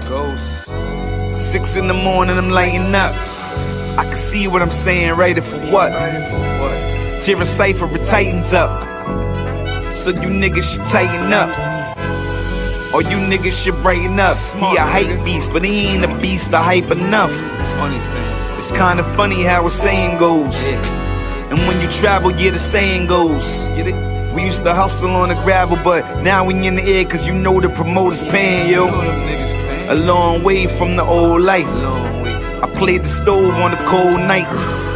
Ghost. 6 in the morning, I'm lighting up. I can see what I'm saying, ready for what? Tear a cipher, it tightens up. So you niggas should tighten up. Or you niggas should brighten up. He a hype beast, but he ain't a beast to hype enough. It's kinda funny how a saying goes. And when you travel, yeah, the saying goes. We used to hustle on the gravel, but now we in the air cause you know the promoter's paying, yo. A long way from the old life. I played the stove on the cold nights.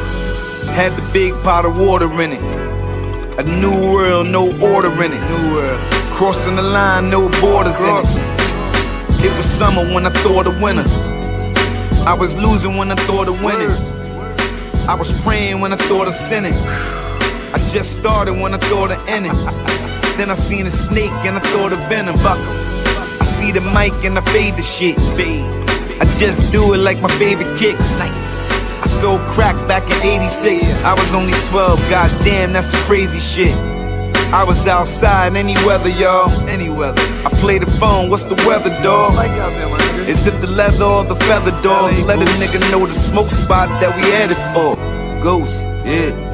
Had the big pot of water in it. A new world, no order in it. Crossing the line, no borders in it. It was summer when I thought of winter. I was losing when I thought of winning. I was praying when I thought of sinning. I just started when I thought of ending. Then I seen a snake and I thought of venom. I see the mic and I fade the shit. I just do it like my favorite kicks. I sold crack back in 86. I was only 12, goddamn, that's some crazy shit. I was outside any weather, y'all. Any weather. I play the phone, what's the weather, dawg? Is it the leather or the feather, dogs? Let a nigga know the smoke spot that we headed for. Ghost, yeah.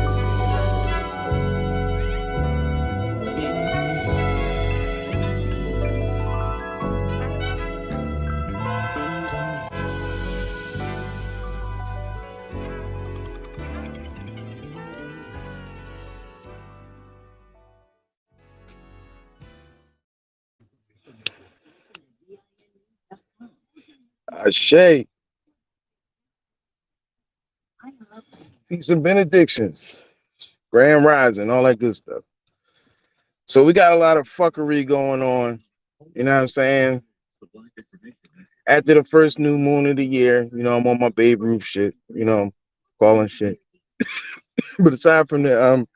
Ashay. Peace and benedictions. Grand rising, all that good stuff. So we got a lot of fuckery going on. You know what I'm saying? After the first new moon of the year, you know, I'm on my Babe Ruth shit, you know, calling shit. But aside from the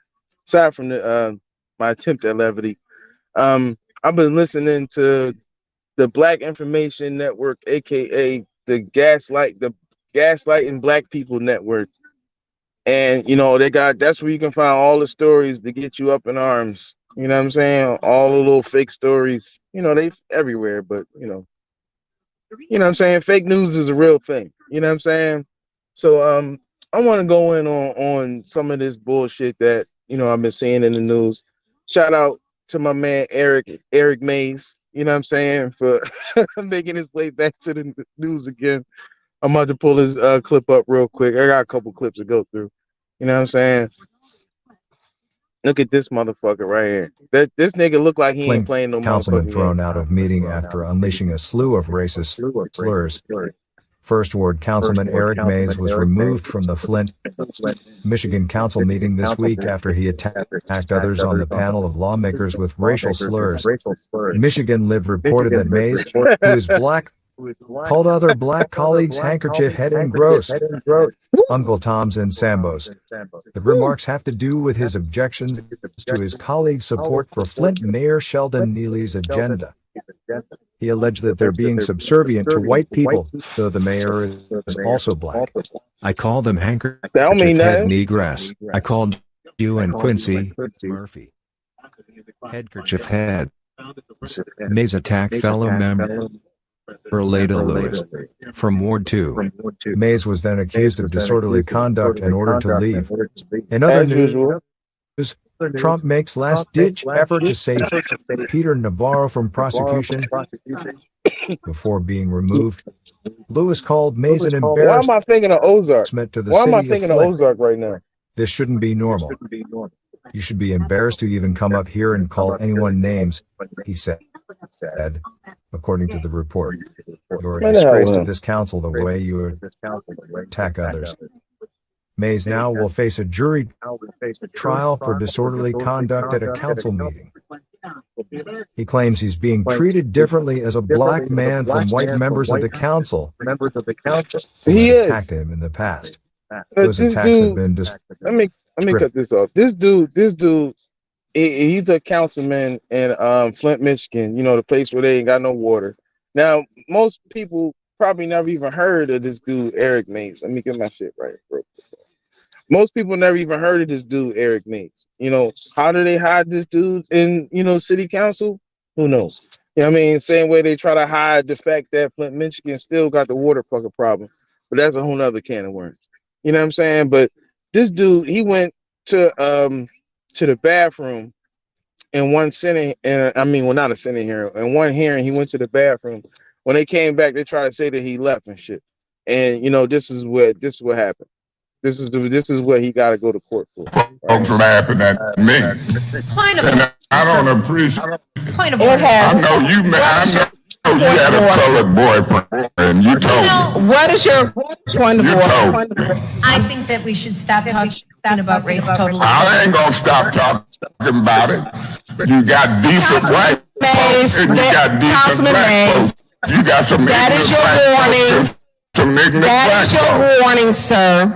my attempt at levity, I've been listening to the Black Information Network, aka the Gaslighting Black People Network. And you know, that's where you can find all the stories to get you up in arms. You know what I'm saying? All the little fake stories, you know, they everywhere, but you know what I'm saying? Fake news is a real thing. You know what I'm saying? So I want to go in on some of this bullshit that, you know, I've been seeing in the news. Shout out to my man Eric Mays, you know what I'm saying, for making his way back to the news again. I'm about to pull his clip up real quick. I got a couple clips to go through. You know what I'm saying? Look at this motherfucker right here. This nigga look like he ain't playing no councilman motherfucking thrown game. out of meeting after unleashing a slew of racist slurs. First Ward Councilman Eric Mays was removed from the Flint, Michigan Council meeting this week after he attacked others on the panel of lawmakers with racial slurs. Michigan Live reported that Mays, who is black, called other black colleagues handkerchief head and gross, Uncle Toms and Sambos. The remarks have to do with his objections to his colleagues' support for Flint Mayor Sheldon Neely's agenda. He alleged that they're being subservient to white people, though the mayor is also black. I call them handkerchief head negress. I called you and Quincy Murphy handkerchief heads. Mays attacked fellow member Leda Lewis from Ward 2. Mays was then accused of disorderly conduct and ordered to leave. In other news, Trump makes last-ditch effort to save Peter Navarro from prosecution before being removed. Lewis called Mays an embarrassment. Why am I thinking of Ozark? To the Why am I city thinking of of Flint. Ozark right now? This shouldn't be normal. You should be embarrassed to even come up here and call anyone names, he said, according to the report. You're a disgrace to this council the way you attack others. Mays now will face a jury trial for disorderly conduct at a council meeting. He claims he's being treated differently as a black man from white members of the council who have attacked him in the past. Those attacks have been let me cut this off. This dude, he's a councilman in Flint, Michigan, you know, the place where they ain't got no water. Now, most people probably never even heard of this dude, Eric Mays. Let me get my shit right real quick. Most people never even heard of this dude, Eric Mays. You know, how do they hide this dude in, you know, city council? Who knows? You know what I mean? Same way they try to hide the fact that Flint, Michigan still got the water fucking problem. But that's a whole nother can of worms. You know what I'm saying? But this dude, he went to the bathroom in one sitting, and I mean, well, not a sitting here. In one hearing, he went to the bathroom. When they came back, they tried to say that he left and shit. And this is what happened. This is what he got to go to court for. Folks Right? laughing at me. Point of And I don't appreciate. point of It order. I has. know you, man. I know you had a colored boyfriend. You told me. What is your point of You order? told me. I think that we should stop talking about race totally. I ain't gonna stop talking about it. You got decent white folks and you got decent Councilman black Mays, folks. You got some that ignorant is your black warning. folks and some ignorant That black is your folks. warning, sir.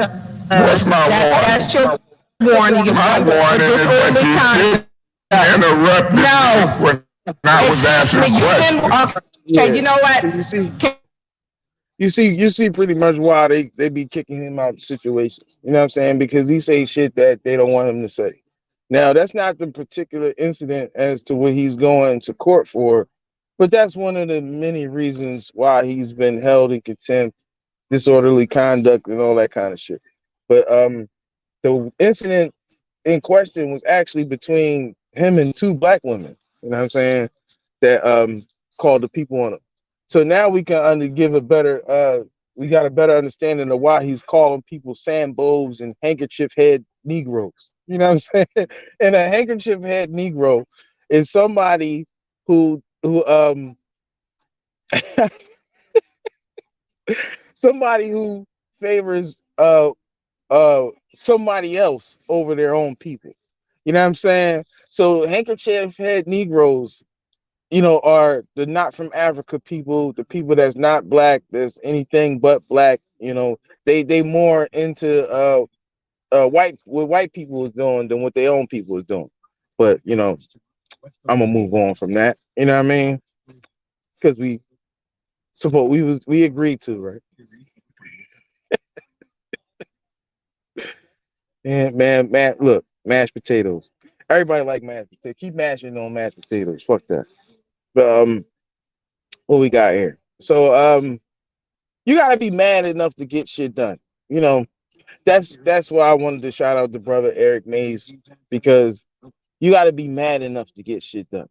What's my warning? That's your warning. My warning is that you sit and interrupt me No. when I was asking questions. Okay, you know what? So you see pretty much why they be kicking him out of situations. You know what I'm saying? Because he say shit that they don't want him to say. Now that's not the particular incident as to what he's going to court for, but that's one of the many reasons why he's been held in contempt, disorderly conduct, and all that kind of shit. But the incident in question was actually between him and two black women. You know what I'm saying? That called the people on him. So now we can give a better we got a better understanding of why he's calling people sambos and handkerchief head Negroes. You know what I'm saying? And a handkerchief head Negro is somebody who somebody who favors somebody else over their own people. You know what I'm saying? So handkerchief head Negroes, are the not from Africa people, the people that's not black, that's anything but black. They more into what white people is doing than what their own people is doing. But I'm gonna move on from that. You know what I mean? Because we agreed to, right? And man, look, mashed potatoes. Everybody like mashed potatoes. Keep mashing on mashed potatoes. Fuck that. But what we got here? So you gotta be mad enough to get shit done. That's why I wanted to shout out the brother Eric Mays, because you gotta be mad enough to get shit done.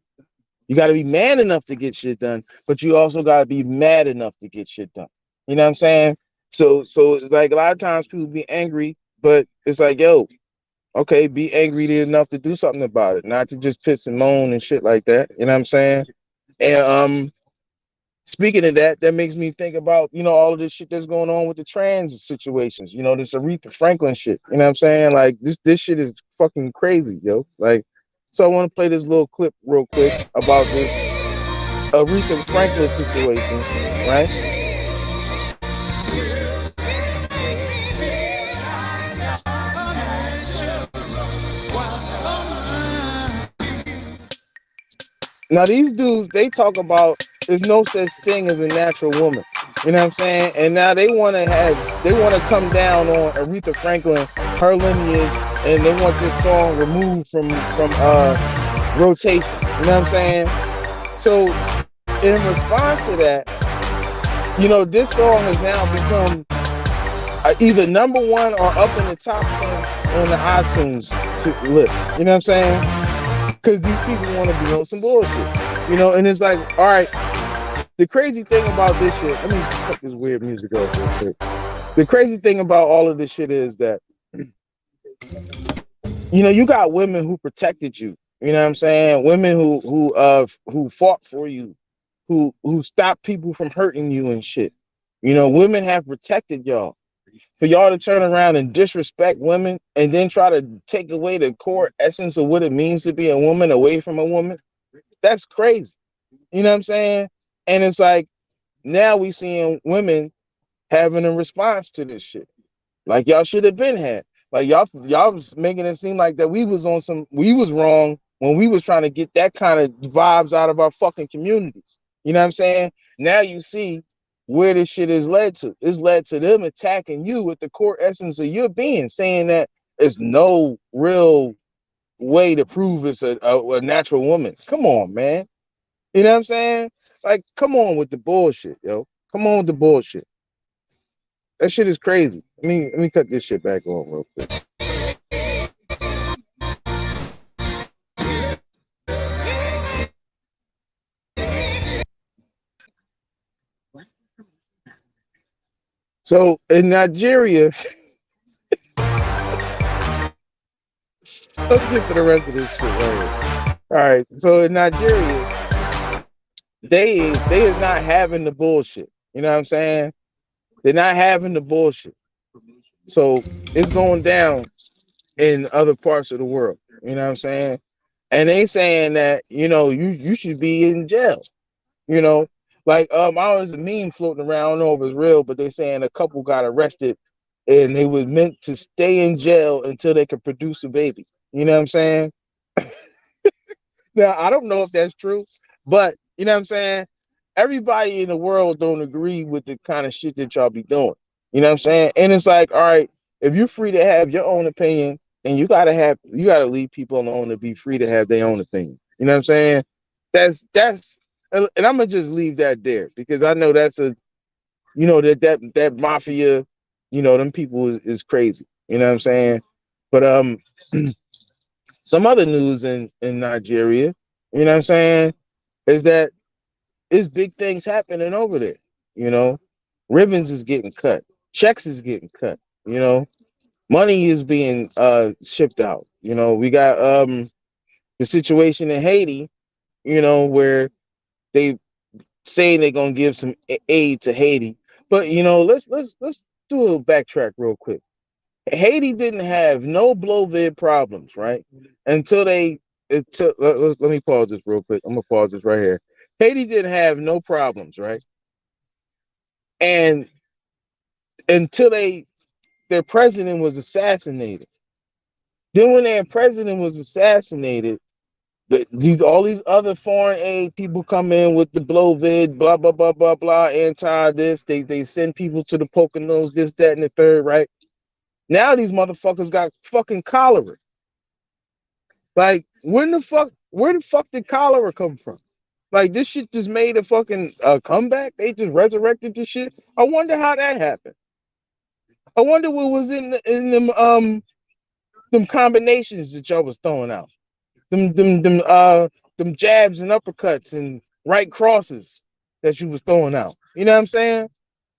You gotta be mad enough to get shit done, but you also gotta be mad enough to get shit done. You know what I'm saying? So it's like a lot of times people be angry, but it's like, yo, okay, be angry enough to do something about it, not to just piss and moan and shit like that. You know what I'm saying? And speaking of that, that makes me think about, all of this shit that's going on with the trans situations, this Aretha Franklin shit. You know what I'm saying? Like this shit is fucking crazy, yo. Like, so I want to play this little clip real quick about this Aretha Franklin situation, right? Now these dudes, they talk about there's no such thing as a natural woman. You know what I'm saying? And now they want to come down on Aretha Franklin, her lineage, and they want this song removed from rotation. You know what I'm saying? So in response to that, this song has now become either number one or up in the top 10 on the iTunes list. You know what I'm saying? Because these people want to be on some bullshit, and it's like, all right, the crazy thing about this shit, let me cut this weird music off real quick. The crazy thing about all of this shit is that, you got women who protected you, you know what I'm saying? Women who fought for you, who stopped people from hurting you and shit. Women have protected y'all. For y'all to turn around and disrespect women and then try to take away the core essence of what it means to be a woman away from a woman, that's crazy. You know what I'm saying? And it's like, now we seeing women having a response to this shit. Like y'all should have been had. Like y'all was making it seem like that we was wrong when we was trying to get that kind of vibes out of our fucking communities. You know what I'm saying? Now you see where this shit is led to. It's led to them attacking you with the core essence of your being, saying that there's no real way to prove it's a natural woman. Come on, man. You know what I'm saying? Like, come on with the bullshit, yo. Come on with the bullshit. That shit is crazy. Let me cut this shit back on real quick. So in Nigeria, let's get to the rest of this shit right here. All right. So in Nigeria, they is not having the bullshit. You know what I'm saying? They're not having the bullshit. So it's going down in other parts of the world. You know what I'm saying? And they saying that, you should be in jail. You know, like I was a meme floating around. I don't know if it's real, but they saying a couple got arrested and they was meant to stay in jail until they could produce a baby. You know what I'm saying? Now I don't know if that's true, but you know what I'm saying? Everybody in the world don't agree with the kind of shit that y'all be doing. You know what I'm saying? And it's like, all right, if you're free to have your own opinion, and you gotta leave people alone to be free to have their own opinion. You know what I'm saying? That's and I'm gonna just leave that there because I know that's that mafia, them people is crazy. You know what I'm saying? But some other news in Nigeria, you know what I'm saying, is that there's big things happening over there. You know, ribbons is getting cut, checks is getting cut. You know, money is being shipped out. You know, we got the situation in Haiti. You know, where they saying they're gonna give some aid to Haiti, but let's do a backtrack real quick. Haiti didn't have no blow-vid problems, right? Until let me pause this real quick. I'm gonna pause this right here. Haiti didn't have no problems, right? And until their president was assassinated. Then when their president was assassinated, all these other foreign aid people come in with the blow-vid, blah blah blah blah blah, anti this. They send people to the Poconos, this, that, and the third, right? Now these motherfuckers got fucking cholera. Like, where the fuck did cholera come from? Like, this shit just made a fucking comeback. They just resurrected this shit. I wonder how that happened. I wonder what was in them combinations that y'all was throwing out. Them jabs and uppercuts and right crosses that you was throwing out. You know what I'm saying?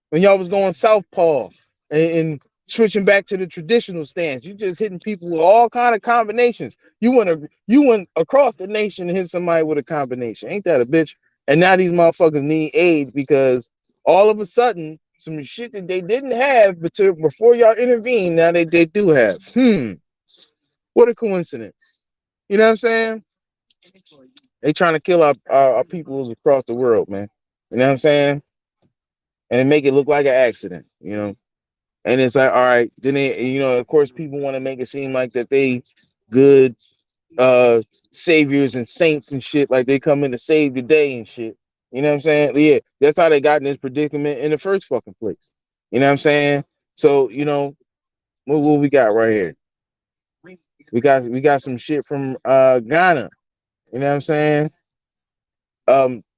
When y'all was going southpaw and switching back to the traditional stance, you just hitting people with all kind of combinations. You went across the nation and hit somebody with a combination. Ain't that a bitch? And now these motherfuckers need aid because all of a sudden some shit that they didn't have before y'all intervened, now they do have. What a coincidence. You know what I'm saying? They trying to kill our peoples across the world, man. You know what I'm saying? And make it look like an accident, And it's like, all right, then they, of course, people want to make it seem like that they good saviors and saints and shit, like they come in to save the day and shit. You know what I'm saying? Yeah, that's how they got in this predicament in the first fucking place. You know what I'm saying? So, what we got right here? We got some shit from Ghana. You know what I'm saying?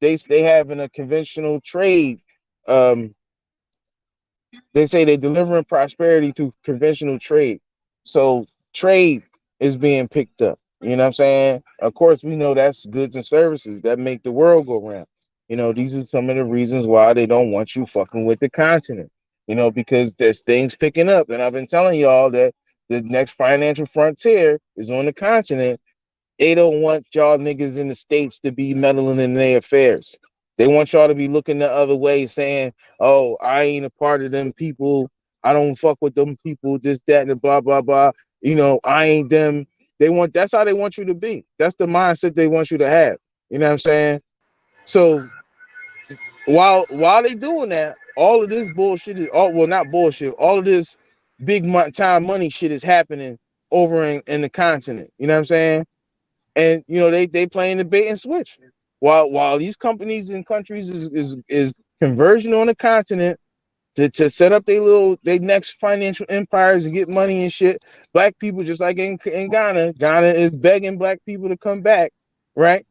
They having a conventional trade. They say they're delivering prosperity through conventional trade. So trade is being picked up. You know what I'm saying? Of course, we know that's goods and services that make the world go round. These are some of the reasons why they don't want you fucking with the continent. Because there's things picking up. And I've been telling y'all that the next financial frontier is on the continent. They don't want y'all niggas in the States to be meddling in their affairs. They want y'all to be looking the other way, saying, oh, I ain't a part of them people. I don't fuck with them people, this, that, and blah, blah, blah. I ain't them. That's how they want you to be. That's the mindset they want you to have. You know what I'm saying? So while they doing that, all of this bullshit is not bullshit. All of this big time money shit is happening over in the continent. You know what I'm saying? And they playing the bait and switch, while these companies and countries is conversion on the continent to set up their next financial empires and get money and shit. Black people, just like in Ghana is begging black people to come back, right?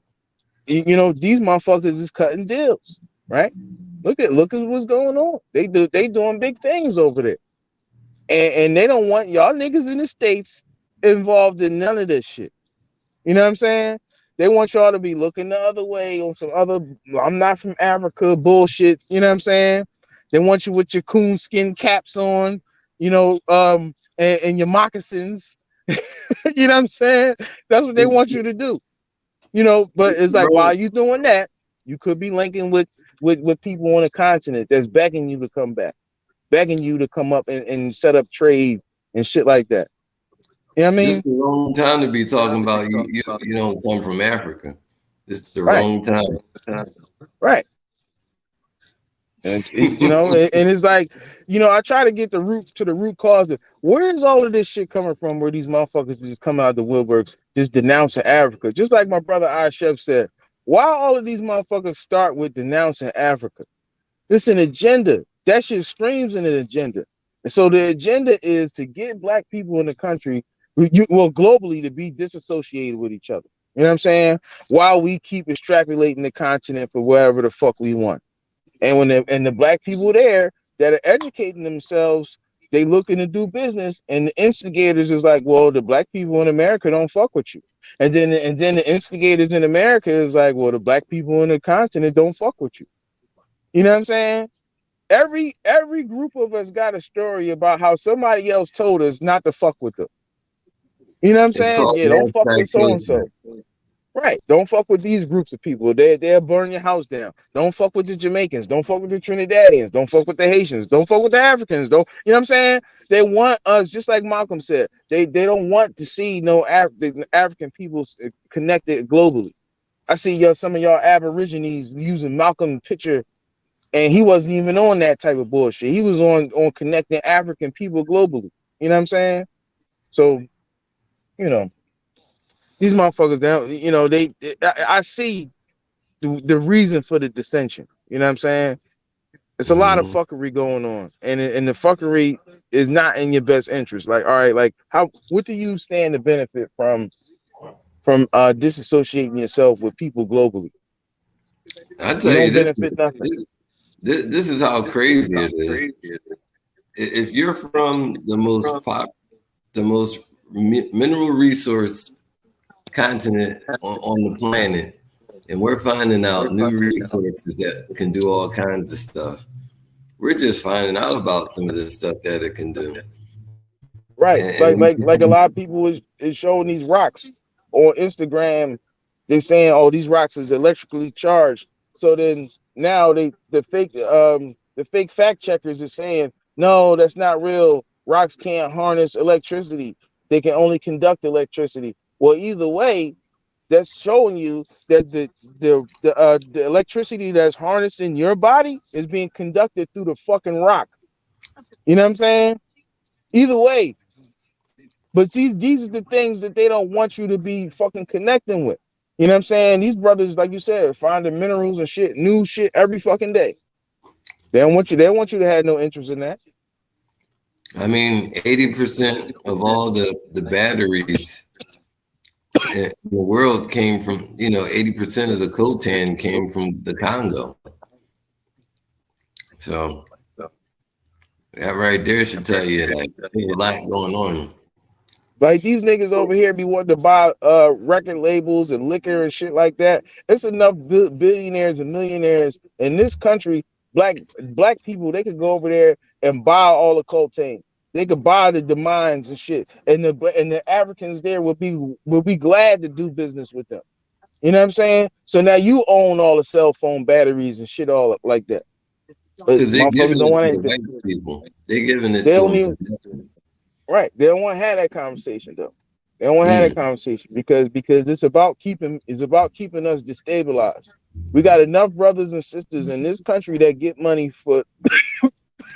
you know, these motherfuckers is cutting deals, right? Look at what's going on. They doing big things over there. And they don't want y'all niggas in the States involved in none of this shit. You know what I'm saying? They want y'all to be looking the other way on some other I'm not from Africa bullshit. You know what I'm saying? They want you with your coonskin caps on, you know, and your moccasins. You know what I'm saying? That's what they It's, want you to do. You know, but it's it's like wrong. while you doing that, you could be linking with people on the continent that's begging you to come back, begging you to come up and set up trade and shit like that. You know what I This mean? is the wrong time to be talking about you don't come from Africa. This is the Right, wrong time. right. And you know, and it's like, you know, I try to get the root cause of where is all of this shit coming from, where these motherfuckers just come out of the woodworks just denouncing Africa. Just like my brother Chef said, why all of these motherfuckers start with denouncing Africa? It's an agenda. That shit screams in an agenda. And so the agenda is to get black people in the country, well, globally, to be disassociated with each other. You know what I'm saying? While we keep extrapolating the continent for wherever the fuck we want. And when the black people there that are educating themselves, they looking to do business, and the instigators is like, well, the black people in America don't fuck with you. And then the instigators in America is like, well, the black people in the continent don't fuck with you. You know what I'm saying? Every group of us got a story about how somebody else told us not to fuck with them. You know what I'm It's saying? called Yeah, don't fuck with so and mass so. Right. Don't fuck with these groups of people. They'll burn your house down. Don't fuck with the Jamaicans. Don't fuck with the Trinidadians. Don't fuck with the Haitians. Don't fuck with the Africans. Don't, you know what I'm saying? They want us, just like Malcolm said, they don't want to see no the African people connected globally. I see some of y'all Aborigines using Malcolm's picture, and he wasn't even on that type of bullshit. He was on connecting African people globally. You know what I'm saying? So, you know, these motherfuckers down, you know, I see the reason for the dissension. You know what I'm saying? It's a lot of Mhm. fuckery going on, and the fuckery is not in your best interest. Like, all right, like what do you stand to benefit from disassociating yourself with people globally? I You tell you don't this, benefit nothing. this is how crazy it is. If you're from the most mineral resource continent on the planet, and we're finding out new resources that can do all kinds of stuff. We're just finding out about some of the stuff that it can do. Right. And Like a lot of people is showing these rocks on Instagram. They're saying, oh, these rocks is electrically charged. So then now the fake fact checkers are saying, no, that's not real. Rocks can't harness electricity. They can only conduct electricity. Well, either way, that's showing you that the electricity that's harnessed in your body is being conducted through the fucking rock. You know what I'm saying? Either way, but these are the things that they don't want you to be fucking connecting with. You know what I'm saying? These brothers, like you said, finding minerals and shit, new shit every fucking day. They don't want you to have no interest in that. I mean, 80% of all the batteries in the world came from, 80% of the coltan came from the Congo. So that right there should tell you like there's a lot going on. Like these niggas over here be wanting to buy record labels and liquor and shit like that. It's enough billionaires and millionaires in this country. Black people, they could go over there and buy all the coltan. They could buy the mines and shit, and the Africans there will be glad to do business with them. You know what I'm saying? So now you own all the cell phone batteries and shit all like that. But Because they're motherfuckers giving don't it to want the to. white people. They're giving it They to don't them. even. Right. They don't want to have that conversation though. They don't want to have that conversation because it's about keeping us destabilized. We got enough brothers and sisters in this country that get money for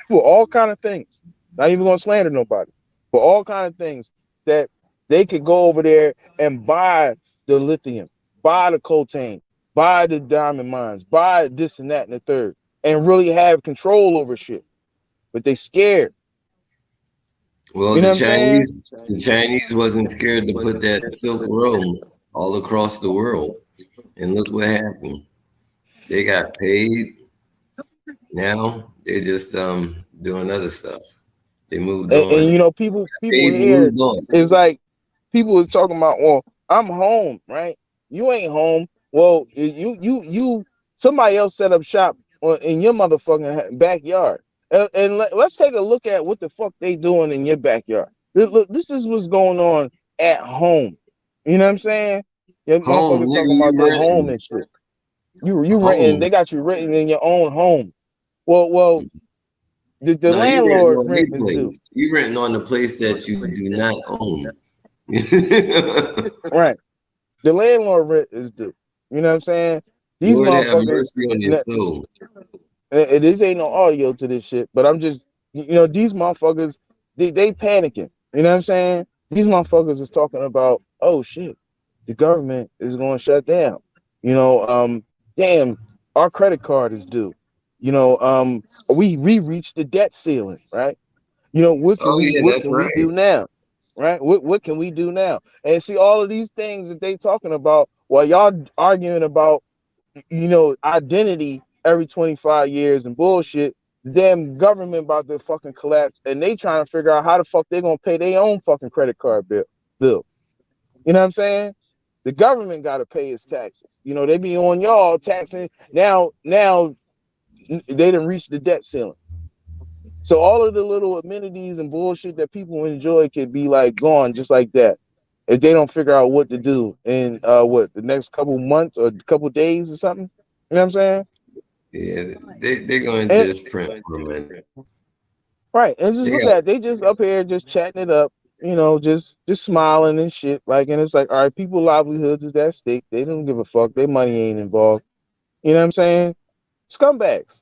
all kind of things. Not even gonna slander nobody. For all kind of things that they could go over there and buy the lithium, buy the coltan, buy the diamond mines, buy this and that and the third, and really have control over shit. But they scared. Well, You know what I'm saying? The Chinese wasn't scared to put that Silk Road all across the world. And look what happened. They got paid. Now they're just doing other stuff. They moved And on. you know, people Paid, here moved on. is like people is talking about, well, I'm home, right? You ain't home. Well, you somebody else set up shop in your motherfucking backyard. And let's take a look at what the fuck they doing in your backyard. Look, this is what's going on at home. You know what I'm saying? Your Home, motherfuckers nigga, talking about you their home renting. and shit. You renting, Home. they got you renting in your own home. Well, the No, you renting landlord on rent their is due. place. You renting on the place that you do not own. Right. The landlord rent is due. You know what I'm saying? These Lord have motherfuckers, mercy on your soul. this ain't no audio to this shit, but I'm just, these motherfuckers, they panicking. You know what I'm saying? These motherfuckers is talking about, oh shit, the government is going to shut down. Damn, our credit card is due. We reached the debt ceiling, right? What can Oh we yeah, what that's can we right. do now? Right? What can we do now? And see all of these things that they talking about while y'all arguing about identity every 25 years and bullshit. The damn government about to fucking collapse and they trying to figure out how the fuck they're gonna pay their own fucking credit card bill. You know what I'm saying? The government gotta pay its taxes. They be on y'all taxing now they didn't reach the debt ceiling. So all of the little amenities and bullshit that people enjoy could be like gone just like that if they don't figure out what to do in the next couple months or couple days or something. You know what I'm saying? Yeah, they're going to And just print more money. right, and just They look got at they just up here just chatting it up, just smiling and shit. Like, and it's like, all right, people livelihoods is at stake. They don't give a fuck. Their money ain't involved. You know what I'm saying? Scumbags.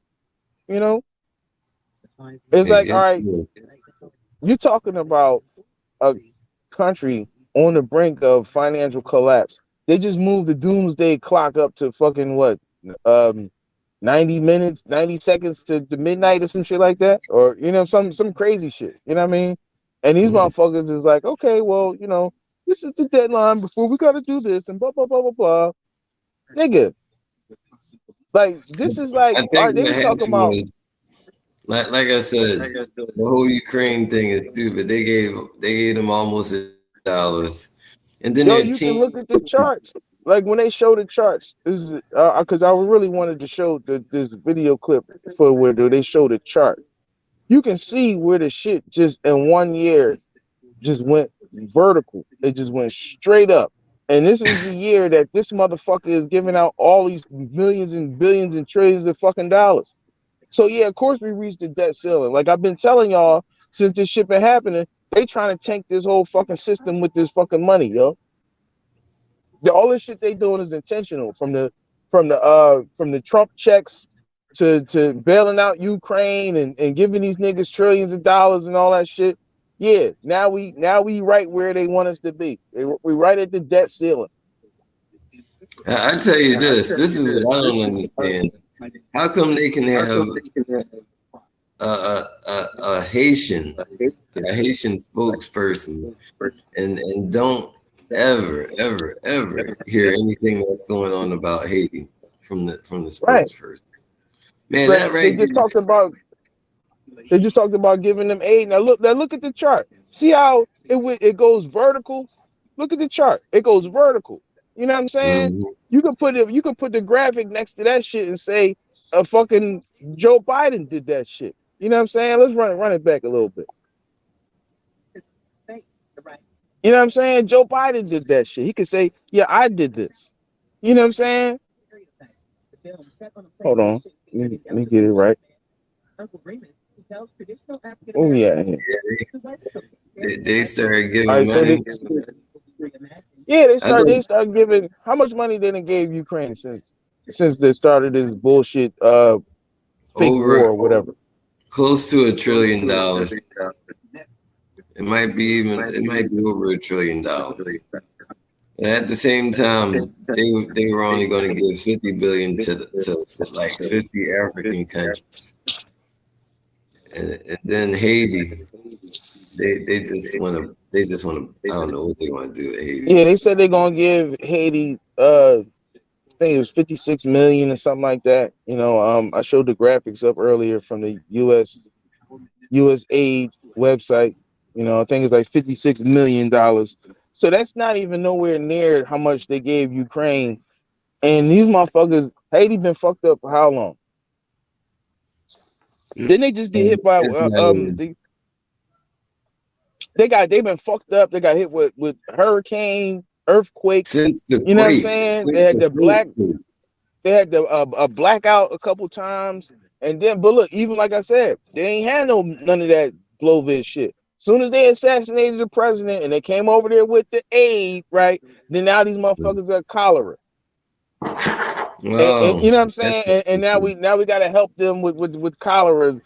You know, it's like, all right, it, you're talking about a country on the brink of financial collapse. They just moved the doomsday clock up to fucking what, 90 minutes, 90 seconds to midnight or some shit like that, or some crazy shit. You know what I mean? And these motherfuckers is like, okay, well, this is the deadline before we gotta do this and blah blah blah blah blah. Nigga, like this is like, I all think right, they what was talking happened about, was, like I said, the whole Ukraine thing is stupid. They gave them almost $1, and then yo, their you can team. look at the charts. Like when they show the charts, this is because I really wanted to show this video clip for where they show the chart. You can see where the shit just in 1 year just went vertical. It just went straight up. And this is the year that this motherfucker is giving out all these millions and billions and trillions of fucking dollars. So yeah, of course we reached the debt ceiling. Like I've been telling y'all since this shit been happening, they trying to tank this whole fucking system with this fucking money, yo. All this shit they doing is intentional from the Trump checks to bailing out Ukraine and giving these niggas trillions of dollars and all that shit. Yeah, now we right where they want us to be. We right at the debt ceiling. I tell you this. This is what I don't understand. How come they can have a Haitian spokesperson and don't ever hear anything that's going on about Haiti from the Right. spokesperson? Man, But that they right just there. talked about giving them aid. Now look at the chart. See how it goes vertical? Look at the chart. It goes vertical. You know what I'm saying? Mhm. You can put the graphic next to that shit and say a fucking Joe Biden did that shit. You know what I'm saying? Let's run it back a little bit. You know what I'm saying? Joe Biden did that shit. He could say, yeah, I did this. You know what I'm saying? Hold on. Let me get it right. Oh yeah. They started All giving right, so money. they I thought start giving how much money they done gave Ukraine since they started this bullshit fake war over or whatever. close to $1 trillion. It might be over $1 trillion. And at the same time, they were only going to give 50 billion to like 50 African countries, and then Haiti. They just want to. I don't know what they want to do with Haiti. Yeah, they said they're gonna give Haiti think it was 56 million or something like that. I showed the graphics up earlier from the US aid website. I think it's like $56 million. So that's not even nowhere near how much they gave Ukraine. And these motherfuckers, Haiti been fucked up for how long? Didn't they just get hit by It's not even- they've been fucked up. They got hit with hurricane, earthquake. since the You know what I'm quake, saying? since They had the the first quake. they had a blackout a couple times, and then but look, even like I said, they ain't had none of that Glovis shit. Soon as they assassinated the president and they came over there with the aid, right? Then now these motherfuckers are cholera. And you know what I'm saying? And now we got to help them with cholera.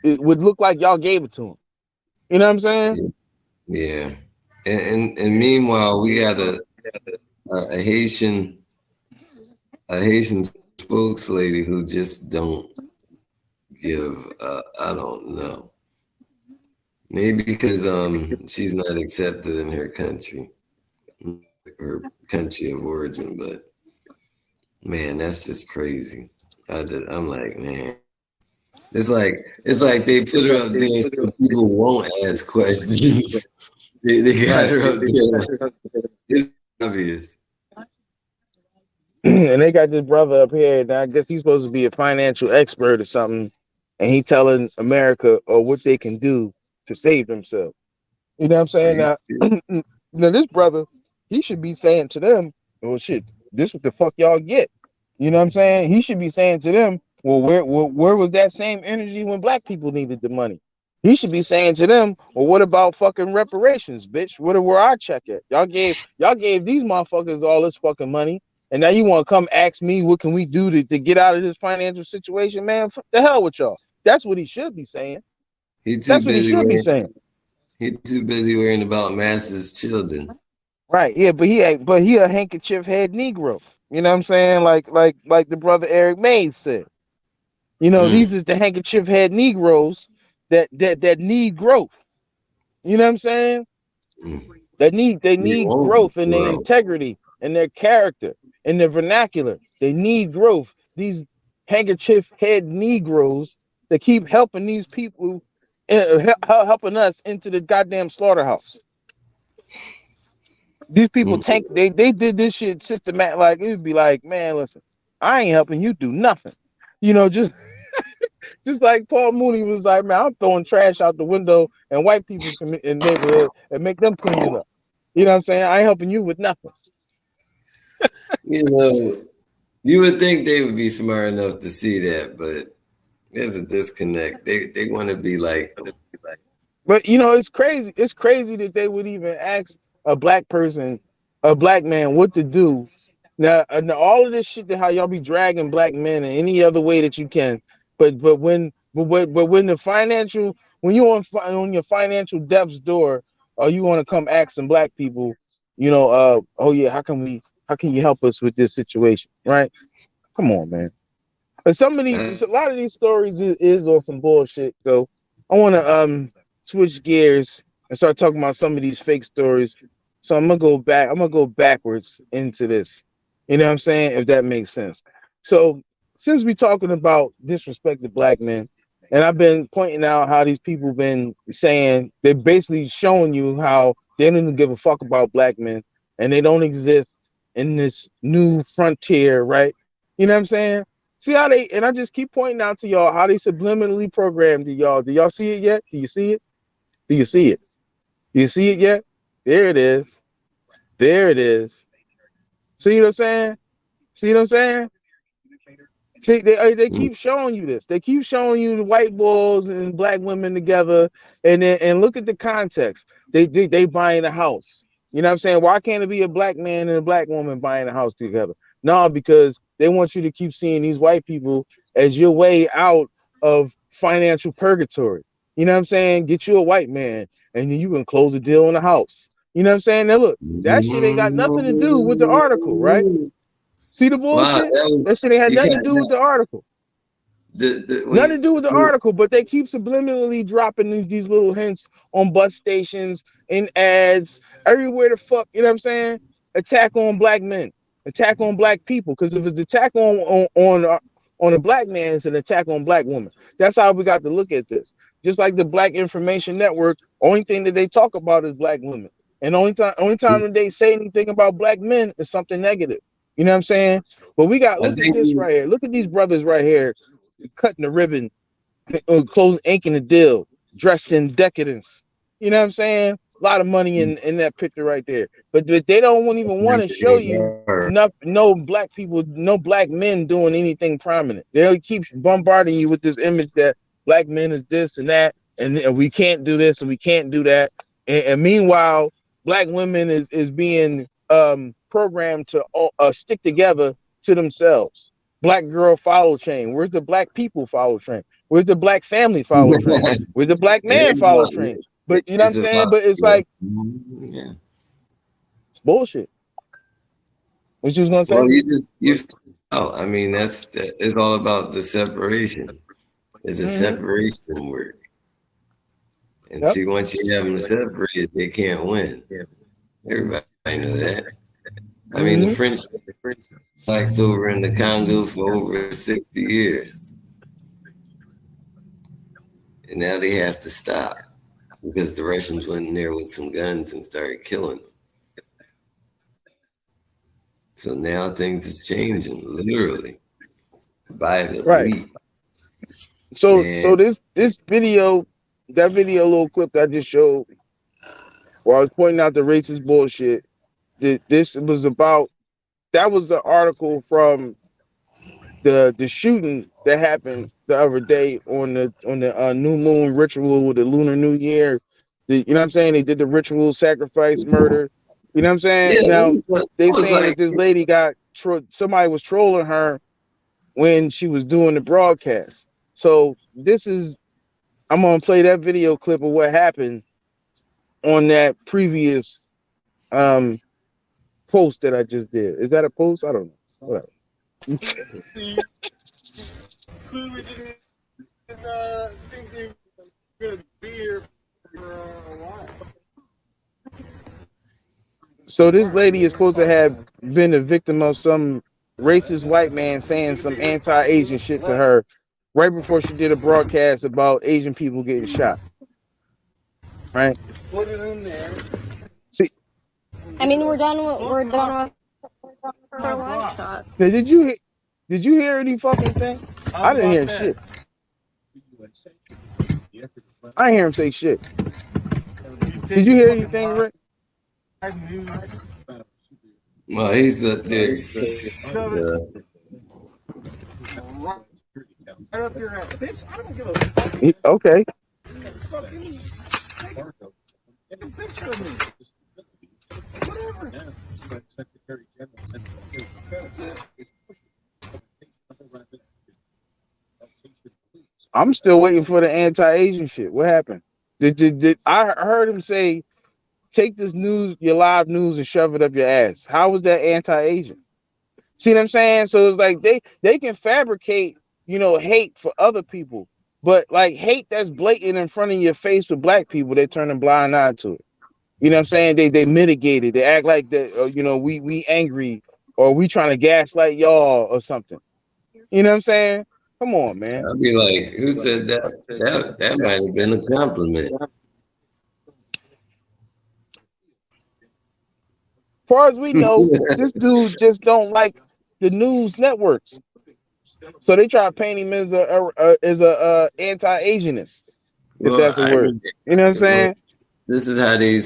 It would look like y'all gave it to them. You know what I'm saying? Yeah. And meanwhile, we got a Haitian spokes lady who just don't give. I don't know. Maybe because she's not accepted in her country of origin. But man, that's just crazy. I'm like, man, it's like they put her up there so people won't ask questions. they got her up there. It's obvious. And they got this brother up here, and I guess he's supposed to be a financial expert or something, and he telling America what they can do to save themselves. You know what I'm saying? Now this brother, he should be saying to them, "Well, shit, this what the fuck y'all get." You know what I'm saying? He should be saying to them, "Well, where was that same energy when black people needed the money?" He should be saying to them, "Well, what about fucking reparations, bitch? Where our check at? Y'all gave these motherfuckers all this fucking money, and now you want to come ask me what can we do to get out of this financial situation, man? Fuck the hell with y'all." That's what he should be saying. That's what he should be saying. He's too busy worrying about Master's children. Right, yeah, but he a handkerchief head Negro. You know what I'm saying? Like the brother Eric Mays said. These is the handkerchief head Negroes that need growth. You know what I'm saying? They need growth in their integrity and their character and their vernacular. They need growth. These handkerchief head Negroes that keep helping these people, helping us into the goddamn slaughterhouse. These people they did this shit systematic. Like it would be like, man, listen, I ain't helping you do nothing. Just like Paul Mooney was like, man, I'm throwing trash out the window and white people come in the neighborhood and make them clean it up. You know what I'm saying? I ain't helping you with nothing. You would think they would be smart enough to see that, but there's a disconnect. They want to be like. But it's crazy. It's crazy that they would even ask a black person, a black man, what to do. Now all of this shit that how y'all be dragging black men in any other way that you can, but when the financial when you on your financial death's door, or you want to come ask some black people, oh yeah, how can you help us with this situation, right? Come on, man. But a lot of these stories is on some bullshit. So I want to switch gears and start talking about some of these fake stories. So I'm gonna go backwards into this. You know what I'm saying? If that makes sense. So since we're talking about disrespected black men, and I've been pointing out how these people been saying, they're basically showing you how they don't even give a fuck about black men and they don't exist in this new frontier, right? You know what I'm saying? See how and I just keep pointing out to y'all how they subliminally programmed to y'all. Do y'all see it yet? Do you see it? Do you see it? Do you see it yet? There it is. There it is. See what I'm saying? See what I'm saying? See, they keep showing you this. They keep showing you the white boys and black women together, and look at the context. They buying a house. You know what I'm saying? Why can't it be a black man and a black woman buying a house together? No, because they want you to keep seeing these white people as your way out of financial purgatory. You know what I'm saying? Get you a white man, and then you can close the deal on the house. You know what I'm saying? Now look, that shit ain't got nothing to do with the article, right? See the bullshit? Wow, that shit ain't had nothing to do with the article. Nothing to do with the article, but they keep subliminally dropping these little hints on bus stations, in ads, everywhere the fuck, you know what I'm saying? Attack on black men. attack on black people. Because if it's attack on a black man, it's an attack on black women. That's how we got to look at this. Just like the Black Information Network, only thing that they talk about is black women, and only time that they say anything about black men is something negative. You know what I'm saying? But we got look at this right here. Look at these brothers right here, cutting the ribbon, closing, inking the deal, dressed in decadence. You know what I'm saying? A lot of money in that picture right there. But they don't even want to show you no black people, no black men doing anything prominent. They'll keep bombarding you with this image that black men is this and that, and we can't do this and we can't do that. And meanwhile, black women is being programmed to stick together to themselves. Black girl follow chain. Where's the black people follow train? Where's the black family follow train? Where's the black man follow train? But you know what I'm saying? But it's like, it's bullshit. What you was gonna say? Well, I mean, it's all about the separation. It's a separation word. And see, once you have them separated, they can't win. Everybody knows that. I mean, the French blacks over in the Congo for over 60 years. And now they have to stop because the Russians went in there with some guns and started killing them. So now things is changing, literally, by the week. So this video, that video little clip that I just showed, where I was pointing out the racist bullshit, this was about, that was the article from the shooting that happened the other day on the new moon ritual with the Lunar New Year. You know what I'm saying? They did the ritual sacrifice murder. You know what I'm saying? Now they saying that this lady somebody was trolling her when she was doing the broadcast. So I'm gonna play that video clip of what happened on that previous post that I just did. Is that a post? I don't know. Whatever. So this lady is supposed to have been a victim of some racist white man saying some anti-Asian shit to her right before she did a broadcast about Asian people getting shot. Right? Put it in there. See, I mean, we're done with our live shot. Did you hear any fucking thing? I didn't hear shit. I didn't hear him say shit. Did you hear anything, Rick? Well, he's up there. Right up your ass, bitch. I don't give a fuck. Okay. Take a picture of me. Whatever. I'm still waiting for the anti-Asian shit. What happened? Did I heard him say, take this news, your live news, and shove it up your ass? How was that anti-Asian? See what I'm saying? So it's like they can fabricate, hate for other people, but like hate that's blatant in front of your face with black people, they turn a blind eye to it. You know what I'm saying? They mitigate it. They act like that. We angry, or we trying to gaslight y'all or something. You know what I'm saying? Come on, man. I'd be like, who said that? That might have been a compliment. As far as we know, this dude just don't like the news networks, so they try to paint him as a anti-Asianist, if that's a word. You know what I'm saying? This is how they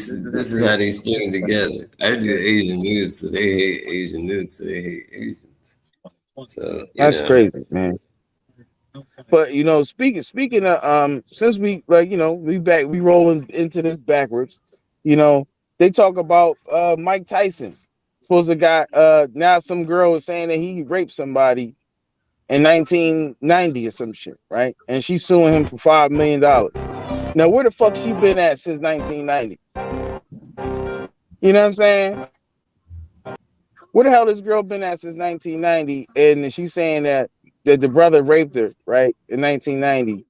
string together. I do Asian news, so they hate Asian news, so they hate Asians. So that's crazy, man. But speaking of since we we rolling into this backwards, they talk about Mike Tyson. Supposed to got now some girl is saying that he raped somebody in 1990 or some shit, right? And she's suing him for $5 million. Now where the fuck she been at since 1990? You know what I'm saying? Where the hell this girl been at since 1990? And she's saying that the brother raped her, right, in 1990.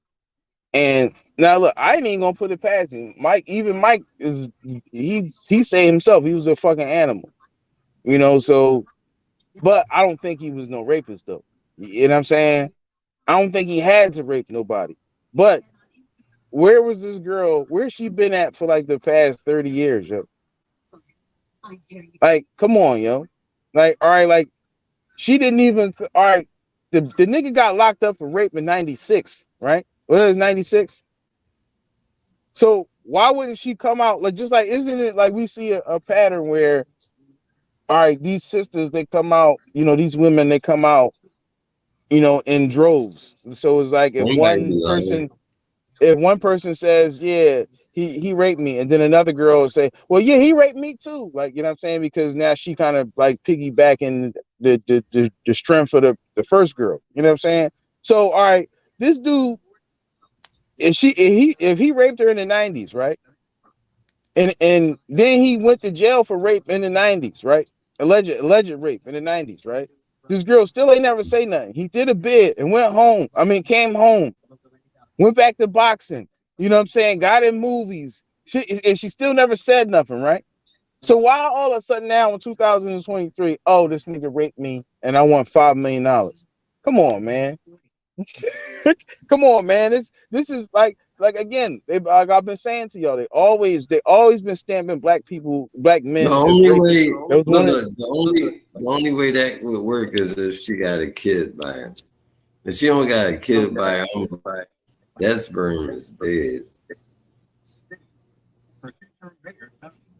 And now look, I ain't even gonna put it past him. Mike is he say himself he was a fucking animal. So But I don't think he was no rapist though. You know what I'm saying? I don't think he had to rape nobody. But where was this girl? Where's she been at for like the past 30 years, yo? Like, come on, yo. Like, all right, like she didn't even all right. The nigga got locked up for rape in 96, right? What is 96? So why wouldn't she come out like just like isn't it like we see a pattern where all right, these sisters they come out, you know, these women they come out, you know, in droves. So it's like if one person says, yeah, he raped me, and then another girl will say, well, yeah, he raped me too. Like, you know what I'm saying? Because now she kind of like piggybacking the strength of the first girl. You know what I'm saying? So all right, this dude, if he raped her in the 90s, right? And then he went to jail for rape in the 90s, right? Alleged rape in the 90s, right? This girl still ain't never say nothing. He did a bid and went home. I mean, came home, went back to boxing. You know what I'm saying? Got in movies. And she still never said nothing, right? So why all of a sudden now in 2023, oh, this nigga raped me and I want $5 million? Come on, man. Come on, man. This is like again, like I've been saying to y'all, they always been stamping black people, black men. The only way, the only way that would work is if she got a kid by him. If she don't got a kid by him, that sperm is dead.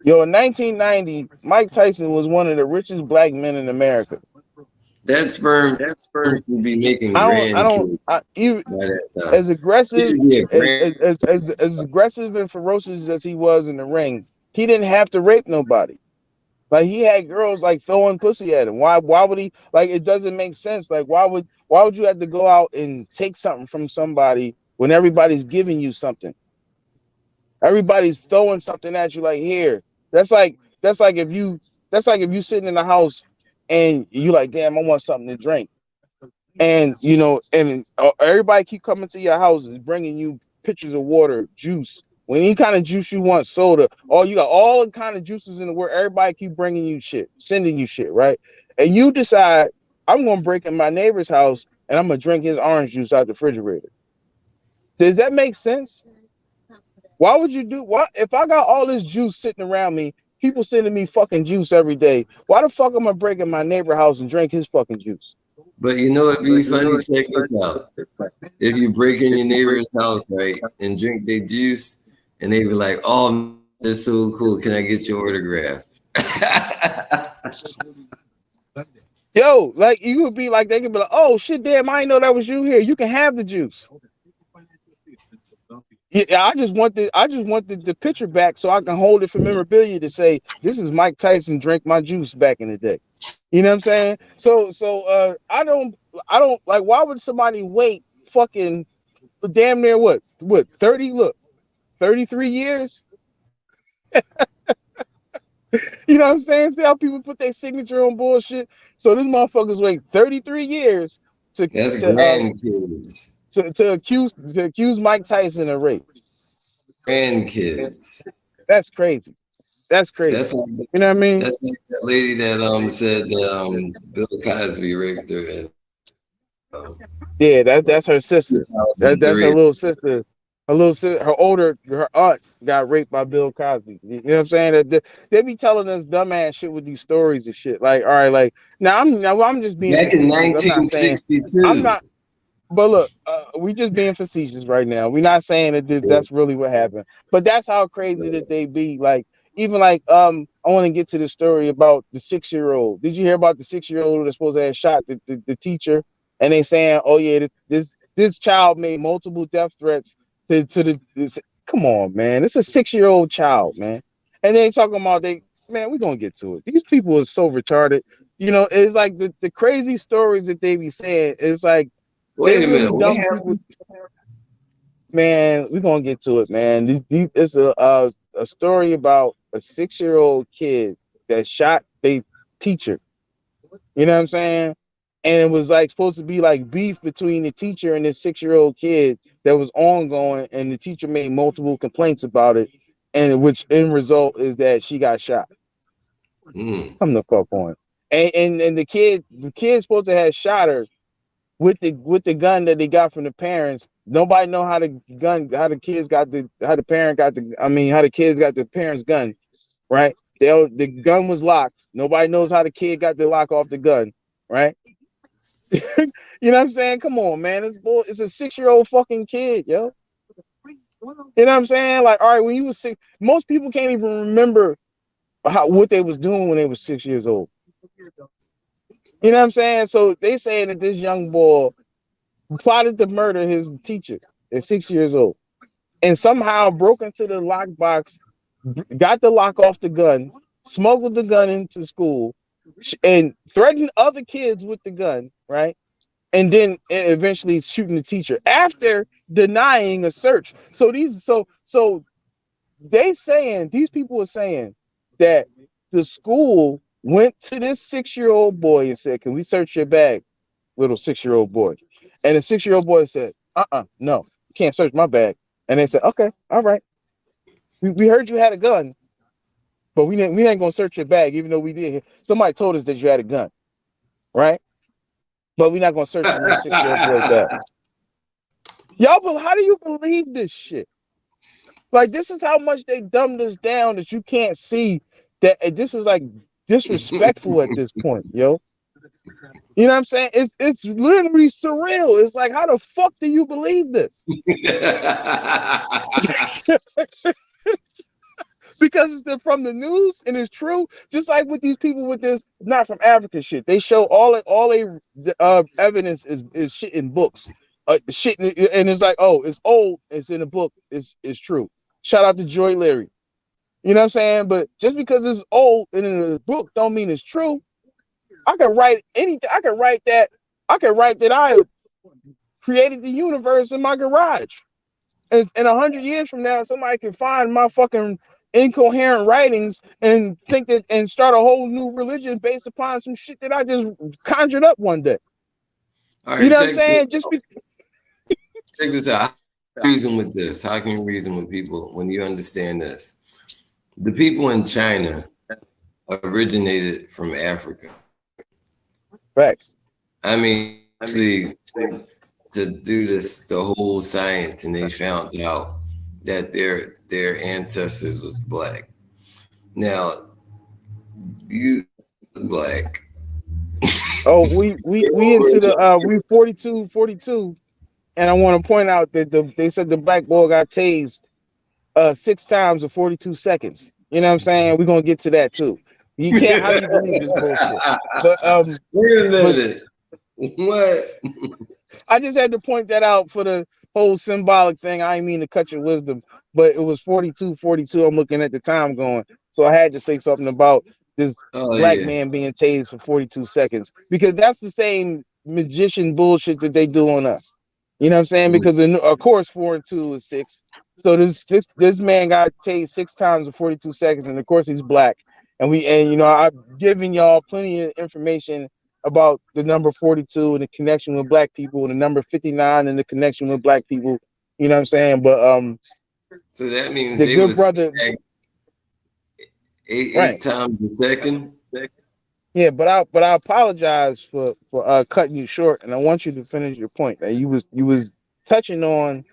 Yo, in 1990, Mike Tyson was one of the richest black men in America. That sperm would be making grandkids by that time. As aggressive and ferocious as he was in the ring, he didn't have to rape nobody. Like he had girls like throwing pussy at him. Why would he? Like it doesn't make sense. Like why would you have to go out and take something from somebody when everybody's giving you something? Everybody's throwing something at you. Like here, that's like if you sitting in the house and you like, damn, I want something to drink, and you know, and everybody keep coming to your house and bringing you pitchers of water, juice. When any kind of juice you want, soda, you got all the kind of juices in the world. Everybody keep bringing you shit, sending you shit, right? And you decide, I'm gonna break in my neighbor's house and I'm gonna drink his orange juice out the refrigerator. Does that make sense? Why would you do what if I got all this juice sitting around me, people sending me fucking juice every day? Why the fuck am I breaking my neighbor's house and drink his fucking juice? But you know it'd be funny, check this out. If you break in your neighbor's house, right, and drink their juice, and they be like, oh, that's so cool. Can I get your autograph? Yo, like you would be like, they could be like, oh shit, damn, I didn't know that was you here. You can have the juice. Yeah, I just want the picture back so I can hold it for memorabilia to say this is Mike Tyson drank my juice back in the day. You know what I'm saying? So I don't like why would somebody wait fucking damn near what 33 years? You know what I'm saying? See how people put their signature on bullshit. So this motherfuckers wait 33 years to accuse Mike Tyson of rape. Grandkids. That's crazy. That's crazy. That's like, you know what I mean? That's like that lady that said that Bill Cosby raped her. Yeah, that's her sister. That's her little sister. Her aunt got raped by Bill Cosby. You know what I'm saying? They be telling us dumbass shit with these stories and shit. Like, all right, like now I'm just being back in 1962. I'm not. But look, we just being facetious right now. We're not saying that that's really what happened. But that's how crazy that they be. Like, even like I want to get to the story about the 6-year-old. Did you hear about the 6-year-old that's supposed to have shot the teacher? And they saying, oh yeah, this child made multiple death threats to the. Come on, man, it's a 6-year-old child, man. And they talking about we're gonna get to it. These people are so retarded. You know, it's like the crazy stories that they be saying. It's like. Wait a minute, what happened? Man, we're gonna get to it, man. It's a story about a 6-year-old kid that shot their teacher. You know what I'm saying? And it was like supposed to be like beef between the teacher and this 6-year-old kid that was ongoing, and the teacher made multiple complaints about it, and which end result is that she got shot. Come the fuck on. And the kid's supposed to have shot her with the gun that they got from the parents. Nobody know how the kids got the parents' gun, right? The gun was locked. Nobody knows how the kid got the lock off the gun, right? You know what I'm saying? Come on, man. It's a 6-year-old fucking kid, yo. You know what I'm saying? Like, all right, when you was 6, most people can't even remember what they was doing when they was 6 years old. You know what I'm saying? So they saying that this young boy plotted to murder his teacher at 6 years old, and somehow broke into the lockbox, got the lock off the gun, smuggled the gun into school, and threatened other kids with the gun, right? And then eventually shooting the teacher after denying a search. So these people are saying that the school went to this 6-year-old boy and said, "Can we search your bag, little 6-year-old boy?" And the 6-year-old boy said, no, you can't search my bag." And they said, "Okay, all right. We heard you had a gun, but we ain't gonna search your bag, even though we did. Somebody told us that you had a gun, right? But we're not gonna search your little 6-year-old boy's bag." Y'all, but how do you believe this shit? Like, this is how much they dumbed us down that you can't see that this is like disrespectful at this point, yo. You know what I'm saying? It's literally surreal. It's like, how the fuck do you believe this? Because it's from the news and it's true. Just like with these people with this not from Africa shit, they show all evidence is shit in books, shit, and it's like, oh, it's old, it's in a book, it's true. Shout out to Joy Leary. You know what I'm saying? But just because it's old and in a book don't mean it's true. I can write anything. I can write that I created the universe in my garage. And 100 years from now, somebody can find my fucking incoherent writings and think that and start a whole new religion based upon some shit that I just conjured up one day. All right, you know what I'm saying? Check this out. Reason with this. How can you reason with people when you understand this? The people in China originated from Africa. Facts. I mean, see, to do this, the whole science, and they found out that their ancestors was black. Now, you black. Oh, we into the we 42, and I want to point out that they said the black boy got tased 6 times in 42 seconds. You know what I'm saying? We're gonna get to that too. You can't. How do you believe this bullshit? But wait a minute. What? I just had to point that out for the whole symbolic thing. I didn't mean to cut your wisdom, but it was 42. I'm looking at the time going, so I had to say something about this black man being tased for 42 seconds because that's the same magician bullshit that they do on us. You know what I'm saying? Because of course 4 and 2 is 6. So this man got tased 6 times in 42 seconds, and of course he's black. And you know, I've given y'all plenty of information about the number 42 and the connection with black people, and the number 59 and the connection with black people. You know what I'm saying? But so that means the good brother eight times a second. Yeah, but I apologize for cutting you short, and I want you to finish your point. That you was touching on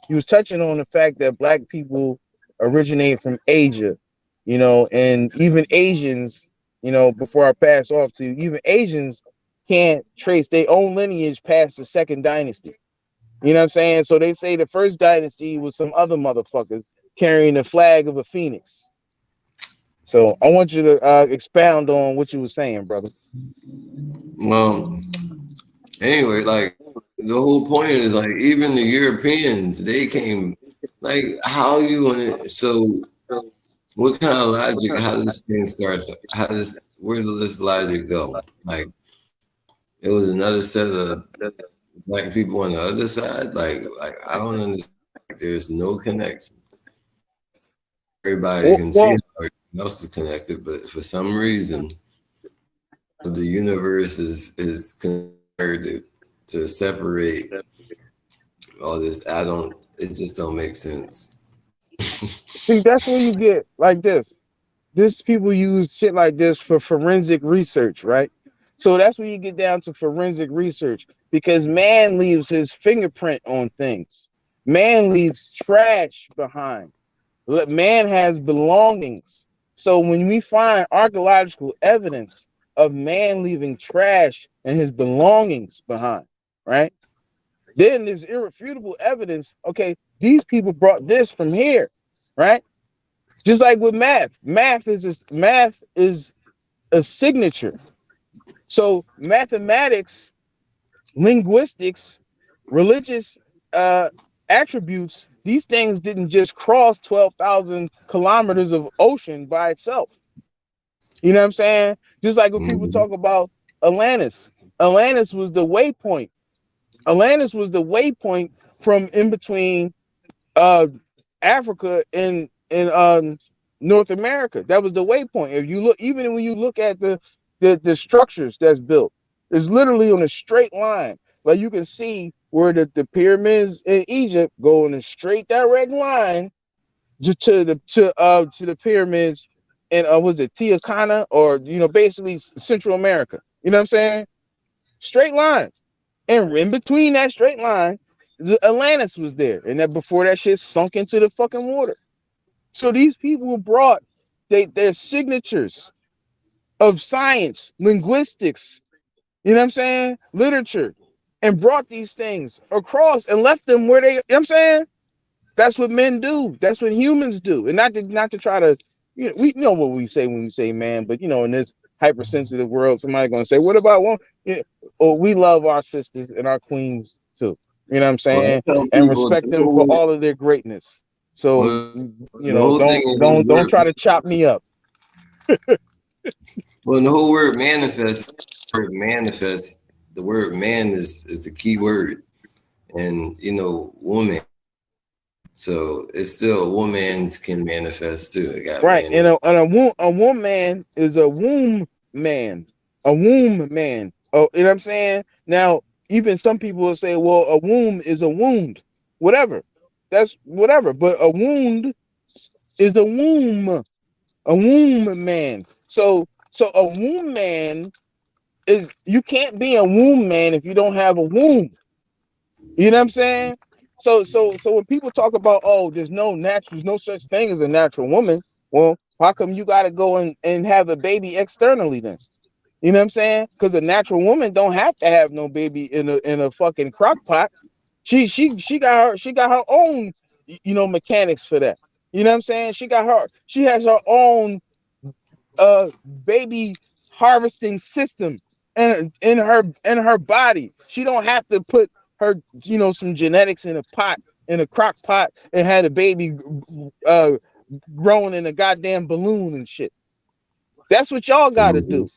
the fact that black people originate from Asia, you know, and even Asians, you know, before I pass off to you, even Asians can't trace their own lineage past the 2nd dynasty. You know what I'm saying? So they say the 1st dynasty was some other motherfuckers carrying the flag of a phoenix. So I want you to expound on what you were saying, brother. Well, anyway, like the whole point is like even the Europeans, they came like how you want it. So what kind of logic? How does this thing start? Where does this logic go? Like it was another set of black people on the other side. Like I don't understand. There's no connection. Everybody can see how everything else is connected, but for some reason, the universe is concerned to separate all this. It just don't make sense. See, that's where you get like this. this people use shit like this for forensic research, right? So that's when you get down to forensic research because man leaves his fingerprint on things. Man leaves trash behind. Man has belongings. So when we find archaeological evidence of man leaving trash and his belongings behind, right? Then there's irrefutable evidence. Okay, these people brought this from here, right? Just like with math. Math is a signature. So mathematics, linguistics, religious attributes, these things didn't just cross 12,000 kilometers of ocean by itself. You know what I'm saying? Just like when people talk about Atlantis. Atlantis was the waypoint. Atlantis was the waypoint from in between Africa and North America. That was the waypoint. If you look, even when you look at the structures that's built, it's literally on a straight line. Like you can see where the pyramids in Egypt go in a straight direct line just to the pyramids in was it Tijuana or basically Central America. You know what I'm saying? Straight lines. And in between that straight line, the Atlantis was there. And that before that shit sunk into the fucking water. So these people brought their signatures of science, linguistics, you know what I'm saying? Literature, and brought these things across and left them where they, you know what I'm saying? That's what men do. That's what humans do. And not to try to, we know what we say when we say man, but in this hypersensitive world, somebody's gonna say, what about one? Or we love our sisters and our queens too. You know what I'm saying? And respect them for all of their greatness. So the whole thing is don't try to chop me up. Well, the whole word manifest, the word man is the key word, and woman. So it's still a woman can manifest too. Right, and a woman is a womb man, a womb man. Oh, you know what I'm saying? Now, even some people will say, well, a womb is a wound, whatever. That's whatever. But a wound is a womb man. So a womb man is, you can't be a womb man if you don't have a womb. You know what I'm saying? So when people talk about, oh, there's no such thing as a natural woman, well, how come you got to go and have a baby externally then? You know what I'm saying? Because a natural woman don't have to have no baby in a fucking crock pot. She got her own mechanics for that. You know what I'm saying? She has her own baby harvesting system and in her body. She don't have to put her some genetics in a crock pot and had a baby growing in a goddamn balloon and shit. That's what y'all got to do.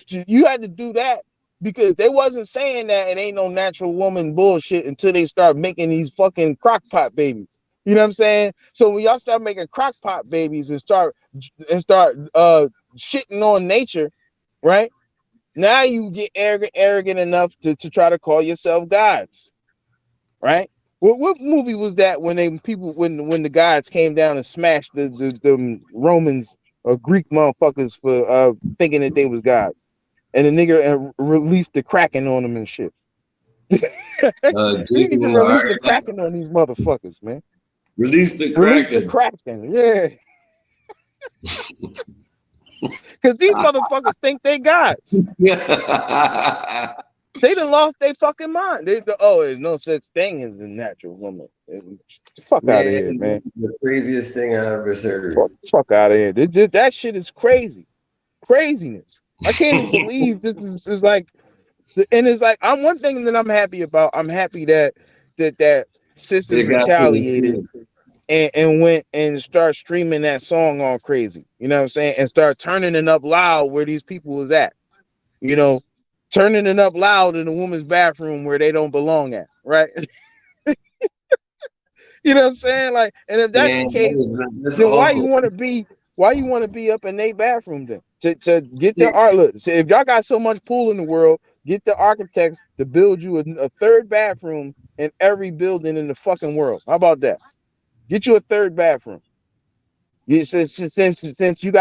You had to do that because they wasn't saying that it ain't no natural woman bullshit until they start making these fucking crock pot babies. You know what I'm saying? So when y'all start making crock pot babies and start shitting on nature, right? Now you get arrogant enough to try to call yourself gods, right? What movie was that when the gods came down and smashed the Romans or Greek motherfuckers for thinking that they was gods, and the nigga released the Kraken on them and shit. You need to release the Kraken on these motherfuckers, man. Release the Kraken, yeah. Because these motherfuckers think they gods. They done lost their fucking mind. There's no such thing as a natural woman. Fuck out of here, man. The craziest thing I ever heard. Fuck out of here. That shit is crazy. Craziness. I can't even believe this is like, and it's like, I'm one thing that I'm happy about. I'm happy that sisters retaliated and went and start streaming that song all crazy. You know what I'm saying? And start turning it up loud where these people was at. Turning it up loud in a woman's bathroom where they don't belong at, right? You know what I'm saying? Like, and if that's the case, then why you want to be up in their bathroom then? To get the art. Look, so if y'all got so much pool in the world, get the architects to build you a third bathroom in every building in the fucking world. How about that? Get you a third bathroom. Since you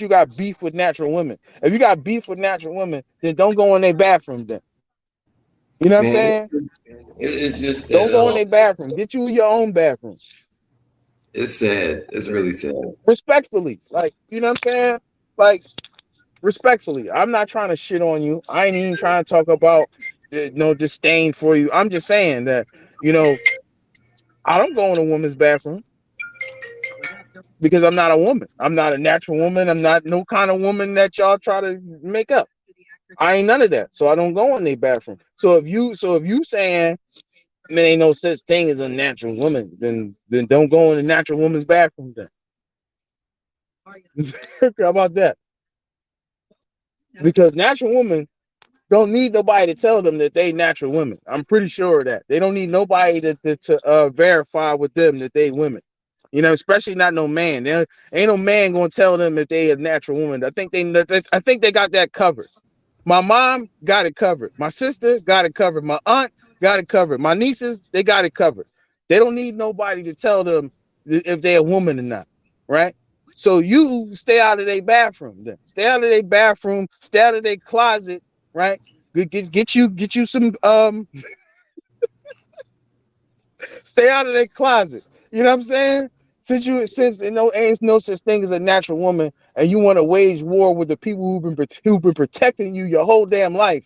got beef with natural women, if you got beef with natural women, then don't go in their bathroom. Then you know what I'm Man, saying? it's just Don't that go in their bathroom. Get you your own bathroom. it's sad. It's really sad. Respectfully, like you know what I'm saying? Like respectfully, I'm not trying to shit on you. I ain't even trying to talk about no disdain for you. I'm just saying that you know I don't go in a woman's bathroom because I'm not a woman. I'm not a natural woman. I'm not no kind of woman that y'all try to make up. I ain't none of that. So I don't go in their bathroom. So if you saying there ain't no such thing as a natural woman, then don't go in a natural woman's bathroom then. How about that? Because natural women don't need nobody to tell them that they natural women. I'm pretty sure of that. They don't need nobody to verify with them that they women. You know, especially not no man. There ain't no man gonna tell them that they a natural woman. I think they got that covered. My mom got it covered. My sister got it covered. My aunt got it covered. My nieces, they got it covered. They don't need nobody to tell them if they're a woman or not, right? So you stay out of their bathroom then. Stay out of their bathroom, stay out of their closet, right? Get you some stay out of their closet. You know what I'm saying? Since you know ain't no such thing as a natural woman, and you want to wage war with the people who've been protecting you your whole damn life,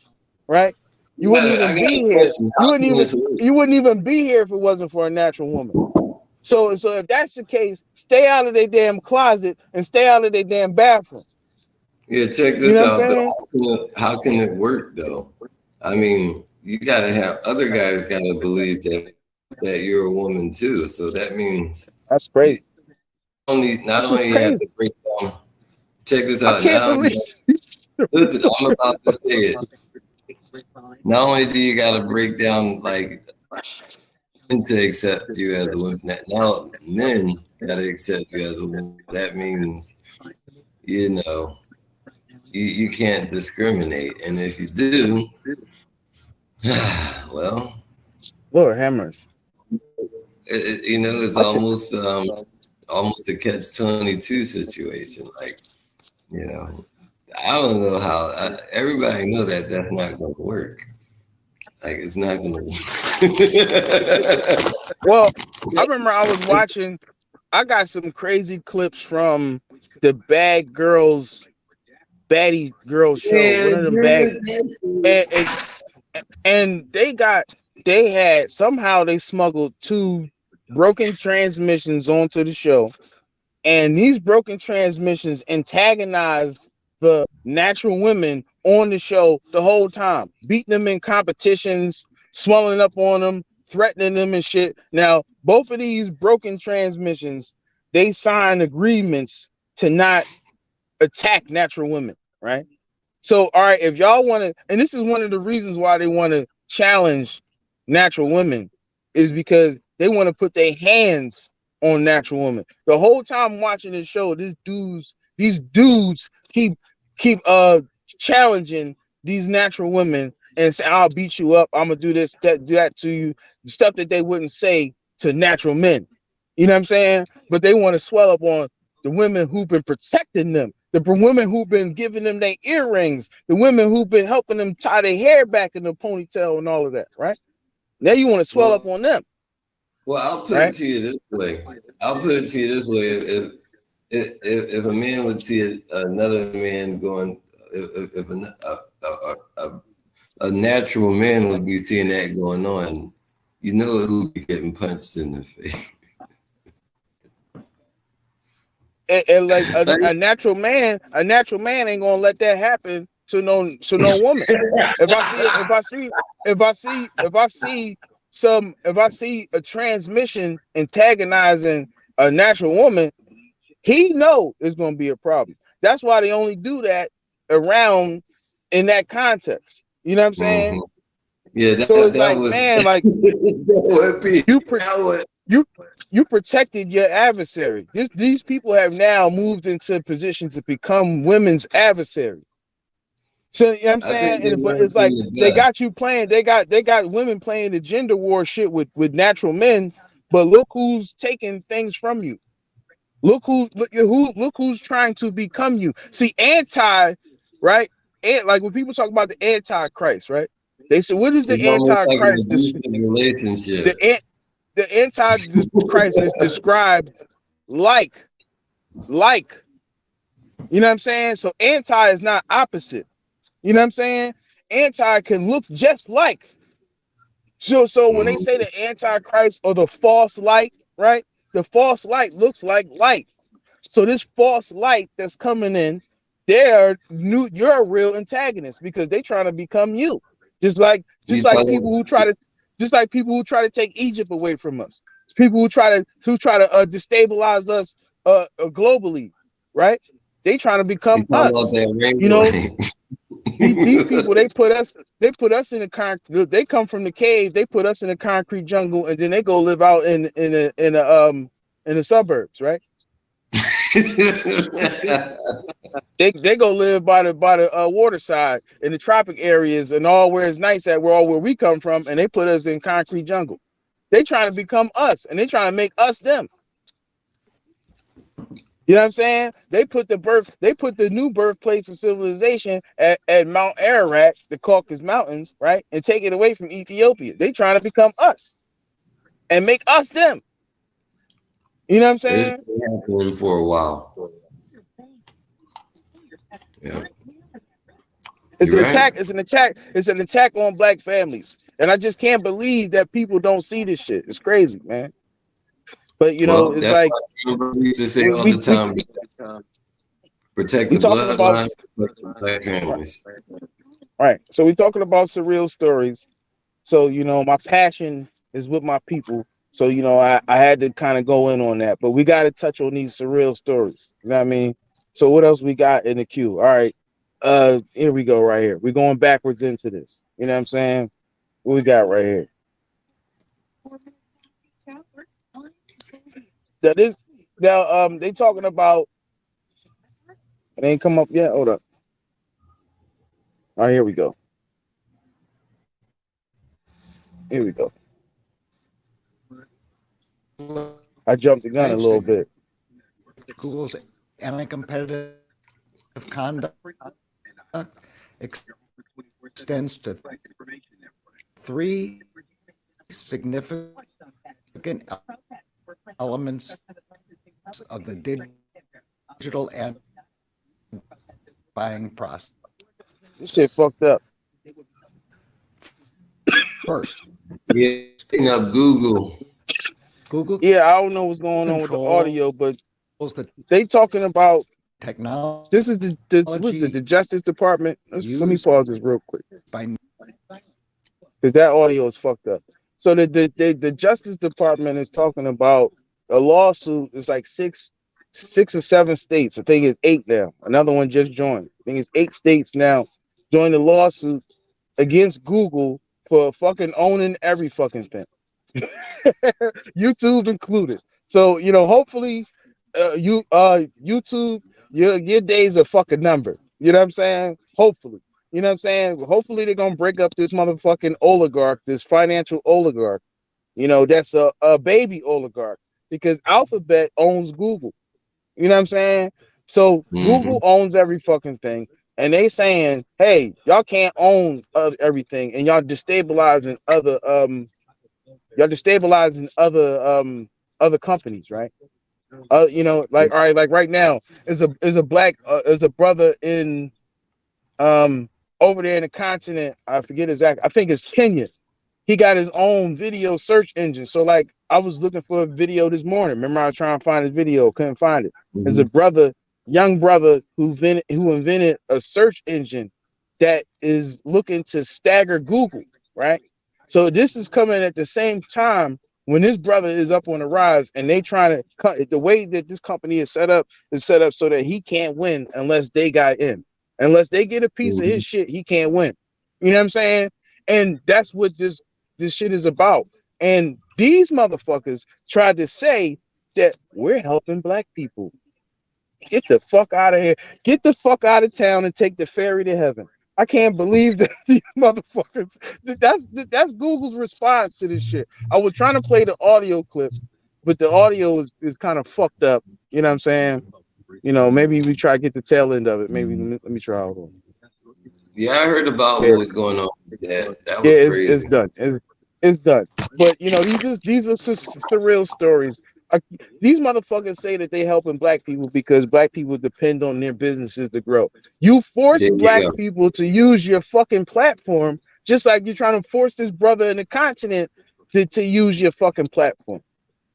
right? You wouldn't I even got be a here. question. How can this work? You wouldn't even be here if it wasn't for a natural woman. So if that's the case, stay out of their damn closet and stay out of their damn bathroom. Yeah, check You this know what I'm out though. saying? How can it work though? I mean, you gotta have other guys gotta believe that you're a woman too. So that means That's you crazy. not That's just only you have crazy. to break down. Check this I out. can't Not only believe. listen, I'm about to say it. Not only do you gotta break down like to accept you as a woman, now men gotta accept you as a woman. That means you know you can't discriminate, and if you do, well, Lord hammers. it's I can, almost a catch-22 situation. Like, I don't know how. Everybody know that that's not going to work. Like, it's not going to work. well, I remember I was watching. I got some crazy clips from the Baddie Girls show. Yeah, One of them bad, and, and they had somehow they smuggled two broken transmissions onto the show, and these broken transmissions antagonized the natural women on the show the whole time, beating them in competitions, swelling up on them, threatening them and shit. Now, both of these broken transmissions, they signed agreements to not attack natural women, right? So, all right, if y'all want to, and this is one of the reasons why they want to challenge natural women, is because they want to put their hands on natural women. The whole time watching this show, these dudes keep challenging these natural women and say, "I'll beat you up. I'm gonna do this, do that to you." Stuff that they wouldn't say to natural men. You know what I'm saying? But they want to swell up on the women who've been protecting them, the women who've been giving them their earrings, the women who've been helping them tie their hair back in the ponytail and all of that, right? Now you want to swell up on them. Well, I'll put it Right? to you this way. I'll put it to you this way. If a man would see another man going, if a natural man would be seeing that going on, you know it would be getting punched in the face. And like a natural man ain't gonna let that happen to no woman. If I see a transmission antagonizing a natural woman, he know it's gonna be a problem. That's why they only do that around in that context. You know what I'm saying? Mm-hmm. Yeah, So it's that like, was man, like you protected your adversary. These people have now moved into positions to become women's adversary. So you know what I'm saying? But it's like they got you playing, they got women playing the gender war shit with natural men, but look who's taking things from you. Look who's trying to become you. See, anti, right? And like when people talk about the antichrist, right? They say, what is the It's almost like an antichrist? abusive relationship. The antichrist is described like, you know what I'm saying? So anti is not opposite. You know what I'm saying? Anti can look just like. So when they say the antichrist or the false light, right? The false light looks like light. So this false light that's coming in, you're a real antagonist because they trying to become you. Just like people who try to take Egypt away from us. It's people who try to destabilize us globally, right? They trying to become us. You know, these people they put us in the concrete. They come from the cave. They put us in the concrete jungle, and then they go live out in the suburbs, right? they go live by the waterside in the tropic areas and all where it's nice at where we come from, and they put us in concrete jungle. They trying to become us, and they trying to make us them. You know what I'm saying? They put the new birthplace of civilization at Mount Ararat, the Caucasus Mountains, right? And take it away from Ethiopia. They trying to become us and make us them. You know what I'm saying? It's been happening for a while. Yeah. It's an attack. It's an attack on black families. And I just can't believe that people don't see this shit. It's crazy, man. But you know, it's like we used to say all the time, protect the bloodline, black families. Right. So we're talking about surreal stories. So, you know, my passion is with my people. So, you know, I had to kind of go in on that. But we got to touch on these surreal stories. You know what I mean? So what else we got in the queue? All right. Here we go right here. We're going backwards into this. You know what I'm saying? What we got right here? That is now they talking about it ain't come up yet. Hold up. All right, here we go. Here we go. I jumped the gun a little bit. Google's anti-competitive conduct extends to 3 significant elements of the digital and buying process. This shit fucked up. First, getting up Google. Yeah, I don't know what's going on with the audio, but they talking about technology. This is the Justice Department. Let me pause this real quick because that audio is fucked up. So the Justice Department is talking about a lawsuit. It's like six or seven states. I think it's 8 now. Another one just joined. I think it's 8 states now joined the lawsuit against Google for fucking owning every fucking thing, YouTube included. So you know, hopefully, YouTube, your days are fucking numbered. You know what I'm saying? Hopefully, you know what I'm saying. Hopefully, they're gonna break up this motherfucking oligarch, this financial oligarch. You know, that's a baby oligarch because Alphabet owns Google. You know what I'm saying? So Google owns every fucking thing. And they saying, hey, y'all can't own everything, and y'all destabilizing other companies, right? You know, like all right, like right now, is a brother in over there in the continent. I forget exactly. I think it's Kenya. He got his own video search engine. So like, I was looking for a video this morning. Remember, I was trying to find his video, couldn't find it. There's a young brother who invented a search engine that is looking to stagger Google, right? So this is coming at the same time when this brother is up on the rise, and they trying to cut the way that this company is set up so that he can't win unless they got in. Unless they get a piece of his shit, he can't win. You know what I'm saying? And that's what this shit is about. And these motherfuckers tried to say that we're helping black people. Get the fuck out of here. Get the fuck out of town and take the ferry to heaven. I can't believe that these motherfuckers. That's Google's response to this shit. I was trying to play the audio clip, but the audio is kind of fucked up. You know what I'm saying? You know, maybe we try to get the tail end of it. Maybe let me try. Hold on. Yeah, I heard about Yeah, what was going on with that. That yeah, was it's crazy. done. It's done. But you know, these are surreal stories. These motherfuckers say that they helping black people because black people depend on their businesses to grow. You force There you black go. people to use your fucking platform, just like you're trying to force this brother in the continent to use your fucking platform.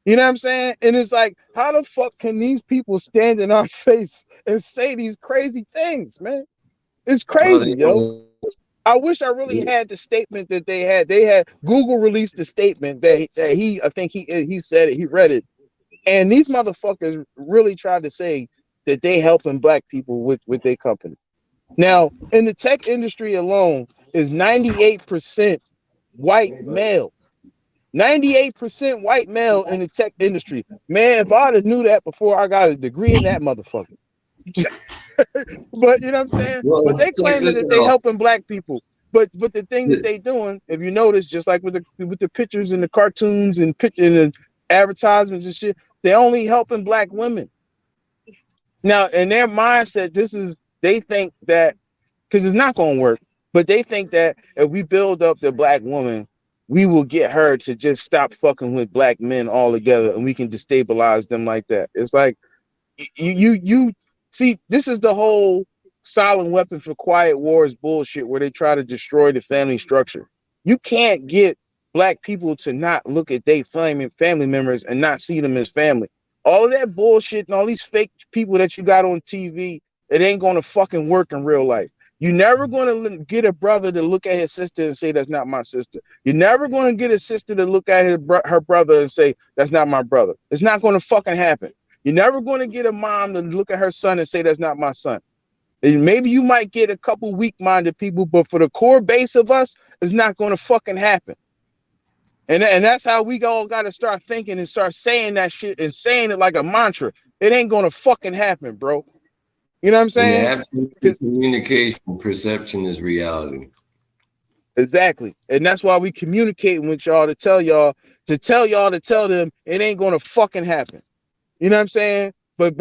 You know what I'm saying? And it's like, how the fuck can these people stand in our face and say these crazy things, man? It's Well, crazy, they yo. don't. I wish I really had the statement that they had. They had Google released the statement that he, I think he said it, he read it, and these motherfuckers really tried to say that they helping black people with their company. Now, in the tech industry alone, is 98% white male. 98% white male in the tech industry. Man, if I'd have knew that before I got a degree in that motherfucker. But you know what I'm saying? But Well, they check claiming this that they out. helping black people. But the thing that they doing, if you notice, just like with the pictures and the cartoons and the advertisements and shit, they only helping black women. Now, in their mindset, they think that because it's not gonna work, but they think that if we build up the black woman, we will get her to just stop fucking with black men altogether and we can destabilize them like that. It's like you see, this is the whole silent weapon for quiet wars bullshit where they try to destroy the family structure. You can't get black people to not look at their family members and not see them as family. All of that bullshit and all these fake people that you got on TV, it ain't gonna fucking work in real life. You're never gonna get a brother to look at his sister and say that's not my sister. You're never gonna get a sister to look at her brother and say that's not my brother. It's not gonna fucking happen. You're never going to get a mom to look at her son and say, that's not my son. And maybe you might get a couple weak-minded people, but for the core base of us, it's not going to fucking happen. And that's how we all got to start thinking and start saying that shit and saying it like a mantra. It ain't going to fucking happen, bro. You know what I'm In the saying? absence of communication, perception is reality. Exactly. And that's why we communicating with y'all to tell y'all to tell them it ain't going to fucking happen. You know what I'm saying? But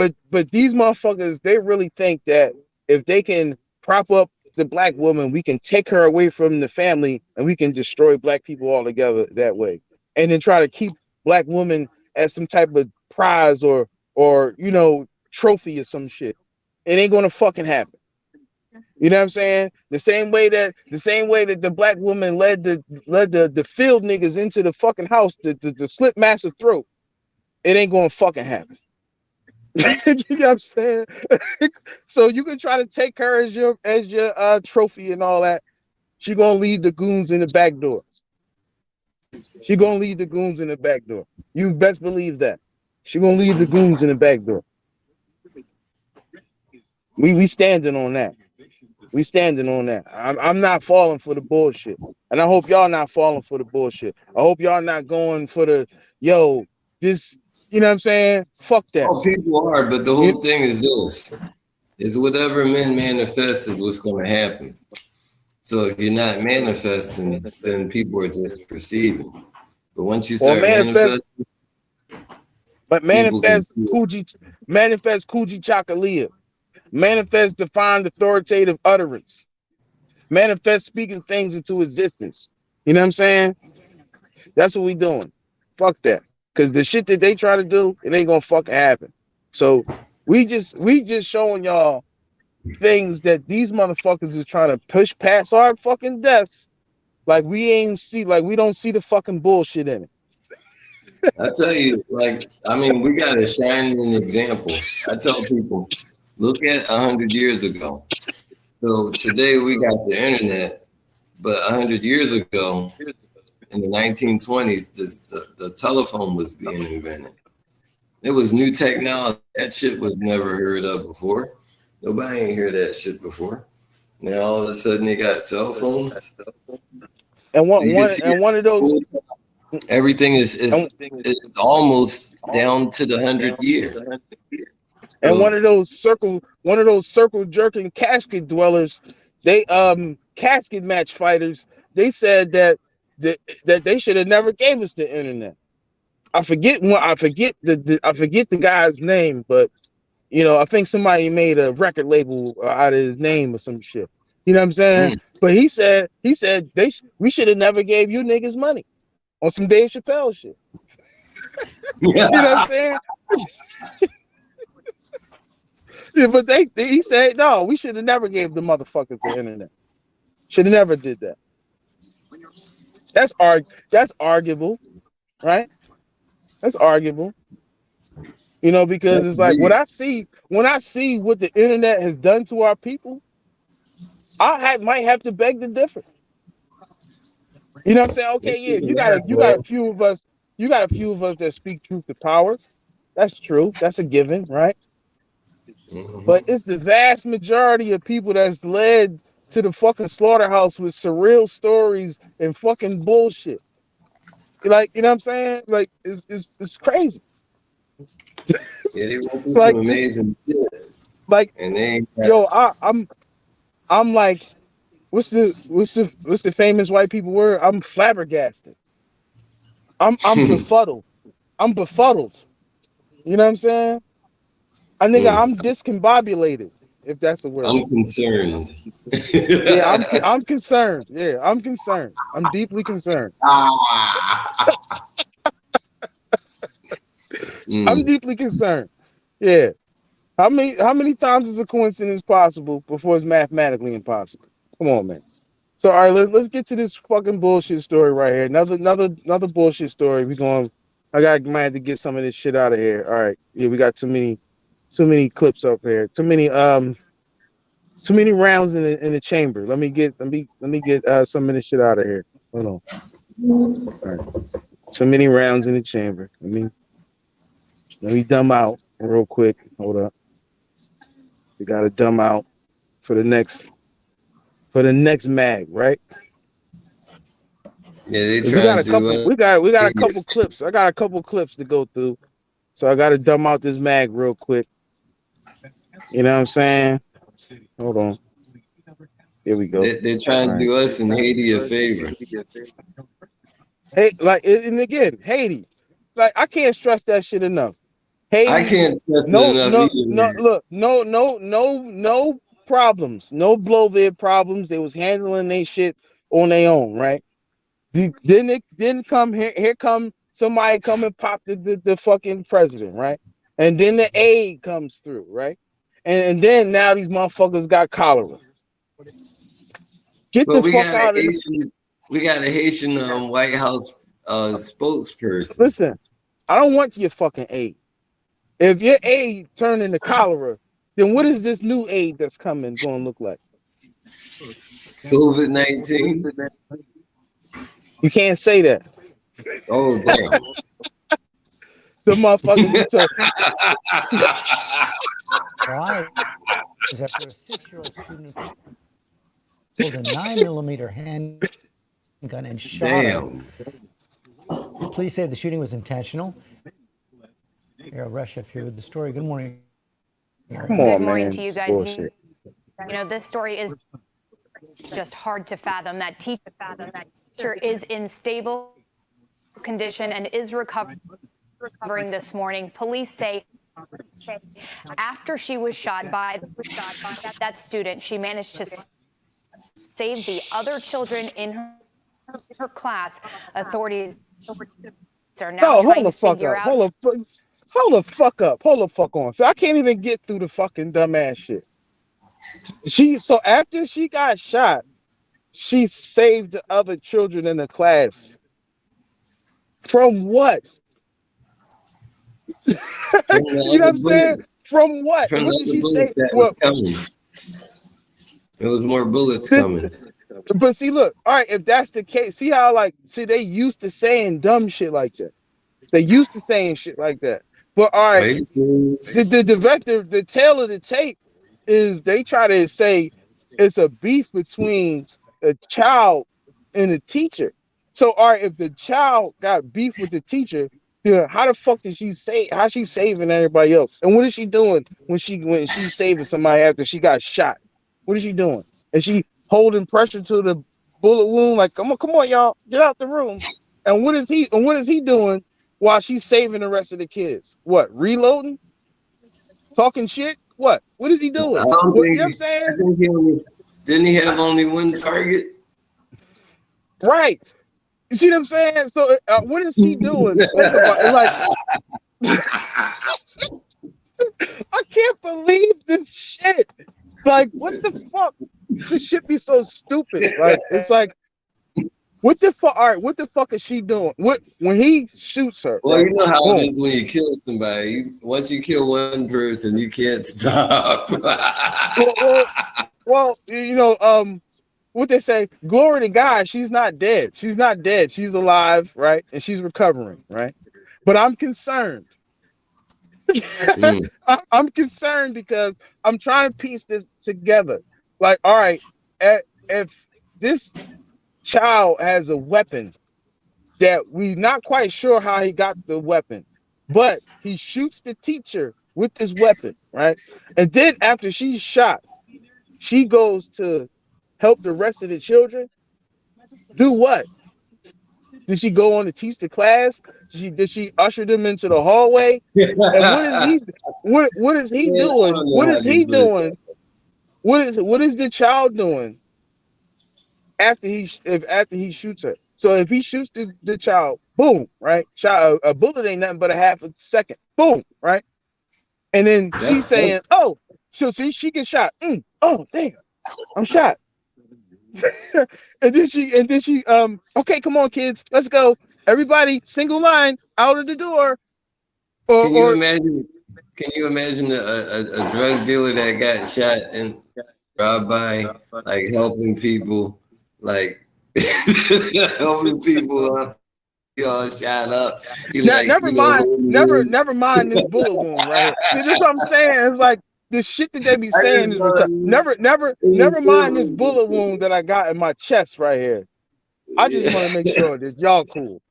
these motherfuckers, they really think that if they can prop up the black woman, we can take her away from the family and we can destroy black people altogether that way. And then try to keep black women as some type of prize or you know, trophy or some shit. It ain't gonna fucking happen. You know what I'm saying? The same way that the black woman led the field niggas into the fucking house to slit massive throat. It ain't gonna fucking happen. You know what I'm saying? So you can try to take her as your trophy and all that. She gonna lead the goons in the back door. She gonna lead the goons in the back door. You best believe that. She gonna lead the goons in the back door. We standing on that. We standing on that. I'm not falling for the bullshit, and I hope y'all not falling for the bullshit. I hope y'all not going for the this. You know what I'm saying? Fuck that. Oh, people are, but the You, whole thing is this: is whatever men manifest is what's going to happen. So if you're not manifesting, then people are just perceiving. But once you or start manifesting, but people can manifest see it. Coogee Chakalia. Manifest defined authoritative utterance. Manifest speaking things into existence. You know what I'm saying? That's what we doing. Fuck that. Cause the shit that they try to do, it ain't gonna fucking happen. So we just showing y'all things that these motherfuckers are trying to push past our fucking desks. Like we don't see the fucking bullshit in it. I tell you, we got a shining example. I tell people, look at 100 years ago. So today we got the internet, but 100 years ago, in the 1920s, the telephone was being invented. It was new technology. That shit was never heard of before. Nobody ain't heard that shit before. Now all of a sudden they got cell phones. And You can see one of those everything is almost down to the 100th year. and So, one of those circle jerking casket dwellers, they casket match fighters, they said that they should have never gave us the internet. I forget the guy's name, but I think somebody made a record label out of his name or some shit. You know what I'm saying? But he said we should have never gave you niggas money on some Dave Chappelle shit. You know what I'm saying? Yeah, but he said no, we should have never gave the motherfuckers the internet. Should have never did that. That's arguable, right? That's arguable. Because it's like when I see what the internet has done to our people, might have to beg to differ. You know what I'm saying? Okay, yeah, you got a few of us that speak truth to power. That's true. That's a given, right? But it's the vast majority of people that's led to the fucking slaughterhouse with surreal stories and fucking bullshit. Like, you know what I'm saying? Like, it's crazy. Yeah, they won't do Like, some amazing shit. Like, and they ain't I'm like, what's the famous white people word? I'm flabbergasted. I'm befuddled. I'm befuddled. You know what I'm saying? I'm discombobulated, if that's the word. I'm concerned. Yeah, I'm concerned. Yeah, I'm concerned. I'm deeply concerned. I'm deeply concerned. Yeah. How many times is a coincidence possible before it's mathematically impossible? Come on, man. So all right, let's get to this fucking bullshit story right here. Another bullshit story. Might have to get some of this shit out of here. All right. Yeah, we got too many clips up here. Too many rounds in the chamber. Let me get some of this shit out of here. Hold on. All right. Too many rounds in the chamber. Let me dumb out real quick. Hold up. We gotta dumb out for the next mag, right? Yeah, they trying to we got a couple clips. I got a couple clips to go through. So I gotta dumb out this mag real quick. You know what I'm saying? Hold on. Here we go. They're trying to do us in Haiti a favor. Hey, and again, Haiti. Like, I can't stress that shit enough. Haiti, I can't stress it enough. No problems. No Blovid problems. They was handling their shit on their own, right? Then come here come somebody come and pop the fucking president, right? And then the aid comes through, right? And then now these motherfuckers got cholera. Get the fuck out of here. We got a Haitian White House spokesperson. Listen, I don't want your fucking aid. If your aid turned into cholera, then what is this new aid that's coming going to look like? COVID-19. You can't say that. Oh, damn. The motherfuckers. Why is after a 6-year-old student pulled a 9mm handgun and shot him. Police say the shooting was intentional. Errol Reshef here with the story. Good morning. Come on, Good morning man. to you guys. You know, this story is just hard to fathom. That teacher is in stable condition and is recovering this morning. Police say after she was shot by that student, she managed to save the other children in her class. Authorities are now trying to figure out. Hold the fuck on. So I can't even get through the fucking dumbass shit. So after she got shot, she saved the other children in the class. From what? You know what I'm saying? From what? From what did she say? There was more bullets coming. But see, look, all right, if that's the case, see how they used to saying dumb shit like that. They used to saying shit like that. But all right, the tail of the tape is they try to say it's a beef between a child and a teacher. So all right, if the child got beef with the teacher, how the fuck did she say? How she saving everybody else? And what is she doing when she's saving somebody after she got shot? What is she doing? Is she holding pressure to the bullet wound? Like, come on, y'all, get out the room. And what is he doing while she's saving the rest of the kids? What, reloading? Talking shit? What? What is he doing? I don't What, think. you know what I'm I saying? think didn't he have only one target? Right. You see what I'm saying? So what is she doing? Think about it. Like, I can't believe this shit. Like, what the fuck? This shit be so stupid. Like, it's like, what the fuck? All right, what the fuck is she doing? What when he shoots her? Well, right? you know how Boom. it is when you kill somebody. Once you kill one person, you can't stop. Well, you know, what they say, glory to God, she's not dead. She's not dead. She's alive, right? And she's recovering, right? But I'm concerned. I'm concerned because I'm trying to piece this together. Like, all right, if this child has a weapon that we're not quite sure how he got the weapon, but he shoots the teacher with this weapon, right? And then after she's shot, she goes to help the rest of the children. Do what? Did she go on to teach the class? Did she usher them into the hallway? And what is he? What is he doing? What is he doing? What is the child doing after he shoots her? So if he shoots the child, boom, right? Shot a bullet ain't nothing but a half a second, boom, right? And then she's saying, "Oh, so see, she gets shot. Oh, damn, I'm shot." and then she okay, come on, kids, let's go. Everybody, single line out of the door. Can you imagine? Can you imagine a drug dealer that got shot and robbed by, like, helping people, like helping people up, shot up? Never mind this bullet wound right here. See, this is what I'm saying. It's like the shit that they be saying is never mind this bullet wound that I got in my chest right here. I just want to make sure that y'all cool.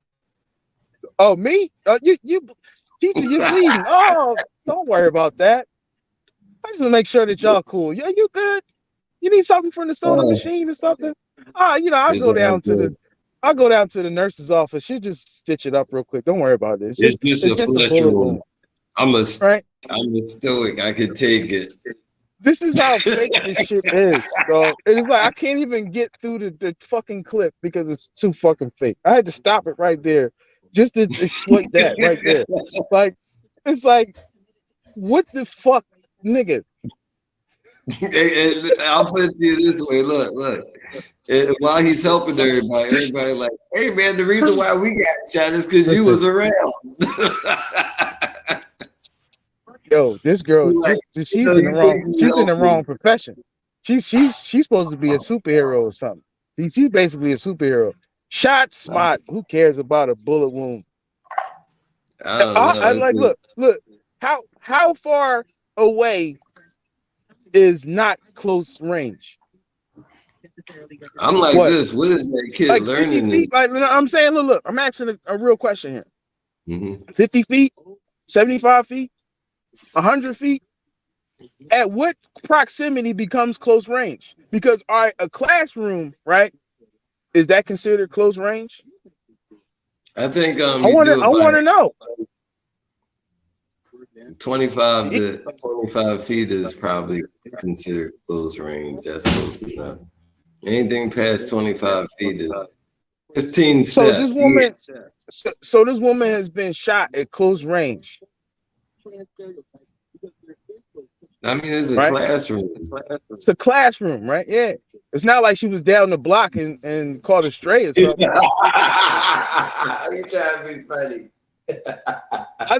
Oh, me? You teacher, you're bleeding. Oh, don't worry about that. I just want to make sure that y'all cool. Yeah, you good? You need something from the soda machine or something? You know, I'll go down to the nurse's office. She'll just stitch it up real quick. Don't worry about this. It's just a bullet wound. I'm a stoic. I could take it. This is how fake this shit is, bro. It's like I can't even get through the fucking clip because it's too fucking fake. I had to stop it right there just to exploit that right there. Like, it's like, what the fuck, nigga? I'll put it to you this way. Look. While he's helping everybody like, hey man, the reason why we got shot is because you was around. Yo, this girl, she's in the wrong profession. She's supposed to be a superhero or something. She's basically a superhero. Shot spot. Who cares about a bullet wound? I like, look. How far away is not close range? I'm like, this. What is that kid like learning? 50 feet, like, I'm saying, look. I'm asking a real question here. Mm-hmm. 50 feet, 75 feet, 100 feet. At what proximity becomes close range? Because a classroom, right? Is that considered close range? I think I want to know. 25 to 25 feet is probably considered close range. That's close enough. Anything past 25 feet is 15 steps. So this woman has been shot at close range. I mean, it's a classroom. It's a classroom, right? Yeah. It's not like she was down the block and caught a stray or something. You trying to be funny.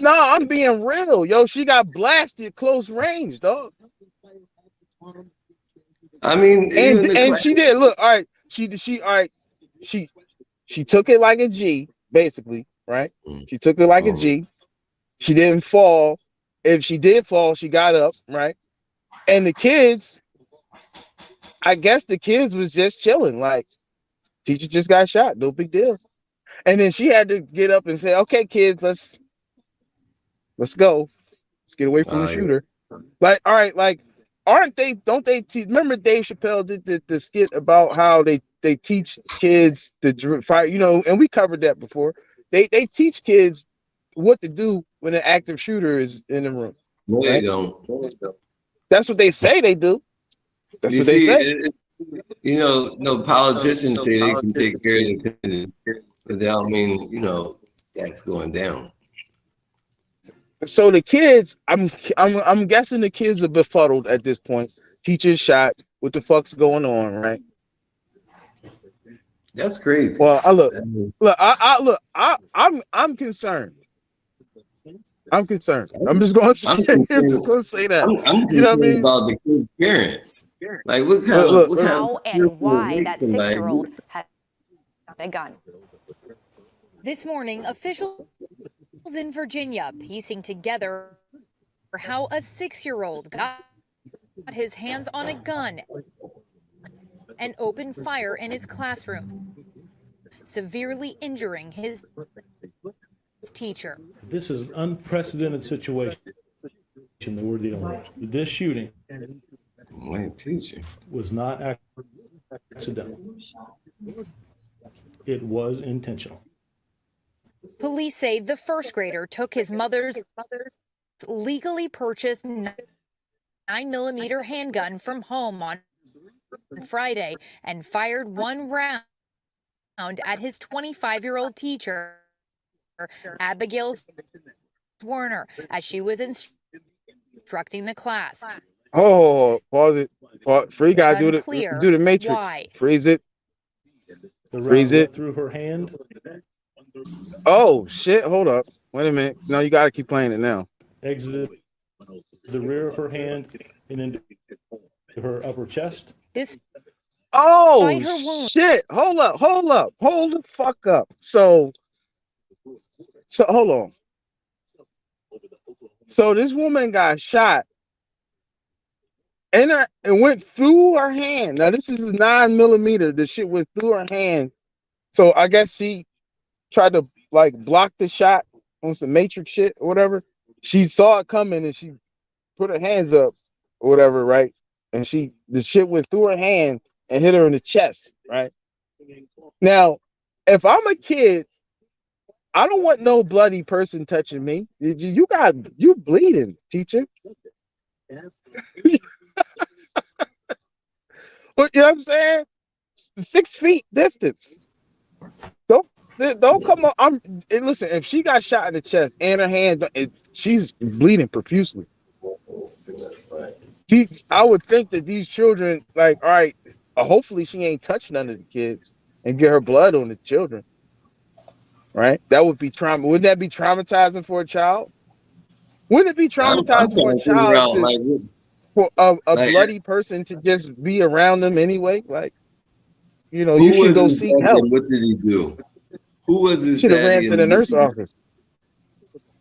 No, I'm being real, yo. She got blasted close range, dog. I mean, and she did. Look, all right. She took it like a G, basically, right? She took it like a G. She didn't fall. If she did fall, she got up, right? And the kids, I guess the kids was just chilling. Like, teacher just got shot, no big deal. And then she had to get up and say, "Okay, kids, let's go. Let's get away from the shooter." Like, all right, like, don't they teach? Remember Dave Chappelle did the skit about how they teach kids to fight, you know, and we covered that before. They teach kids what to do when an active shooter is in the room. No, right? they don't. That's what they say they do. That's You what they see, say. it's, no politicians say they can take care of the opinion, but that don't mean, that's going down. So the kids, I'm guessing the kids are befuddled at this point. Teacher's shot. What the fuck's going on, right? That's crazy. Well, I'm concerned. I'm concerned. I'm just going to say, that. I'm you know what I mean? about the kids' parents. Like, what kind of how and why that 6-year-old had a gun. This morning, officials in Virginia piecing together how a 6-year-old got his hands on a gun and opened fire in his classroom, severely injuring his teacher. This is an unprecedented situation that we're dealing with. This shooting was not accidental. It was intentional. Police say the first grader took his mother's legally purchased 9mm handgun from home on Friday and fired one round at his 25-year-old teacher, Abigail Warner, as she was instructing the class. Oh, pause it. Free guy, do the matrix. Why. Freeze it. Freeze it. Through her hand. Oh shit! Hold up. Wait a minute. No, you gotta keep playing it now. Exited the rear of her hand and into her upper chest. Oh shit! Hold up! Hold the fuck up. So hold on. So this woman got shot, and it went through her hand. Now this is a 9mm. The shit went through her hand. So I guess she tried to like block the shot on some Matrix shit or whatever. She saw it coming and she put her hands up or whatever, right? And the shit went through her hand and hit her in the chest, right? Now, if I'm a kid, I don't want no bloody person touching me. You bleeding, teacher. But you know what I'm saying? 6 feet distance. Don't come on. Listen, if she got shot in the chest and her hand, she's bleeding profusely. I would think that these children, like, all right, hopefully she ain't touched none of the kids and get her blood on the children. Right? That would be trauma. Wouldn't that be traumatizing for a child? Wouldn't it be traumatizing for a child for a bloody person to just be around them anyway? Like, you should go seek help. What did he do? Who was his should have ran daddy? To the nurse office.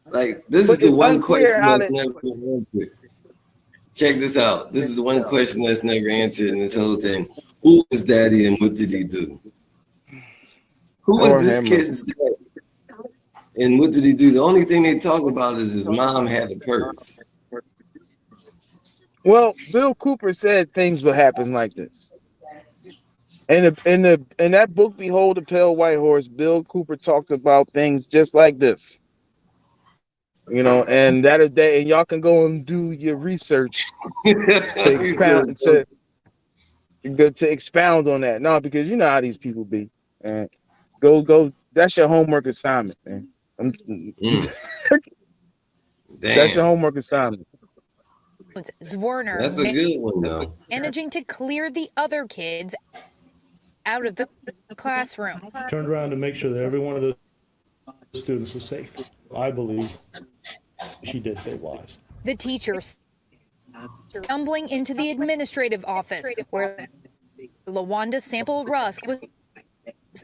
Like, this is the one question that's never been answered. Check this out. This is the one question that's never answered in this whole thing. Who was daddy and what did he do? Who was this kid's daddy? And what did he do? The only thing they talk about is his mom had a purse. Well, Bill Cooper said things will happen like this. In that book, Behold the Pale White Horse, Bill Cooper talked about things just like this. And that day, and y'all can go and do your research to expound on that. No, because you know how these people be. And go. That's your homework assignment, man. That's your homework assignment. Zwerner, that's a good one, though. Managing to clear the other kids out of the classroom. Turned around to make sure that every one of the students was safe. I believe she did save lives. The teacher stumbling into the administrative office where LaWanda Sample Rusk was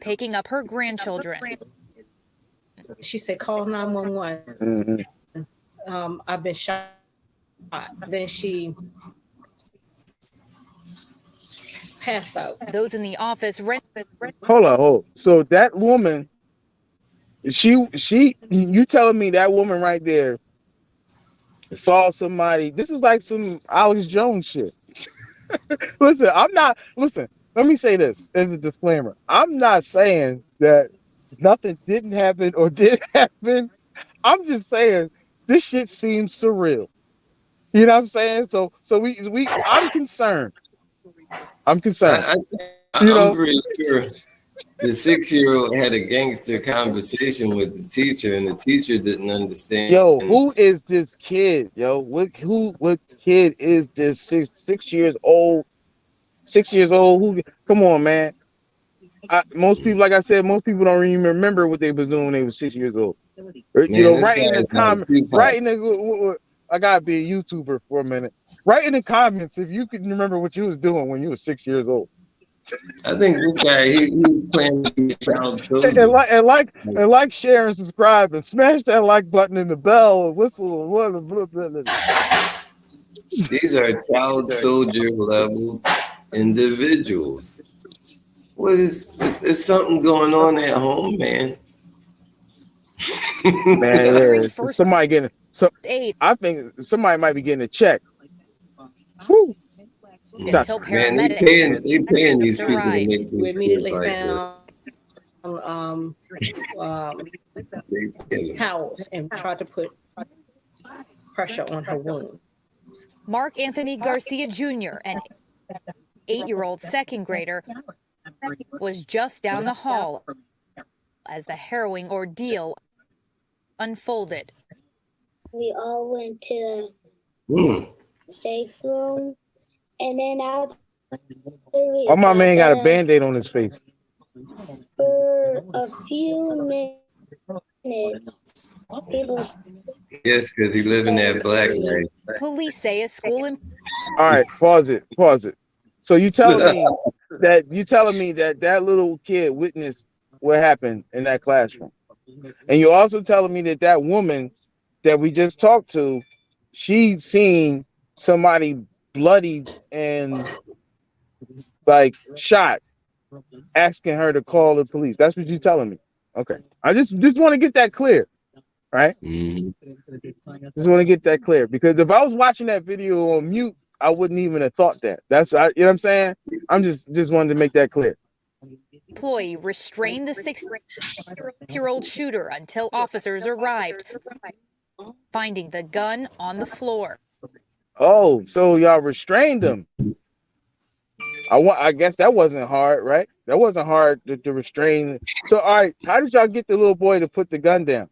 picking up her grandchildren. She said, call 911. I've been shot. Then she passed out. Those in the office Hold on. So that woman, you telling me that woman right there saw somebody? This is like some Alex Jones shit. Listen, let me say this as a disclaimer. I'm not saying that nothing didn't happen or did happen. I'm just saying this shit seems surreal. You know what I'm saying? So I'm concerned. I'm concerned. You I'm know, pretty sure the 6-year-old had a gangster conversation with the teacher, and the teacher didn't understand. yo, who is this kid? Yo, what kid is this? 6 years old? 6 years old? Who? Come on, man. Most people, like I said, most people don't even remember what they was doing when they was 6 years old. You Man, know, this write guy in the is like comment, Tupac. write in the. I gotta be a YouTuber for a minute. Write in the comments if you can remember what you was doing when you were 6 years old. I think this guy he was playing to be a child soldier. And like, share, and subscribe, and smash that like button and the bell and whistle. These are child soldier level individuals. What is? There's something going on at home, man. Man, there's somebody getting I think somebody might be getting a check. Whew. Until Man, they paying these people to make these We immediately kids like found this. towels and tried to put pressure on her wound. Mark Anthony Garcia Jr., an 8-year-old second grader, was just down the hall as the harrowing ordeal unfolded. We all went to the safe room, and then after Oh, my man got a Band-Aid on his face. For a few minutes, people. Yes, because he live in that black life. Police say a school in. All right, pause it. So you telling me that little kid witnessed what happened in that classroom, and you also telling me that woman that we just talked to, she seen somebody bloodied and like shot, asking her to call the police. That's what you're telling me. Okay, I just want to get that clear, right? Just want to get that clear, because if I was watching that video on mute, I wouldn't even have thought that. You know what I'm saying? I'm just wanted to make that clear. Employee restrained the 6-year-old shooter until officers arrived, finding the gun on the floor. Oh, so y'all restrained him. I guess that wasn't hard, right? That wasn't hard to restrain. So, all right, how did y'all get the little boy to put the gun down?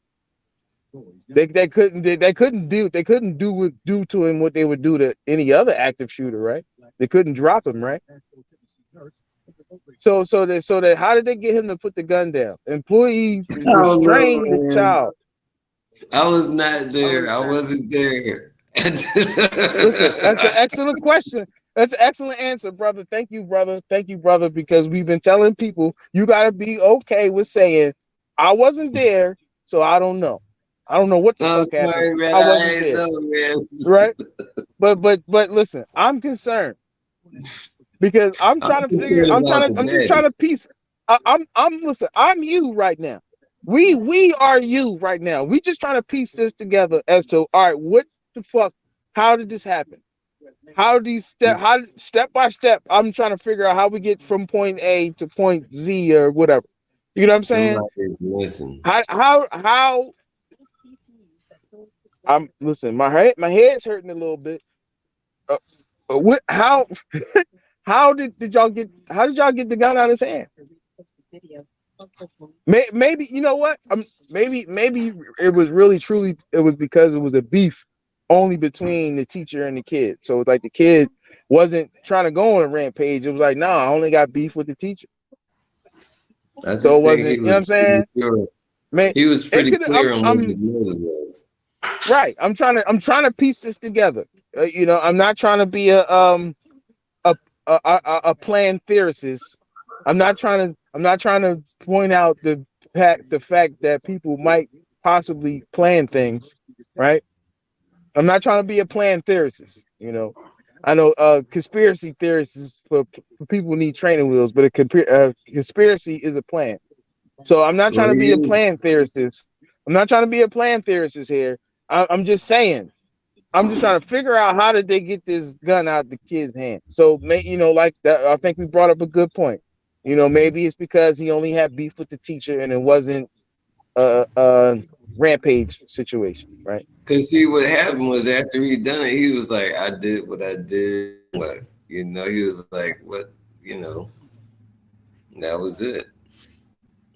They couldn't do to him what they would do to any other active shooter, right? They couldn't drop him, right? So how did they get him to put the gun down? Employees restrained the child. I was not there. I wasn't there. Listen, that's an excellent question. That's an excellent answer, brother. Thank you, brother. Thank you, brother, because we've been telling people you got to be okay with saying, I wasn't there, so I don't know. I don't know what the fuck happened. Man, I wasn't there. Right? But listen, I'm concerned because I'm trying to figure. I'm just trying to piece. Listen. I'm you right now. We are you right now. We just trying to piece this together as to, all right, what the fuck? How did this happen? How step by step? I'm trying to figure out how we get from point A to point Z or whatever. You know what I'm saying? Listen. How? Listen. My head's hurting a little bit. What? How? How did y'all get? How did y'all get the gun out of his hand? Maybe you know what? Maybe it was really truly it was because it was a beef only between the teacher and the kid. So it's like the kid wasn't trying to go on a rampage. It was like, no, I only got beef with the teacher. So it wasn't, you know what I'm saying? Man, he was pretty clear on what his motive was. Right. I'm trying to piece this together. You know, I'm not trying to be a planned theorist. I'm not trying to point out the fact that people might possibly plan things, right? I'm not trying to be a planned theorist, you know. I know conspiracy theorists for people who need training wheels, but a conspiracy is a plan. So I'm not trying to be a planned theorist. I'm not trying to be a planned theorist here. I'm just saying. I'm just trying to figure out how did they get this gun out of the kid's hand. So, you know, like that, I think we brought up a good point. You know, maybe it's because he only had beef with the teacher and it wasn't rampage situation, right? Cause see, what happened was after he done it, he was like, "I did what I did." What he was like, "What that was it."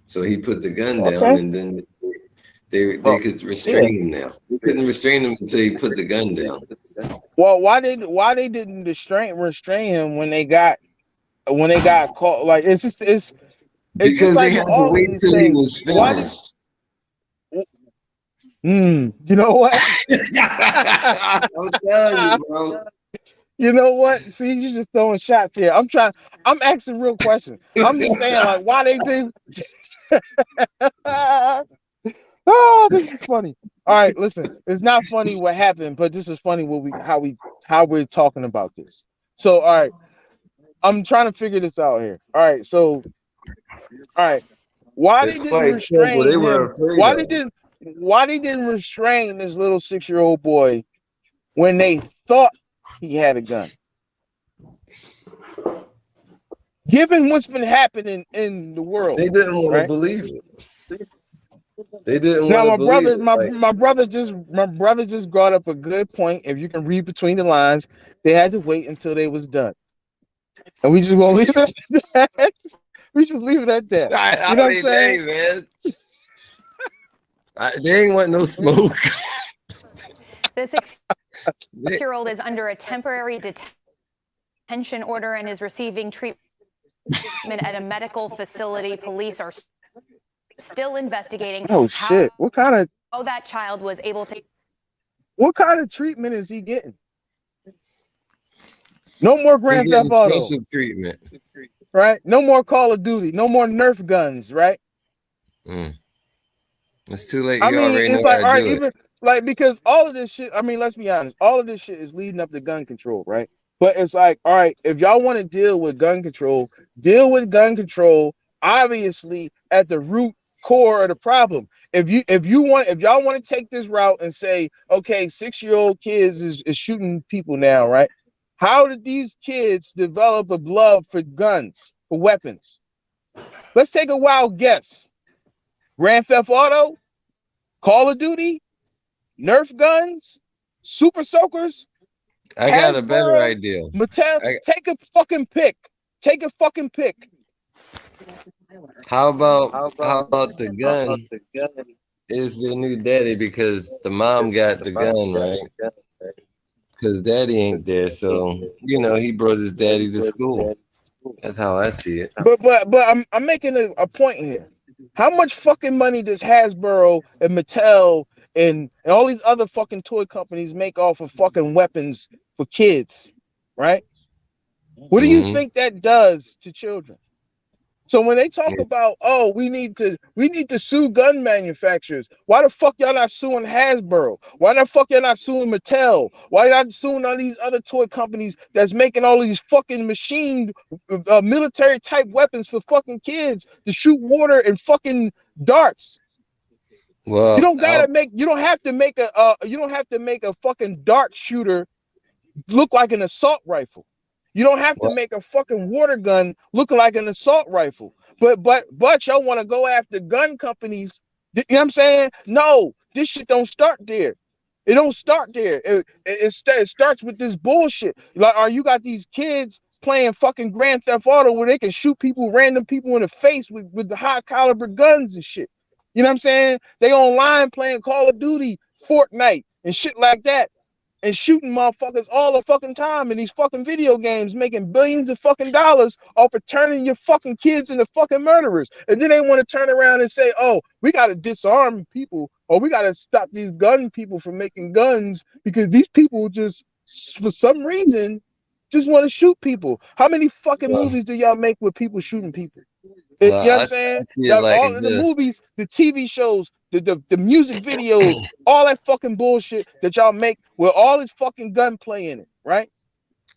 So he put the gun down, and then they could restrain him now. They couldn't restrain him until he put the gun down. Well, why they didn't restrain him when they got caught? Like it's just Because like they had to all of wait these till he things. was finished. You know what? I'm telling you, bro. You know what? See, you just throwing shots here. I'm asking real questions. I'm just saying, like, why they did. Oh, this is funny. All right, listen. It's not funny what happened, but this is funny how we're talking about this. So, all right, I'm trying to figure this out here. All right, so, all right, why It's they didn't quite simple. restrain They were him? afraid Why of they him. didn't restrain this little 6-year-old boy when they thought he had a gun? Given what's been happening in the world, They didn't want to believe it. They didn't want to believe it. My brother just brought up a good point. If you can read between the lines, they had to wait until they was done, and we just gonna leave it at that. We just leave it at that. You know what I'm saying? Man. They ain't want no smoke. The 6-year-old is under a temporary detention order and is receiving treatment at a medical facility. Police are still investigating Shit! how that child was able to. What kind of treatment is he getting? No more Grand Theft Auto. Special treatment. Right? No more Call of Duty. No more Nerf guns. Right? It's too late. I You mean, already know it's like, how all to right, do even it. like, because all of this shit, I mean, let's be honest, all of this shit is leading up to gun control, right? But it's like, all right, if y'all want to deal with gun control, obviously at the root core of the problem. If y'all want to take this route and say, okay, 6-year-old kids is shooting people now, right? How did these kids develop a love for guns, for weapons? Let's take a wild guess. Grand Theft Auto, Call of Duty, Nerf guns, Super Soakers. I got a better idea. Mattel, take a fucking pick. Take a fucking pick. How about the gun is the new daddy because the mom got the gun, right? Because daddy ain't there, so he brought his daddy to school. That's how I see it. But I'm making a point here. How much fucking money does Hasbro and Mattel and all these other fucking toy companies make off of fucking weapons for kids, right? What do you think that does to children? So when they talk about, oh, we need to sue gun manufacturers, why the fuck y'all not suing Hasbro? Why the fuck y'all not suing Mattel? Why y'all not suing all these other toy companies that's making all these fucking military type weapons for fucking kids to shoot water and fucking darts? Well, you don't have to make a fucking dart shooter look like an assault rifle. You don't have to make a fucking water gun look like an assault rifle. But y'all want to go after gun companies. You know what I'm saying? No, this shit don't start there. It don't start there. It starts with this bullshit. Like, you got these kids playing fucking Grand Theft Auto where they can shoot random people in the face with the high caliber guns and shit. You know what I'm saying? They online playing Call of Duty, Fortnite, and shit like that. And shooting motherfuckers all the fucking time in these fucking video games, making billions of fucking dollars off of turning your fucking kids into fucking murderers. And then they want to turn around and say, oh, we got to disarm people, or we got to stop these gun people from making guns because these people just, for some reason, just want to shoot people. How many fucking movies do y'all make with people shooting people? You know what I'm saying? All of the movies, the TV shows, the music videos, all that fucking bullshit that y'all make with all this fucking gunplay in it, right?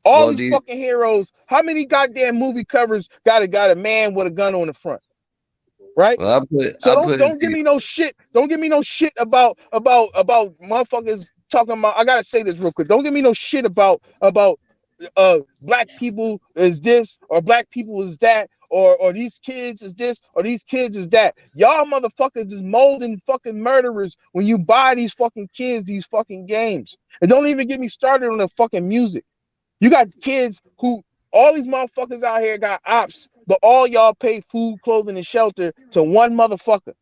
All these fucking heroes. How many goddamn movie covers got a man with a gun on the front? Right? Don't give me no shit. Don't give me no shit about motherfuckers talking about. I gotta say this real quick. Don't give me no shit about black people is this or black people is that or these kids is this, or these kids is that. Y'all motherfuckers is molding fucking murderers when you buy these fucking kids these fucking games. And don't even get me started on the fucking music. You got kids who, all these motherfuckers out here got ops, but all y'all pay food, clothing, and shelter to one motherfucker.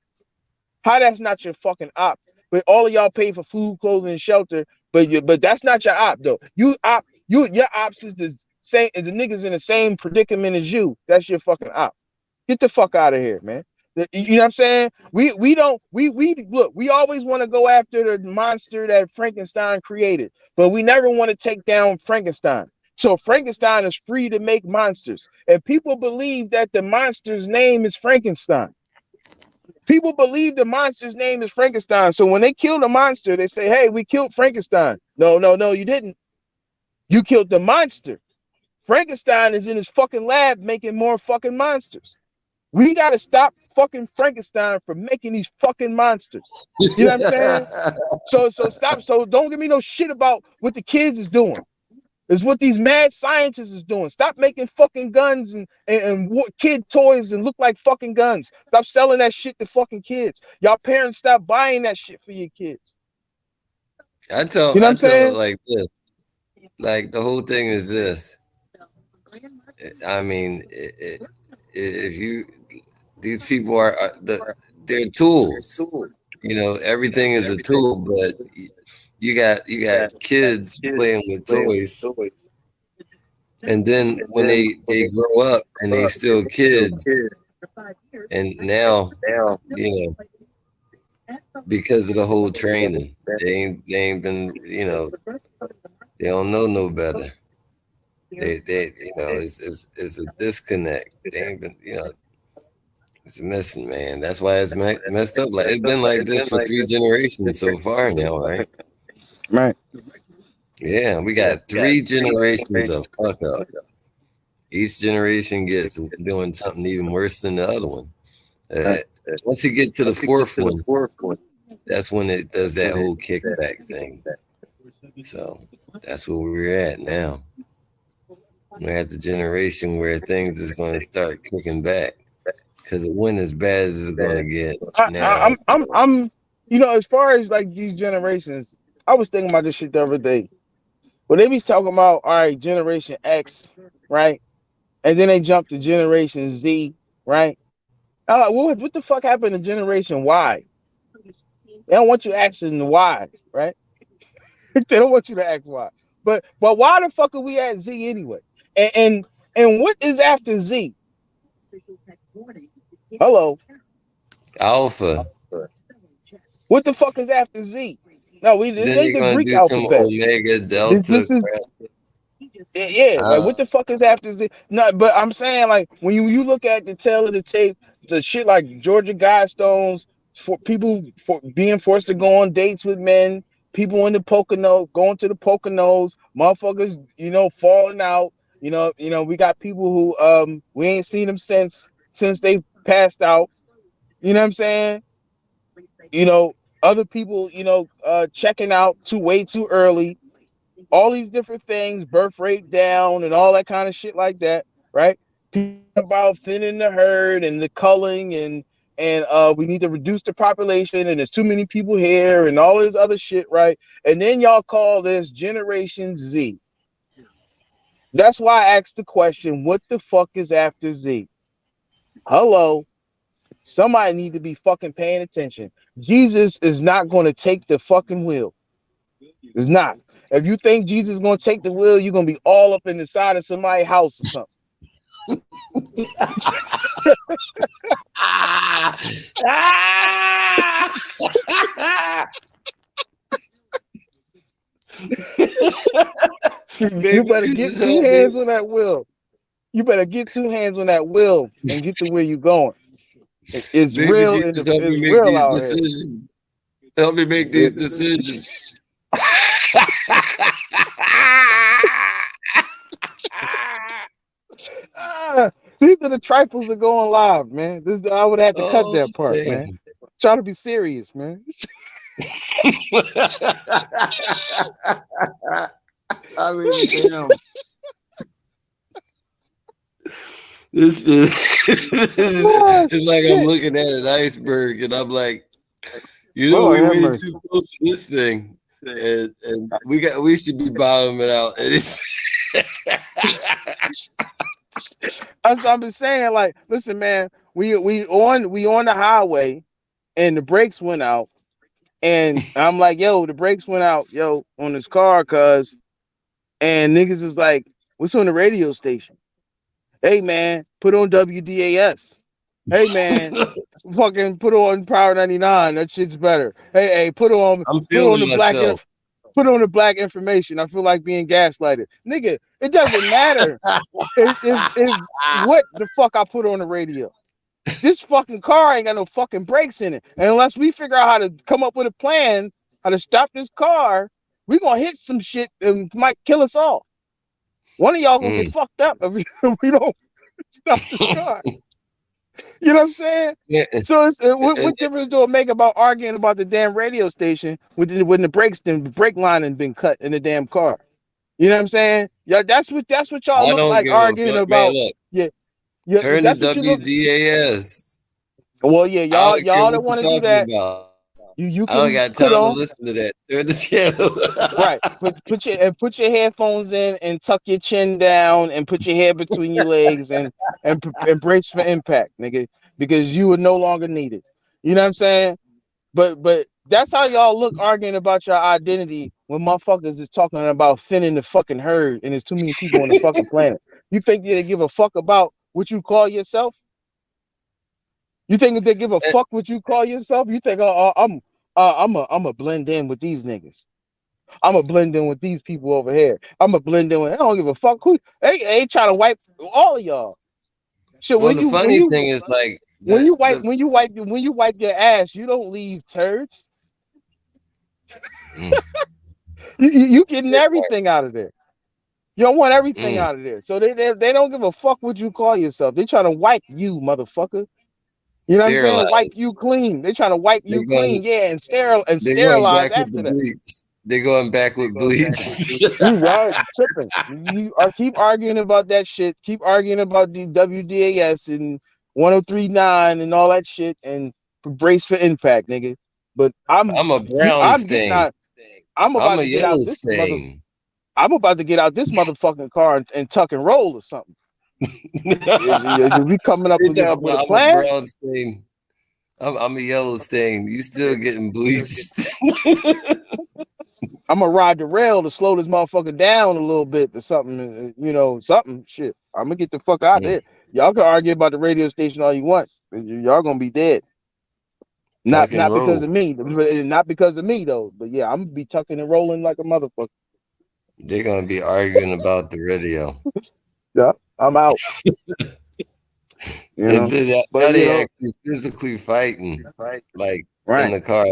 How that's not your fucking op? But all of y'all pay for food, clothing, and shelter, but that's not your op though. Your ops is the same as the niggas in the same predicament as you. That's your fucking op. Get the fuck out of here, man. You know what I'm saying? We look, we always want to go after the monster that Frankenstein created, but we never want to take down Frankenstein. So Frankenstein is free to make monsters, and people believe that the monster's name is Frankenstein. People believe the monster's name is Frankenstein. So when they kill the monster, they say, "Hey, we killed Frankenstein." No, you didn't. You killed the monster. Frankenstein is in his fucking lab making more fucking monsters. We got to stop fucking Frankenstein from making these fucking monsters. You know what I'm saying? So stop. So don't give me no shit about what the kids is doing. It's what these mad scientists is doing. Stop making fucking guns and kid toys and look like fucking guns. Stop selling that shit to fucking kids. Y'all parents stop buying that shit for your kids. I tell it like this. Like the whole thing is this. I mean, these people they're tools. You know, everything is a tool, but you got kids playing with toys, and then when they grow up and they still kids, and now you know, because of the whole training, they ain't been, you know, they don't know no better. They you know, it's a disconnect. They ain't been, you know, it's missing, man. That's why it's messed up. Like it's been like this for 3 generations so far now, right? Right. Yeah, we got 3 generations of fuck up. Each generation gets doing something even worse than the other one. Once you get to the fourth one, that's when it does that whole kickback thing. So that's where we're at now. We're at the generation where things is going to start kicking back because it went as bad as it's going to get. Now, I'm, you know, as far as like these generations, I was thinking about this shit the other day. When they be talking about, all right, Generation X, right? And then they jump to Generation Z, right? What the fuck happened to Generation Y? They don't want you asking the why, right? They don't want you to ask why. But why the fuck are we at Z anyway? And what is after Z? Hello. Alpha. What the fuck is after Z? No, this then ain't you're the gonna Greek do alphabet. some Omega, Delta. This is like what the fuck is after Z? No, but I'm saying like when you look at the tail of the tape, the shit like Georgia Guidestones, for people for being forced to go on dates with men, people in the Pocono going to the Poconos, motherfuckers, you know, falling out. You know, we got people who we ain't seen them since they passed out. You know what I'm saying? You know, other people, you know, checking out way too early. All these different things, birth rate down and all that kind of shit like that, right? People about thinning the herd and the culling and we need to reduce the population and there's too many people here and all this other shit, right? And then y'all call this Generation Z. That's why I asked the question, what the fuck is after Z? Hello. Somebody need to be fucking paying attention. Jesus is not going to take the fucking wheel. It's not. If you think Jesus is going to take the wheel, you're going to be all up in the side of somebody's house or something. You better get 2 hands on that wheel. You better get 2 hands on that wheel and get to where you're going. It's Baby real. Jesus, It's help me make real these out decisions. here. Help me make these decisions. These are the trifles that going live, man. I would have to cut that part, man. Try to be serious, man. I mean, damn. This is Oh, it's like I'm shit. looking at an iceberg, and I'm like, you know, Lord we have way mercy. too close to this thing, and we should be bottoming it out. And it's That's what I'm just saying. Like, listen, man, we on the highway, and the brakes went out, and I'm like, yo, the brakes went out, yo, on this car, cuz, and niggas is like, what's on the radio station? Hey, man, put on WDAS. Hey, man, fucking put on Power 99. That shit's better. Hey, put on I'm the feeling black myself. put on the black information. I feel like being gaslighted, nigga. It doesn't matter if what the fuck I put on the radio. This fucking car ain't got no fucking brakes in it. And unless we figure out how to come up with a plan how to stop this car, we gonna hit some shit and might kill us all. One of y'all gonna get fucked up if we don't stop this car. You know what I'm saying? Yeah. So it's, what difference do it make about arguing about the damn radio station when the brake line had been cut in the damn car? You know what I'm saying? Yeah, that's what y'all I look don't like give a arguing fuck, man. about. Look, Yeah, turn to that's what you look. WDAS. Well, yeah, I y'all don't care that what want you're to do talking that, about. you I don't can got put time to on. listen to that. Turn the channel. Right, put your headphones in and tuck your chin down and put your head between your legs and brace for impact, nigga, because you are no longer needed. You know what I'm saying? But that's how y'all look arguing about your identity when motherfuckers is talking about thinning the fucking herd and there's too many people on the fucking planet. You think they give a fuck about what you call yourself? You think that they give a fuck what you call yourself? You think, I'm a blend in with these niggas. I'm a blend in with these people over here. I'm a blend in with. I don't give a fuck who. They trying to wipe all of y'all. So Well, the funny thing is, like, when you wipe your ass, you don't leave turds. You getting everything out of there. You don't want everything out of there. So they don't give a fuck what you call yourself. They trying to wipe you, motherfucker. You know what I'm saying? Wipe you clean. They trying to wipe you clean, yeah, and They're going sterilize back with the after that. bleach. They're going back with bleach. You are tripping. You are keep arguing about that shit. Keep arguing about the WDAS and 1039 and all that shit and brace for impact, nigga. But I'm a brown getting stain. out. I'm about I'm a to get out yellow this stain. I'm about to get out this motherfucking car and tuck and roll or something. We coming up with a I'm plan? a brown stain. I'm a yellow stain. You still getting bleached. I'm gonna ride the rail to slow this motherfucker down a little bit or something, something. Shit, I'm gonna get the fuck out there. Y'all can argue about the radio station all you want. Y'all gonna be dead. Not because of me, not because of me though. But yeah, I'm gonna be tucking and rolling like a motherfucker. They're gonna be arguing about the radio. Yeah, I'm out. Now they actually physically fighting, like in the car.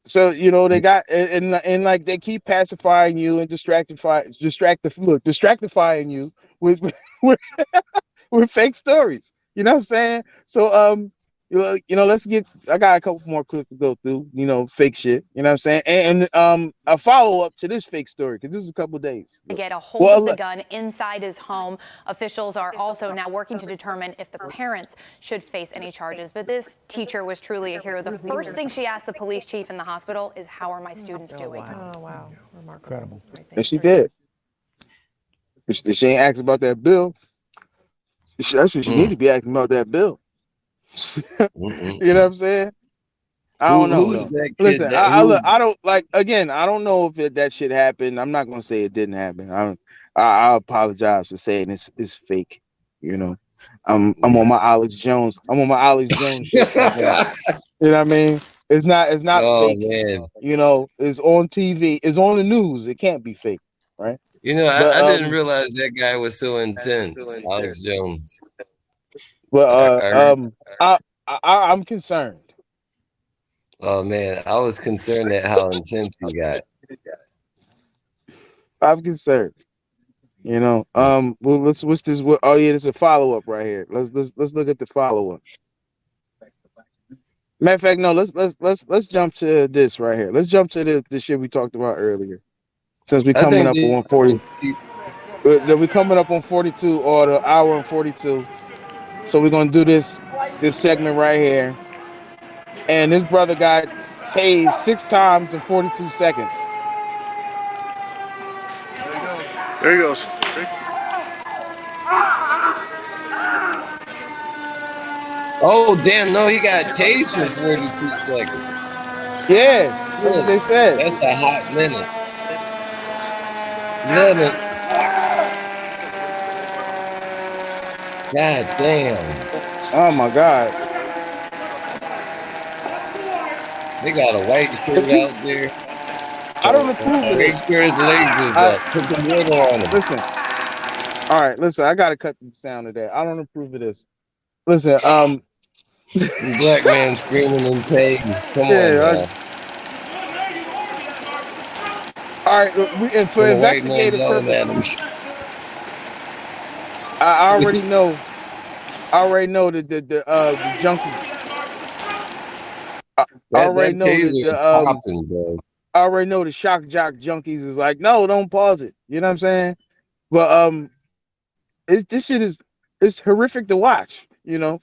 So they got and like they keep pacifying you and distractifying you with fake stories. You know what I'm saying? So let's get. I got a couple more clips to go through. Fake shit. You know what I'm saying? And a follow up to this fake story because this is a couple days. To get a hold of the gun inside his home. Officials are also now working to determine if the parents should face any charges. But this teacher was truly a hero. The first thing she asked the police chief in the hospital is, "How are my students doing?" Oh, wow. Incredible. And she did. She ain't asking about that bill. That's what she need to be asking about, that bill. You know what I'm saying? I don't know. Listen, I don't like. Again, I don't know if that shit happened. I'm not gonna say it didn't happen. I apologize for saying it's fake. I'm on my Alex Jones. I'm on my Alex Jones shit right now. You know what I mean? It's not fake. Man. It's on TV. It's on the news. It can't be fake, right? I didn't realize that guy was so intense, Alex Jones. Well, I'm concerned. Oh man, I was concerned at how intense he got. I'm concerned. Well, what's this? Oh yeah, there's a follow up right here. Let's look at the follow up. Matter of fact, no. Let's jump to this right here. Let's jump to the shit we talked about earlier. Since we're coming up on 140. We're coming up on 42 or the hour and 42. So we're gonna do this segment right here. And this brother got tased 6 times in 42 seconds. There he goes. Oh damn! No, he got tased for 42 seconds. Yeah, that's what they said. That's a hot minute. Minute. God damn. Oh my God. They got a white shirt out there. I don't approve of Make this. sure his legs is up. Put the water on him. Listen. All right, listen. I gotta cut the sound of that. I don't approve of this. Listen. Black man screaming in pain. Come on now. All right. And for And the white man investigative yelling at purposes, him. I already know. I already know that the junkie. I already That know that taser is popping, bro. I already know the shock jock junkies is like, no, don't pause it. You know what I'm saying? But this shit it's horrific to watch. You know,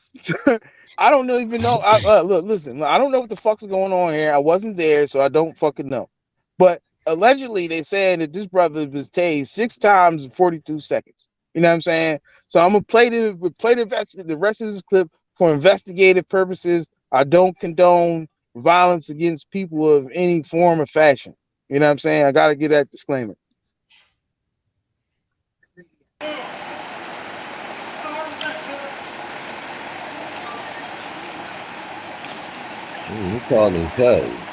I don't even know. Look, listen, I don't know what the fuck's going on here. I wasn't there, so I don't fucking know. But allegedly, they saying that this brother was tased 6 times in 42 seconds. You know what I'm saying? So I'm gonna play the rest of this clip for investigative purposes. I don't condone violence against people of any form or fashion. You know what I'm saying? I gotta give that disclaimer. He called him cuz.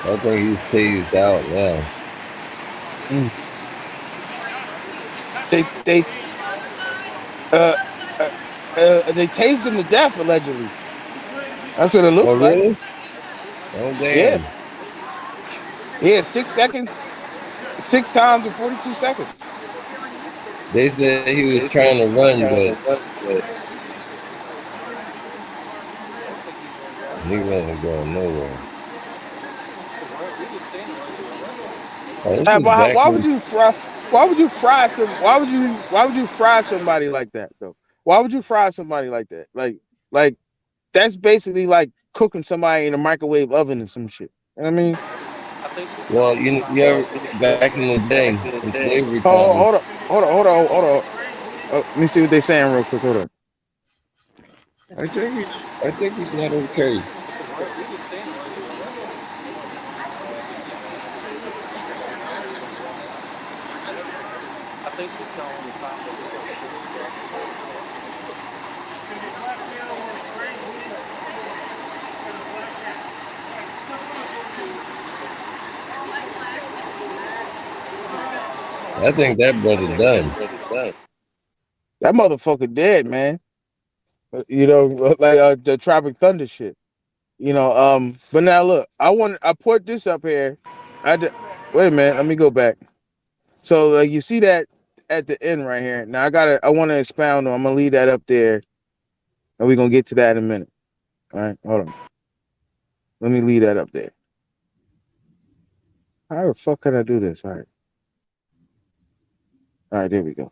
I think he's tased out now. They tased him to death allegedly. That's what it looks like. Really? Oh damn. Yeah, 6 seconds, 6 times in 42 seconds. They said he was trying to run, but he wasn't going nowhere. Oh, this is back Why when would you fry? Why would you fry some? Why would you fry somebody like that though? Why would you fry somebody like that? Like that's basically like cooking somebody in a microwave oven or some shit. You know what I mean? well, you ever back in the day in slavery Oh, times. hold on. Let me see what they're saying real quick. Hold on. I think he's not okay. I think that brother done. That motherfucker dead, man. You know, like the Tropic Thunder shit. You know, but now look, I put this up here. Wait a minute, let me go back. So like you see that at the end right here. Now I want to expound on. I'm gonna leave that up there, and we're gonna get to that in a minute. All right, hold on. Let me leave that up there. How the fuck can I do this? All right, there we go.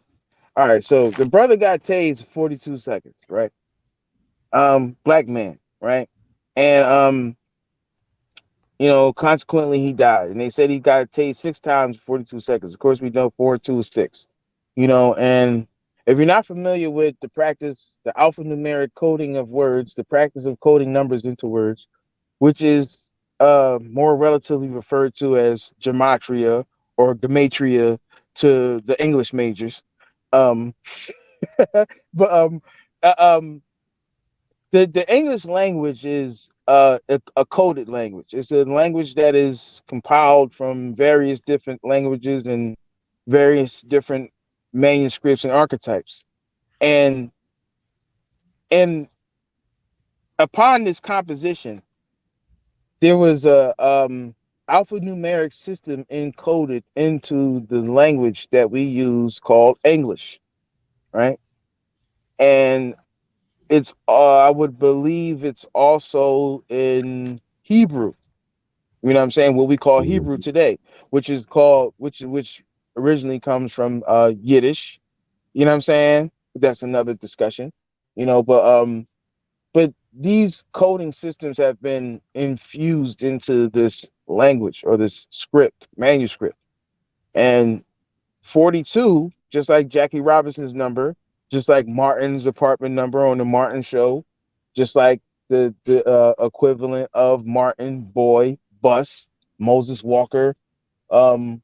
All right, so the brother got tased 42 seconds, right? Black man, right? And you know, consequently he died. And they said he got tased 6 times 42 seconds. Of course, we know 4, 2 is 6. You know, and if you're not familiar with the practice, the alphanumeric coding of words, the practice of coding numbers into words, which is more relatively referred to as gematria or gematria to the English majors. Um, but the English language is a coded language. It's a language that is compiled from various different languages and various different manuscripts and archetypes. And upon this composition, there was a alphanumeric system encoded into the language that we use called English, right? And it's I would believe it's also in Hebrew. You know what I'm saying? What we call Hebrew today, which originally comes from Yiddish. You know what I'm saying? That's another discussion. But these coding systems have been infused into this language or this manuscript. And 42, just like Jackie Robinson's number, just like Martin's apartment number on the Martin show, just like the equivalent of Martin, boy, bus, Moses Walker, and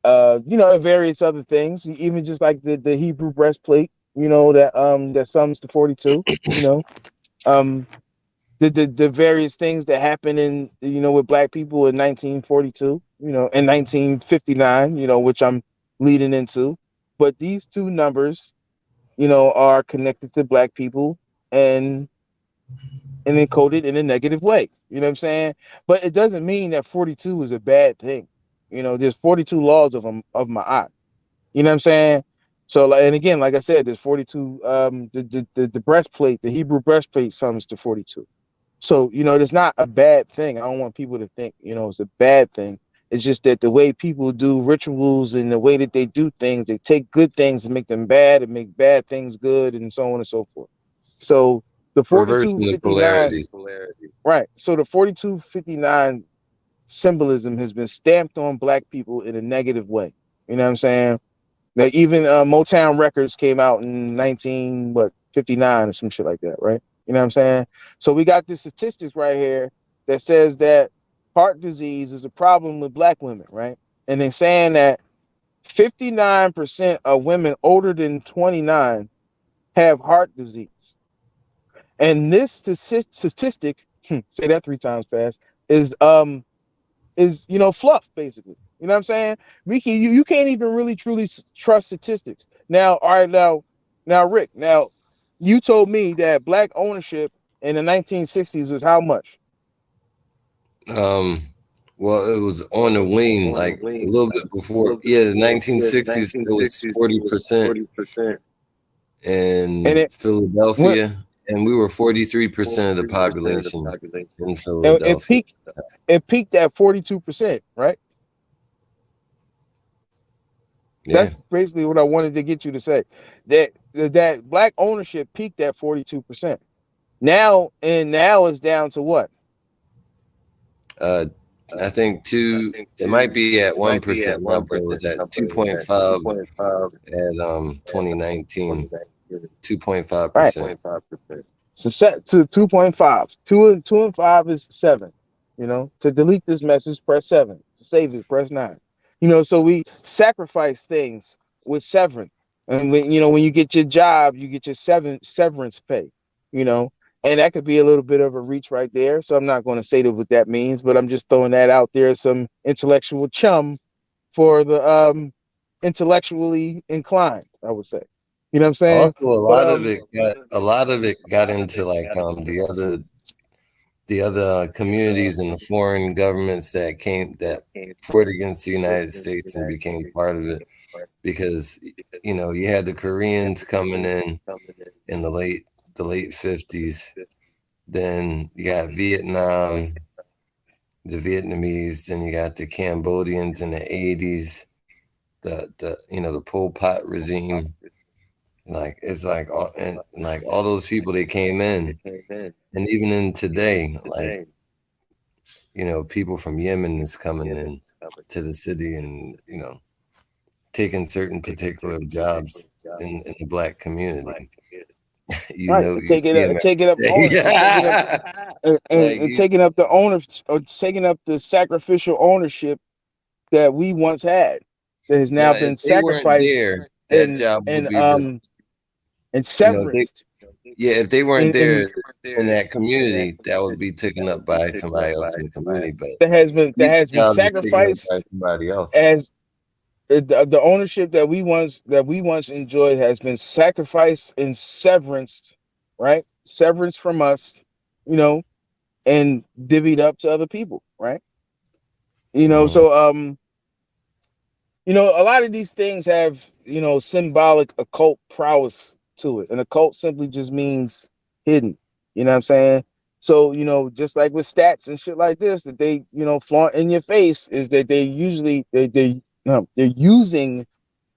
various other things, even just like the Hebrew breastplate, that sums to 42, the various things that happened with black people in 1942, in 1959, which I'm leading into. But these two numbers, are connected to black people and encoded in a negative way. You know what I'm saying? But it doesn't mean that 42 is a bad thing. There's 42 laws of Ma'at. You know what I'm saying? So, and again, like I said, there's 42. The breastplate, the Hebrew breastplate, sums to 42. So, it's not a bad thing. I don't want people to think, it's a bad thing. It's just that the way people do rituals and the way that they do things, they take good things and make them bad and make bad things good and so on and so forth. So the Reversing the 4259, polarities. right. So the 4259 symbolism has been stamped on black people in a negative way. You know what I'm saying? Now, even Motown Records came out in 1959 or some shit like that, right? You know what I'm saying? So we got this statistics right here that says that heart disease is a problem with black women, right? And they're saying that 59% of women older than 29 have heart disease. And this statistic, say that 3 times fast, is fluff, basically. You know what I'm saying? You can't even really truly trust statistics. Now, all right, now, Rick, you told me that black ownership in the 1960s was how much? Well, it was on the wane, like a little bit before. Yeah, the 1960s, it was 40% in Philadelphia, and we were 43% of the population in Philadelphia. It peaked at 42%, right? Yeah. That's basically what I wanted to get you to say. That black ownership peaked at 42%. Now it's down to what? I think it might be at 1% now, but it was at 2.5 at 2019. 2.5%. So set to 2.5. 2 and 5 is 7. To delete this message, press 7. To save it, press 9. So we sacrifice things with severance. And when you get your job, you get your severance pay. And that could be a little bit of a reach right there. So I'm not going to say what that means, but I'm just throwing that out there, some intellectual chum for the intellectually inclined, I would say. You know what I'm saying? Also, a lot of it got into like the other communities and the foreign governments that fought against the United States and became part of it, because you had the Koreans coming in the late 50s. Then you got Vietnam, the Vietnamese. Then you got the Cambodians in the 80s. The Pol Pot regime. Like it's like all those people, they came in, and even in today, like people from Yemen is coming in to the city and taking certain particular jobs in the black community. Taking up the sacrificial ownership that we once had, that has now been sacrificed. That job would be and severance. If they weren't there in that community, that would be taken up by somebody else in the community. But that has been sacrificed by somebody else. As the ownership that we once enjoyed has been sacrificed and severanced, right? severance from us, you know, and divvied up to other people, right? You know, so you know, a lot of these things have, you know, symbolic occult prowess to it. And occult simply just means hidden. You know what I'm saying? So, you know, just like with stats and shit like this, that they, you know, flaunt in your face, is that they usually they're using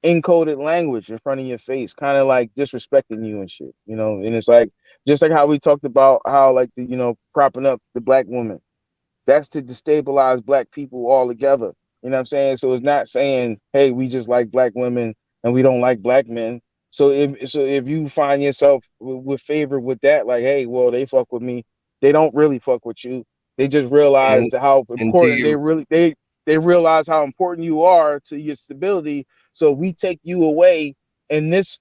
encoded language in front of your face, kind of like disrespecting you and shit, you know. And it's like, just like how we talked about how, like, the, you know, propping up the black woman, that's to destabilize black people altogether. You know what I'm saying? So it's not saying, hey, we just like black women and we don't like black men. So if you find yourself with favor with that, like, hey, well, they fuck with me, they don't really fuck with you. They just realize how And to important you, they realize how important you are to your stability. So we take you away in this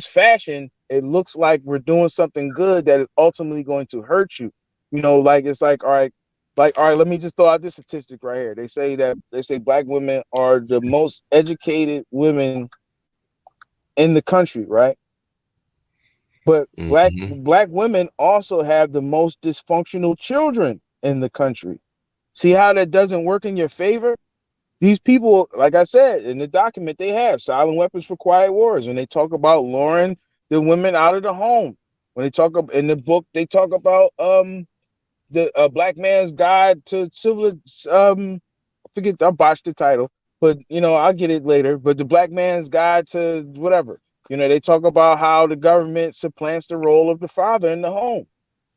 fashion. It looks like we're doing something good that is ultimately going to hurt you. You know, like, it's like, all right, let me just throw out this statistic right here. They say black women are the most educated women in the country, right? But black women also have the most dysfunctional children in the country. See how that doesn't work in your favor? These people, like I said, in the document, they have silent weapons for quiet wars. When they talk about luring the women out of the home, when they talk about, in the book, they talk about the black man's guide to civil, I forget, I botched the title, but you know, I'll get it later. But the black man's guide to whatever, you know, they talk about how the government supplants the role of the father in the home.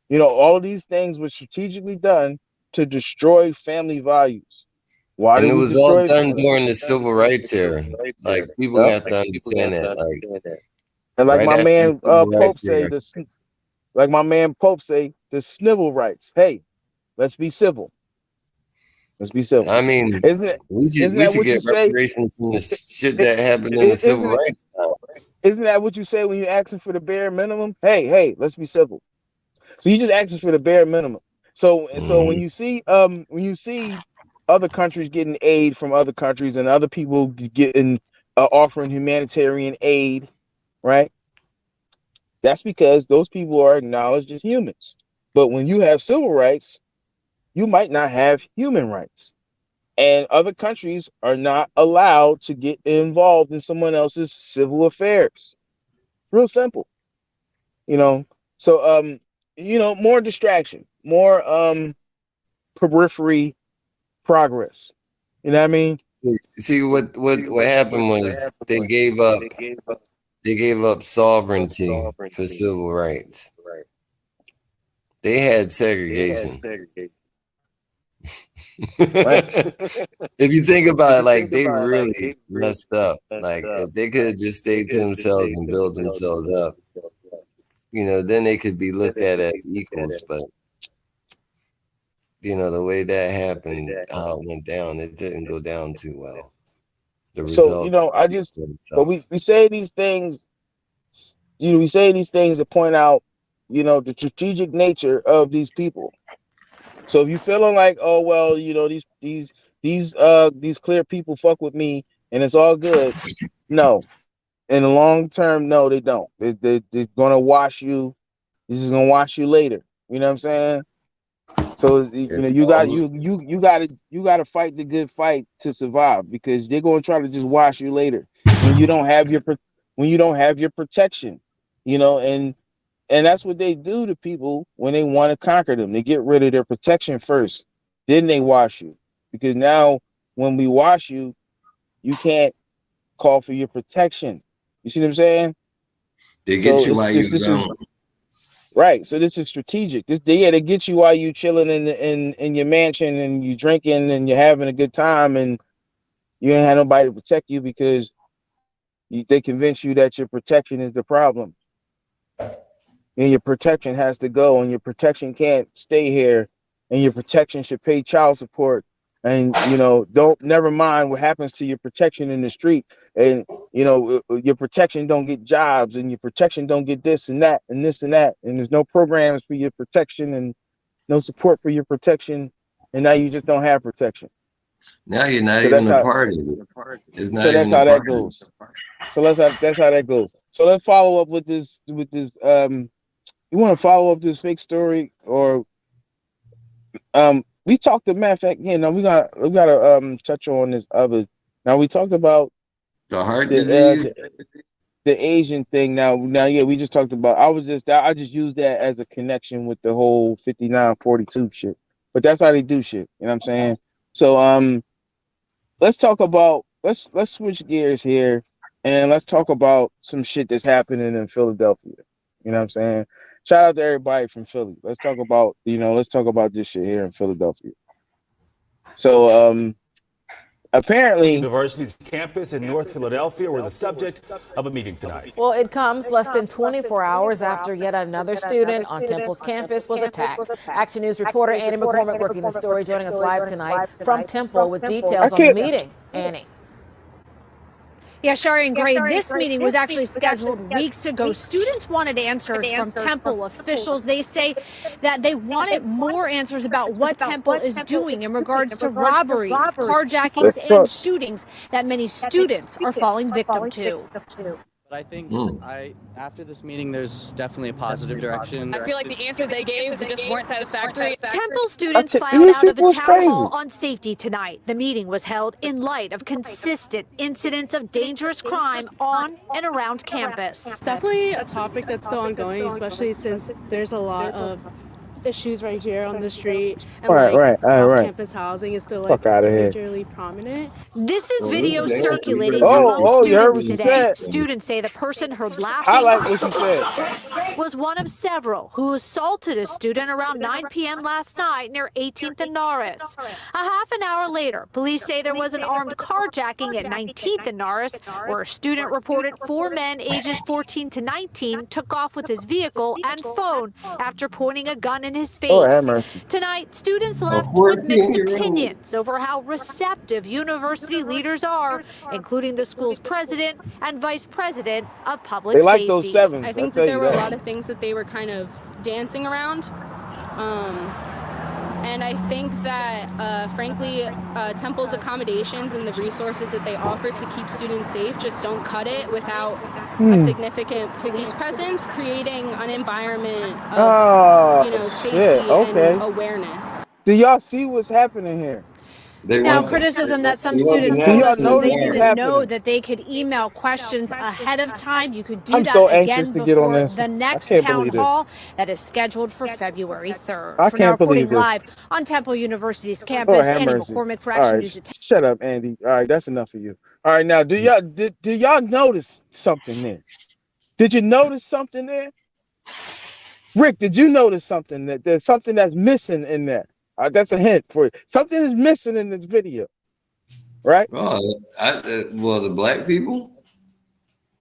You know, all of these things were strategically done to destroy family values. Why and did it we was all destroy? done during the civil rights era. Like people Yep. have to understand that. Like And like right my after the man civil Pope rights say, era. the snivel rights. Hey, let's be civil. Let's be civil. I mean, Isn't it? Isn't we that should what you get say? reparations from the shit that happened in the civil Isn't it? rights time. Isn't that what you say when you're asking for the bare minimum? Hey, let's be civil. So you just asking for the bare minimum. So when you see other countries getting aid from other countries and other people getting offering humanitarian aid, right? That's because those people are acknowledged as humans. But when you have civil rights, you might not have human rights. And other countries are not allowed to get involved in someone else's civil affairs. Real simple, you know. So you know, more distraction, more periphery progress. You know what I mean? See what happened was they gave up sovereignty for civil rights. They had segregation. If you think about it, like they really messed up. Like if they could have just stayed to themselves and build themselves up, you know, then they could be looked at as equals. But you know, the way that happened, how it went down, it didn't go down too well. The So, you results know, but we say these things, you know, we say these things to point out, you know, the strategic nature of these people. So if you feeling like, oh well, you know, these clear people fuck with me and it's all good, no. In the long term, no, they don't. They're gonna wash you. This is gonna wash you later. You know what I'm saying? So you know, it's almost you gotta fight the good fight to survive, because they're gonna try to just wash you later when you don't have your protection. You know, and that's what they do to people when they want to conquer them. They get rid of their protection first, then they wash you. Because now when we wash you, you can't call for your protection. You see what I'm saying? they get So you while you're this is drunk. right. So this is strategic. They get you while you chilling in your mansion and you drinking and you're having a good time and you ain't had nobody to protect you, because they convince you that your protection is the problem. And your protection has to go, and your protection can't stay here, and your protection should pay child support, and you know, don't, never mind what happens to your protection in the street, and you know, your protection don't get jobs, and your protection don't get this and that and this and that, and there's no programs for your protection and no support for your protection, and now you just don't have protection. Now you're not So even that's a how part of it. It's so not that's even a how that part of it. goes. So that's how that goes. So let's follow up with this You want to follow up this fake story, or we talked to matter of fact, we gotta touch on this other. Now we talked about The heart the disease. the Asian thing. Now yeah, we just talked about. I just used that as a connection with the whole 5942 shit. But that's how they do shit. You know what I'm saying? So let's talk about let's switch gears here and let's talk about some shit that's happening in Philadelphia. You know what I'm saying? Shout out to everybody from Philly. Let's talk about this shit here in Philadelphia. So apparently University's campus in North Philadelphia were the subject of a meeting tonight. Well, it comes less than 24 hours after yet another student on Temple's campus was attacked. Action News reporter Annie McCormick working the story, joining us live tonight from Temple with details on the meeting. Annie. Yeah, Shari and Gray, this meeting was actually scheduled weeks ago. Students wanted answers from Temple officials. They say that they wanted more answers about what Temple is doing in regards to robberies, carjackings, and shootings that many students are falling victim to. But I think after this meeting, there's definitely a positive direction. I feel like the answers they gave just weren't satisfactory. Temple students filed out of a town hall on safety tonight. The meeting was held in light of consistent incidents of dangerous crime on and around campus. Definitely a topic that's still ongoing, especially since there's a lot of issues right here on the street, and off-campus housing is still majorly prominent. This is video circulating among students today. Students say the person heard laughing was one of several who assaulted a student around 9 p.m. last night near 18th and Norris. A half an hour later, police say there was an armed carjacking at 19th and Norris, where a student reported 4 men ages 14 to 19 took off with his vehicle and phone after pointing a gun in his face. Tonight, students left with mixed opinions over how receptive university leaders are, including the school's president and vice president of public safety. Like those sevens. I think that there were a lot of things that they were kind of dancing around. And I think that, frankly, Temple's accommodations and the resources that they offer to keep students safe just don't cut it without a significant police presence, creating an environment of safety and awareness. Do y'all see what's happening here? Now, criticism that some students told us was they didn't know that they could email questions ahead of time. You could do that again before the next town hall that is scheduled for February 3rd. For now, reporting live on Temple University's campus, Annie McCormick for Action News. Shut up, Andy. All right, that's enough of you. All right, now, do y'all notice something there? Did you notice something there? Rick, did you notice something that there's something that's missing in there? That's a hint for you. Something is missing in this video, right? Oh, well, the black people.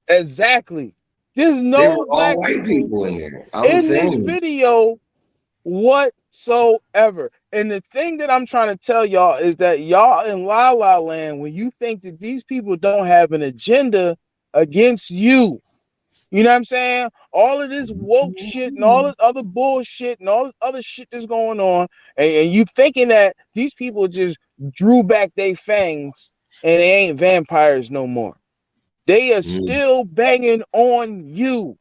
Exactly. There's no black white people in there. In this video whatsoever. And the thing that I'm trying to tell y'all is that y'all in La La Land, when you think that these people don't have an agenda against you, you know what I'm saying? All of this woke shit and all this other bullshit and all this other shit that's going on, and you thinking that these people just drew back their fangs and they ain't vampires no more. They are still banging on you.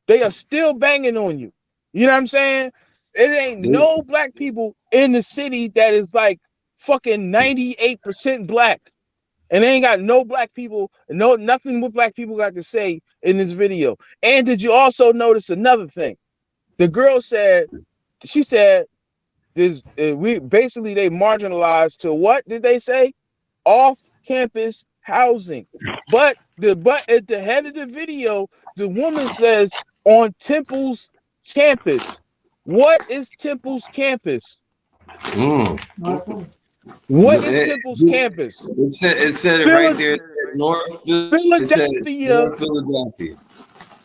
They are still banging on you. You know what I'm saying? It ain't no black people in the city that is like fucking 98% black. And they ain't got no black people, nothing what black people got to say in this video. And did you also notice another thing? The girl said, they marginalized to what did they say? Off-campus housing. But at the head of the video, the woman says on Temple's campus. What is Temple's campus? What is Temple's campus? It said it right there. Philadelphia. North Philadelphia.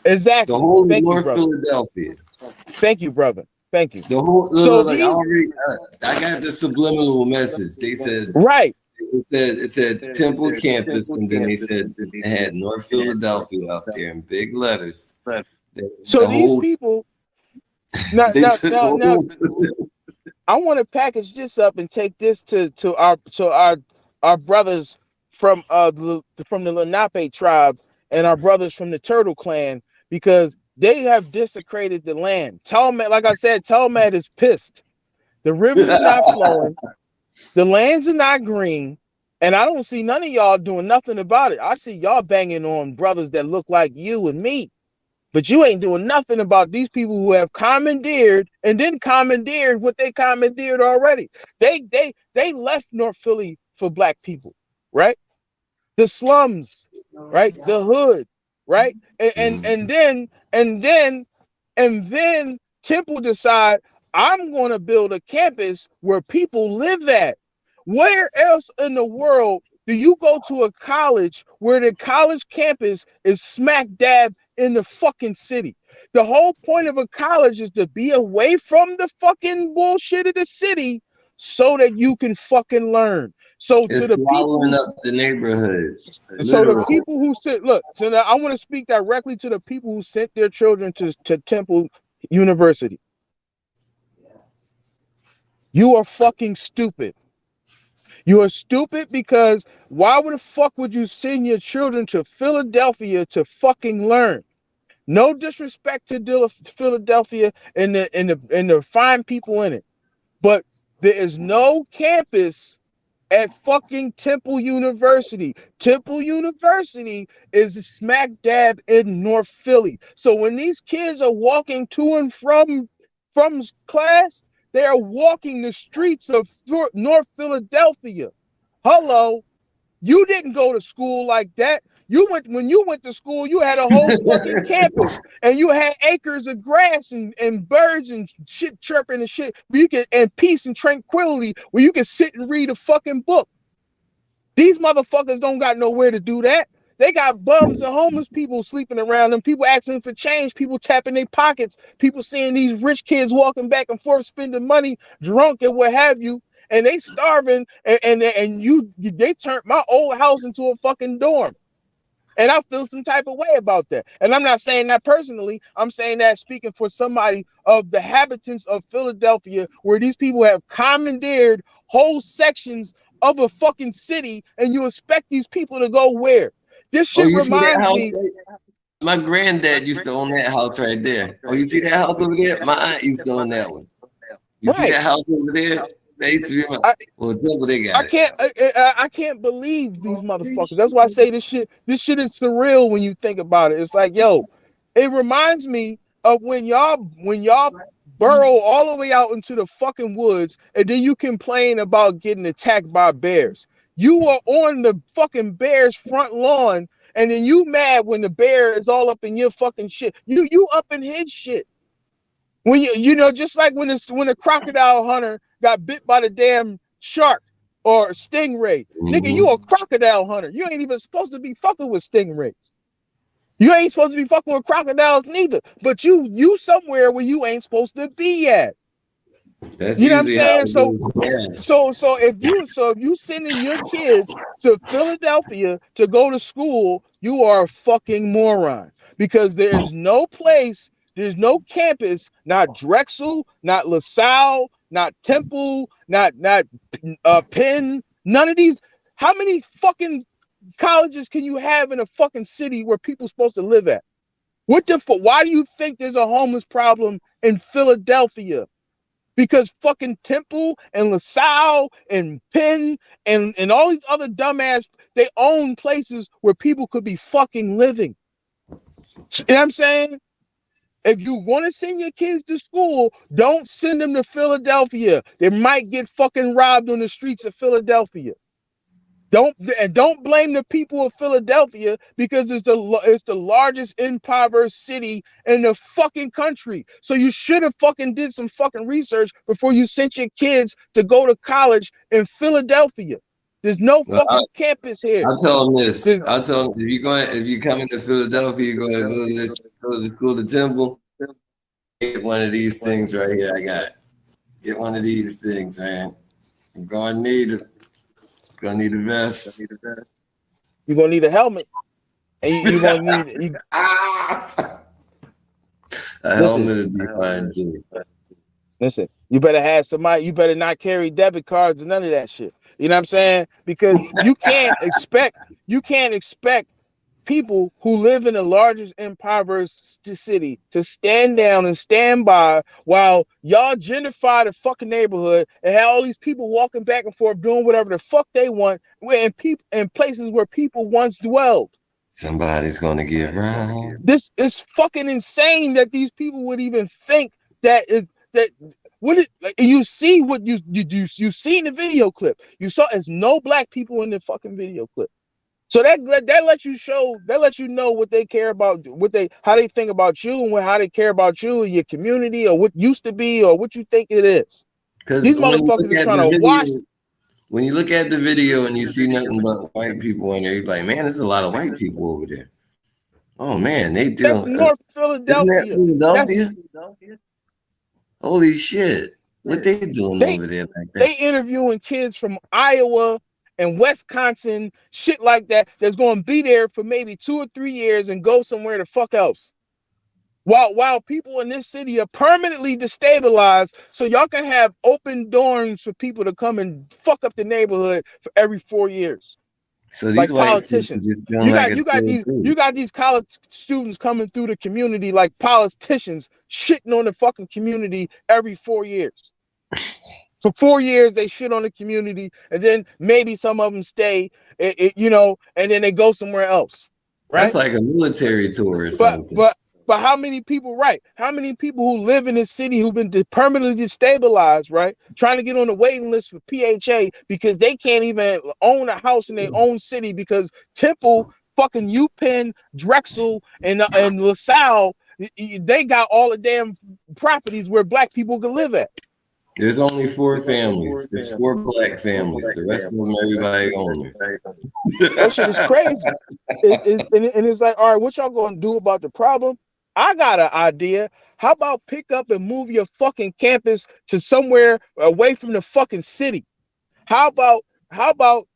Exactly. The whole North Philadelphia. Thank you, brother. Thank you. The whole. I got the subliminal message. They said It said Temple campus, and then they said they had North Philadelphia up there in big letters. So these people. Now, I want to package this up and take this to our brothers from the Lenape tribe and our brothers from the Turtle Clan, because They have desecrated the land. Talmud, like I said, Talmud is pissed. The rivers are not flowing. The lands are not green. And I don't see none of y'all doing nothing about it. I see y'all banging on brothers that look like you and me. But you ain't doing nothing about these people who have commandeered and then commandeered what they commandeered already. They left North Philly for black people, right? The slums, right? The hood, right? And then Temple decide I'm going to build a campus where people live at. Where else in the world do you go to a college where the college campus is smack dab in the fucking city? The whole point of a college is to be away from the fucking bullshit of the city so that you can fucking learn. So it's to the people swallowing up the neighborhood. so the Literal. people who sent look, so now I want to speak directly to the people who sent their children to Temple University. You are fucking stupid. You are stupid because why would the fuck would you send your children to Philadelphia to fucking learn? No disrespect to Philadelphia and the fine people in it, but there is no campus at fucking Temple University. Temple University is smack dab in North Philly. So when these kids are walking to and from class, they are walking the streets of North Philadelphia. Hello, you didn't go to school like that. When you went to school, you had a whole fucking campus and you had acres of grass and birds and shit chirping and shit where you can, and peace and tranquility where you can sit and read a fucking book. These motherfuckers don't got nowhere to do that. They got bums and homeless people sleeping around them, people asking for change, people tapping their pockets, people seeing these rich kids walking back and forth, spending money, drunk and what have you, and they starving, and they turned my old house into a fucking dorm. And I feel some type of way about that. And I'm not saying that personally. I'm saying that speaking for somebody of the habitants of Philadelphia, where these people have commandeered whole sections of a fucking city, and you expect these people to go where? This shit you see that reminds house? me. My granddad used to own that house right there. Oh, you see that house over there? My aunt used to own that one. You see that house over there? They used to be Temple, they got I can't believe these motherfuckers. That's why I say this shit is surreal when you think about it. It's like, yo, it reminds me of when y'all burrow all the way out into the fucking woods and then you complain about getting attacked by bears. You are on the fucking bear's front lawn and then you mad when the bear is all up in your fucking shit. You up in his shit. When you know, just like when a crocodile hunter got bit by the damn shark or stingray. Nigga, you a crocodile hunter. You ain't even supposed to be fucking with stingrays. You ain't supposed to be fucking with crocodiles neither. But you somewhere where you ain't supposed to be at. That's you know what I'm saying? So if you sending your kids to Philadelphia to go to school, you are a fucking moron. Because there's no place, there's no campus, not Drexel, not LaSalle, not Temple, not Penn, none of these. How many fucking colleges can you have in a fucking city where people supposed to live at? What the fuck? Why do you think there's a homeless problem in Philadelphia? Because fucking Temple and LaSalle and Penn and all these other dumbass, they own places where people could be fucking living. You know what I'm saying? If you want to send your kids to school, don't send them to Philadelphia. They might get fucking robbed on the streets of Philadelphia. Don't blame the people of Philadelphia because it's the largest impoverished city in the fucking country. So you should have fucking did some fucking research before you sent your kids to go to college in Philadelphia. There's no fucking campus here. I'll tell them this. I'll tell them if you come into Philadelphia, you're going to go to school to Temple. Get one of these things right here. I got. Get one of these things, man. You're gonna need it. Gonna need a vest. You're gonna need a helmet. And you're gonna need a helmet would be fine too. Listen, you better have somebody, you better not carry debit cards and none of that shit. You know what I'm saying? Because you can't expect people who live in the largest impoverished city to stand down and stand by while y'all gentrify the fucking neighborhood and have all these people walking back and forth doing whatever the fuck they want in places where people once dwelled. Somebody's gonna get right. This is fucking insane that these people would even think that is that. What is, like, you see what you see in the video clip. You saw there's no black people in the fucking video clip. So that lets you know what they care about, how they think about you, and how they care about you and your community, or what used to be, or what you think it is. These motherfuckers are trying to watch. When you look at the video and you see nothing but white people in there, you're like, man, there's a lot of white people over there. Oh man, they do. That's North Philadelphia. Isn't that Philadelphia? Holy shit. What they doing over there like that? They interviewing kids from Iowa and Wisconsin, shit like that, that's going to be there for maybe 2 or 3 years and go somewhere the fuck else. While people in this city are permanently destabilized, so y'all can have open dorms for people to come and fuck up the neighborhood for every 4 years. So these like white politicians, you got these college students coming through the community like politicians, shitting on the fucking community every 4 years. For 4 years, they shit on the community, and then maybe some of them stay, and then they go somewhere else. Right? That's like a military tour or something. But how many people, right? How many people who live in this city who've been permanently destabilized, right? Trying to get on the waiting list for PHA because they can't even own a house in their own city because Temple, fucking UPenn, Drexel, and LaSalle, they got all the damn properties where black people can live at. There's only 4 families. There's 4 black families. The rest of them, everybody owners. That shit is crazy. And it's like, all right, what y'all gonna do about the problem? I got an idea. How about pick up and move your fucking campus to somewhere away from the fucking city? How about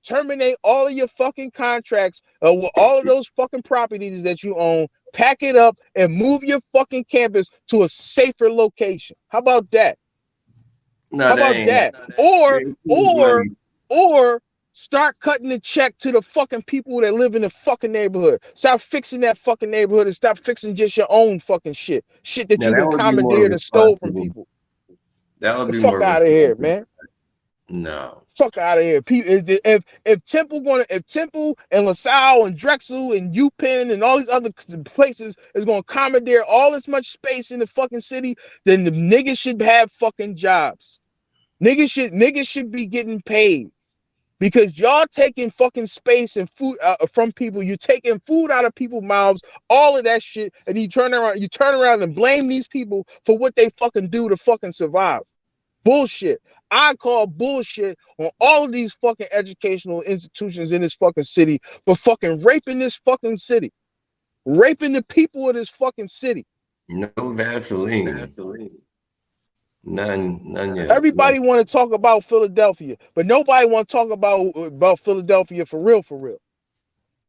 terminate all of your fucking contracts with all of those fucking properties that you own, pack it up, and move your fucking campus to a safer location? How about that? No, how about that? Or start cutting the check to the fucking people that live in the fucking neighborhood. Stop fixing that fucking neighborhood and stop fixing just your own fucking shit. Shit that you can commandeered and stole from people. That would be fuck out of here, man. No. Fuck out of here. If Temple and LaSalle and Drexel and UPenn and all these other places is gonna commandeer all this much space in the fucking city, then the niggas should have fucking jobs. Niggas should be getting paid. Because y'all taking fucking space and food from people, you're taking food out of people's mouths, all of that shit, and you turn around and blame these people for what they fucking do to fucking survive. Bullshit. I call bullshit on all of these fucking educational institutions in this fucking city for fucking raping this fucking city, raping the people of this fucking city. No Vaseline. None yet. Everybody want to talk about Philadelphia, but nobody want to talk about Philadelphia for real, for real.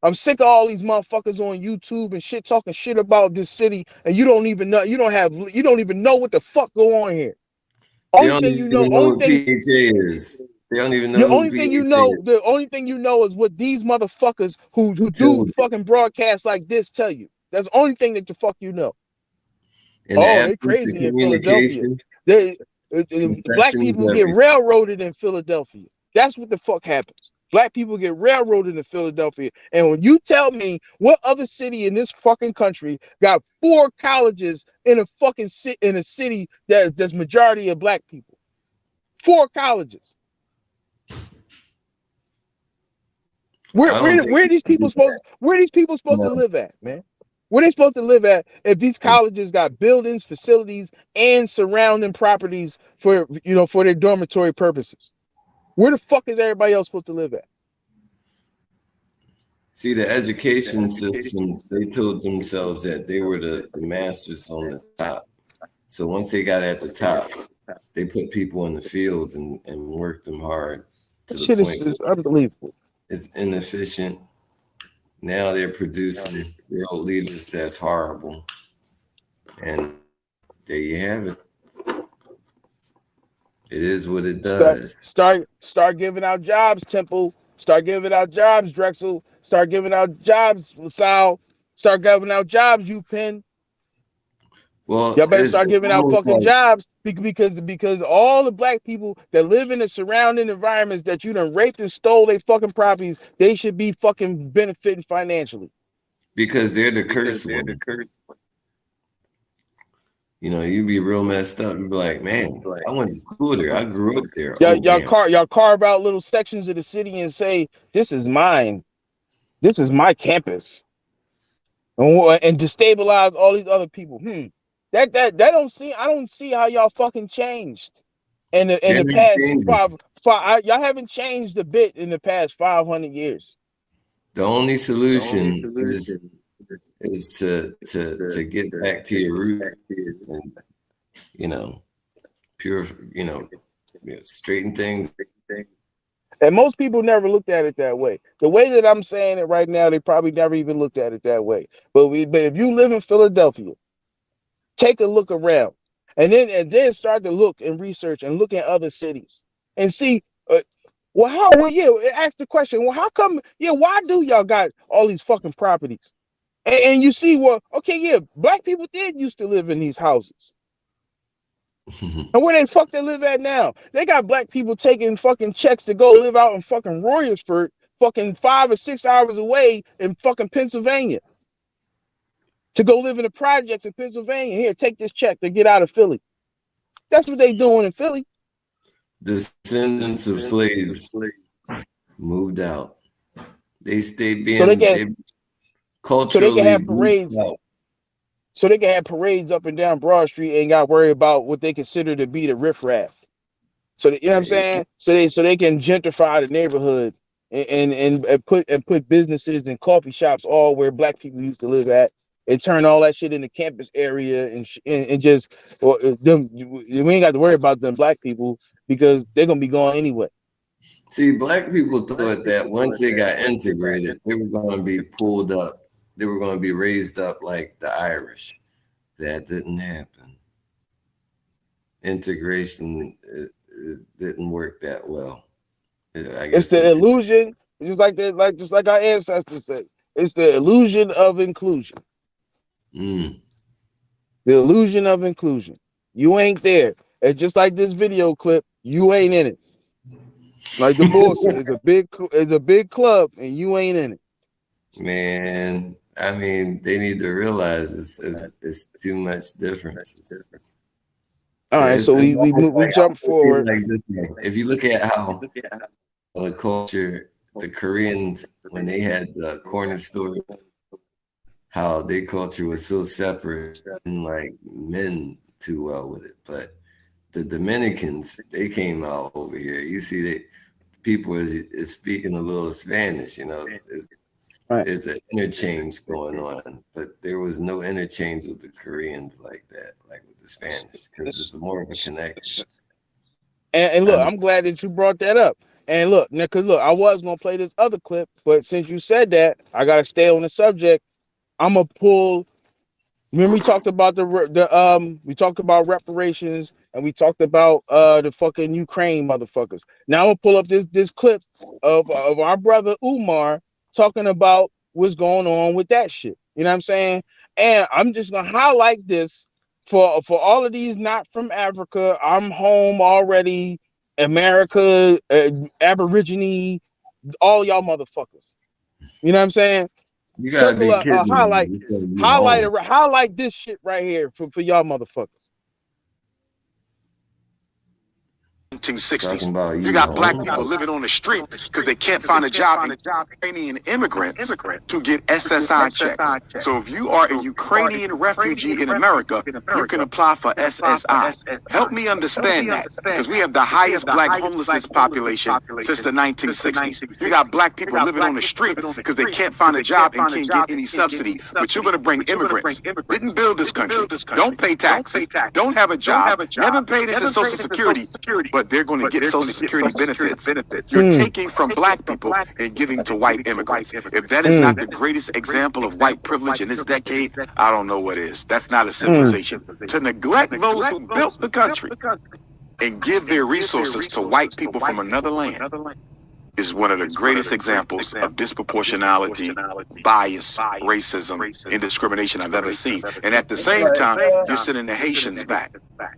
I'm sick of all these motherfuckers on YouTube and shit talking shit about this city, and you don't even know what the fuck go on here. Only thing you know, only thing PHA is. They don't even know. The only thing you know, the only thing you know is what these motherfuckers who do fucking broadcasts like this tell you. That's the only thing that the fuck you know. They crazy in Philadelphia. Black people get railroaded in Philadelphia. That's what the fuck happens. Black people get railroaded in Philadelphia. And when you tell me what other city in this fucking country got 4 colleges in a fucking city that's majority of black people, 4 colleges. Where are these people supposed to live at, man? Where they supposed to live at if these colleges got buildings, facilities, and surrounding properties for their dormitory purposes? Where the fuck is everybody else supposed to live at? See, the education system, they told themselves that they were the masters on the top. So once they got at the top, they put people in the fields and worked them hard to the point is unbelievable. It's inefficient. Now they're producing world leaders that's horrible. And there you have it. It is what it does. Start giving out jobs, Temple. Start giving out jobs, Drexel. Start giving out jobs, LaSalle. Start giving out jobs, UPenn. Well, Y'all better start giving out fucking like, jobs because all the black people that live in the surrounding environments that you done raped and stole their fucking properties, they should be fucking benefiting financially. Because they're the cursed one. You know, you be real messed up. You be like, man, I went to school there. I grew up there. Y'all carve out little sections of the city and say, this is mine. This is my campus. And destabilize all these other people. I don't see how y'all fucking changed in the past five. Y'all haven't changed a bit in the past 500 years. The only solution is to get back to your root and, you know, straighten things. And most people never looked at it that way. The way that I'm saying it right now, they probably never even looked at it that way. But if you live in Philadelphia, take a look around, and then start to look and research and look at other cities and see. Ask the question. Well, how come? Yeah, why do y'all got all these fucking properties? And you see, black people did used to live in these houses. And where the fuck they live at now? They got black people taking fucking checks to go live out in fucking Royersford, fucking 5 or 6 hours away in fucking Pennsylvania. To go live in the projects in Pennsylvania. Here, take this check to get out of Philly. That's what they doing in Philly. Descendants of slaves moved out. They stayed being culturally. So they can have parades. So they can have parades up and down Broad Street and got worried about what they consider to be the riffraff. So you know what I'm saying? So they can gentrify the neighborhood and put businesses and coffee shops all where black people used to live at, and turn all that shit into campus area and just we ain't got to worry about them black people because they're gonna be gone anyway. See, black people thought that once they got integrated, they were going to be pulled up. They were going to be raised up like the Irish. That didn't happen. Integration didn't work that well. It's the illusion, just like our ancestors said. It's the illusion of inclusion. The illusion of inclusion. You ain't there. It's just like this video clip. You ain't in it. Like the bullshit. It's a big club, and you ain't in it. Man, I mean, they need to realize it's too much difference. All right, so we jump forward. Like this, if you look at how the culture, the Koreans, when they had the corner store, how their culture was so separate and like men too well with it. But the Dominicans, they came out over here. You see that people is speaking a little Spanish, you know. It's an interchange going on, but there was no interchange with the Koreans like that, like with the Spanish, because it's more of a connection. And look, I'm glad that you brought that up. And look, because I was gonna play this other clip, but since you said that, I gotta stay on the subject. I'm gonna pull. Remember, we talked about we talked about reparations, and we talked about the fucking Ukraine motherfuckers. Now I'm gonna pull up this clip of our brother Umar talking about what's going on with that shit. You know what I'm saying? And I'm just gonna highlight this for all of these not from Africa. I'm home already. America, Aborigine, all y'all motherfuckers. You know what I'm saying? You gotta be kidding. Highlight this shit right here for y'all motherfuckers. 1960s. You got black people living on the street because they can't find a job, and Ukrainian immigrants to get SSI checks. So if you are a Ukrainian refugee in America, you can apply for SSI. Help me understand that, because we have the highest black homelessness population since the 1960s. You got black people living on the street because they can't find a job and can't get any subsidy. But you're going to bring immigrants. Didn't build this country. Don't pay taxes. Don't have a job. Haven't paid into Social Security. But they're going to get Social Security benefits. You're taking from black people and giving to white immigrants. If that is not the greatest example of white privilege in this decade, I don't know what is. That's not a civilization. To neglect those who built the country and give their resources to white people from another land. is one of the greatest examples of disproportionality, bias, racism, and discrimination I've ever seen. And at the same time, you're sending the Haitians back.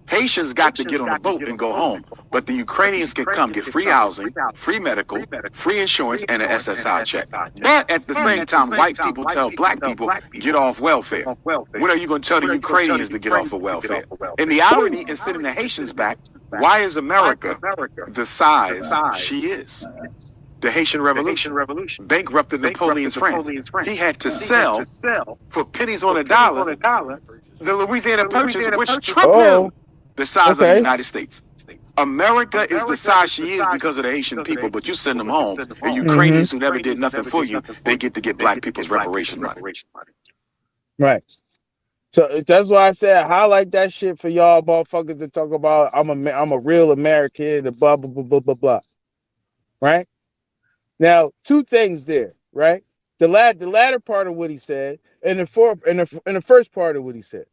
Haitians got to get on a boat and go home, but the Ukrainians can come get free housing, free medical, free insurance, and an SSI check. But at the same time, white people tell black people, get off welfare. When are you going to tell the Ukrainians to get off of welfare? And the irony in sending the Haitians back, why is America the size she is? The Haitian Revolution bankrupted Napoleon's France. He had to sell for pennies on a dollar the Louisiana Purchase, which tripled the size of the United States. America is the size she is because of the Haitian people, but you send them home, and Ukrainians who never did nothing for you, they get to get black people's reparation money. Right. So that's why I said highlight that shit for y'all motherfuckers to talk about. I'm a real American, and blah blah blah blah blah blah. Right. Now, two things there. Right. The latter part of what he said, and the first part of what he said.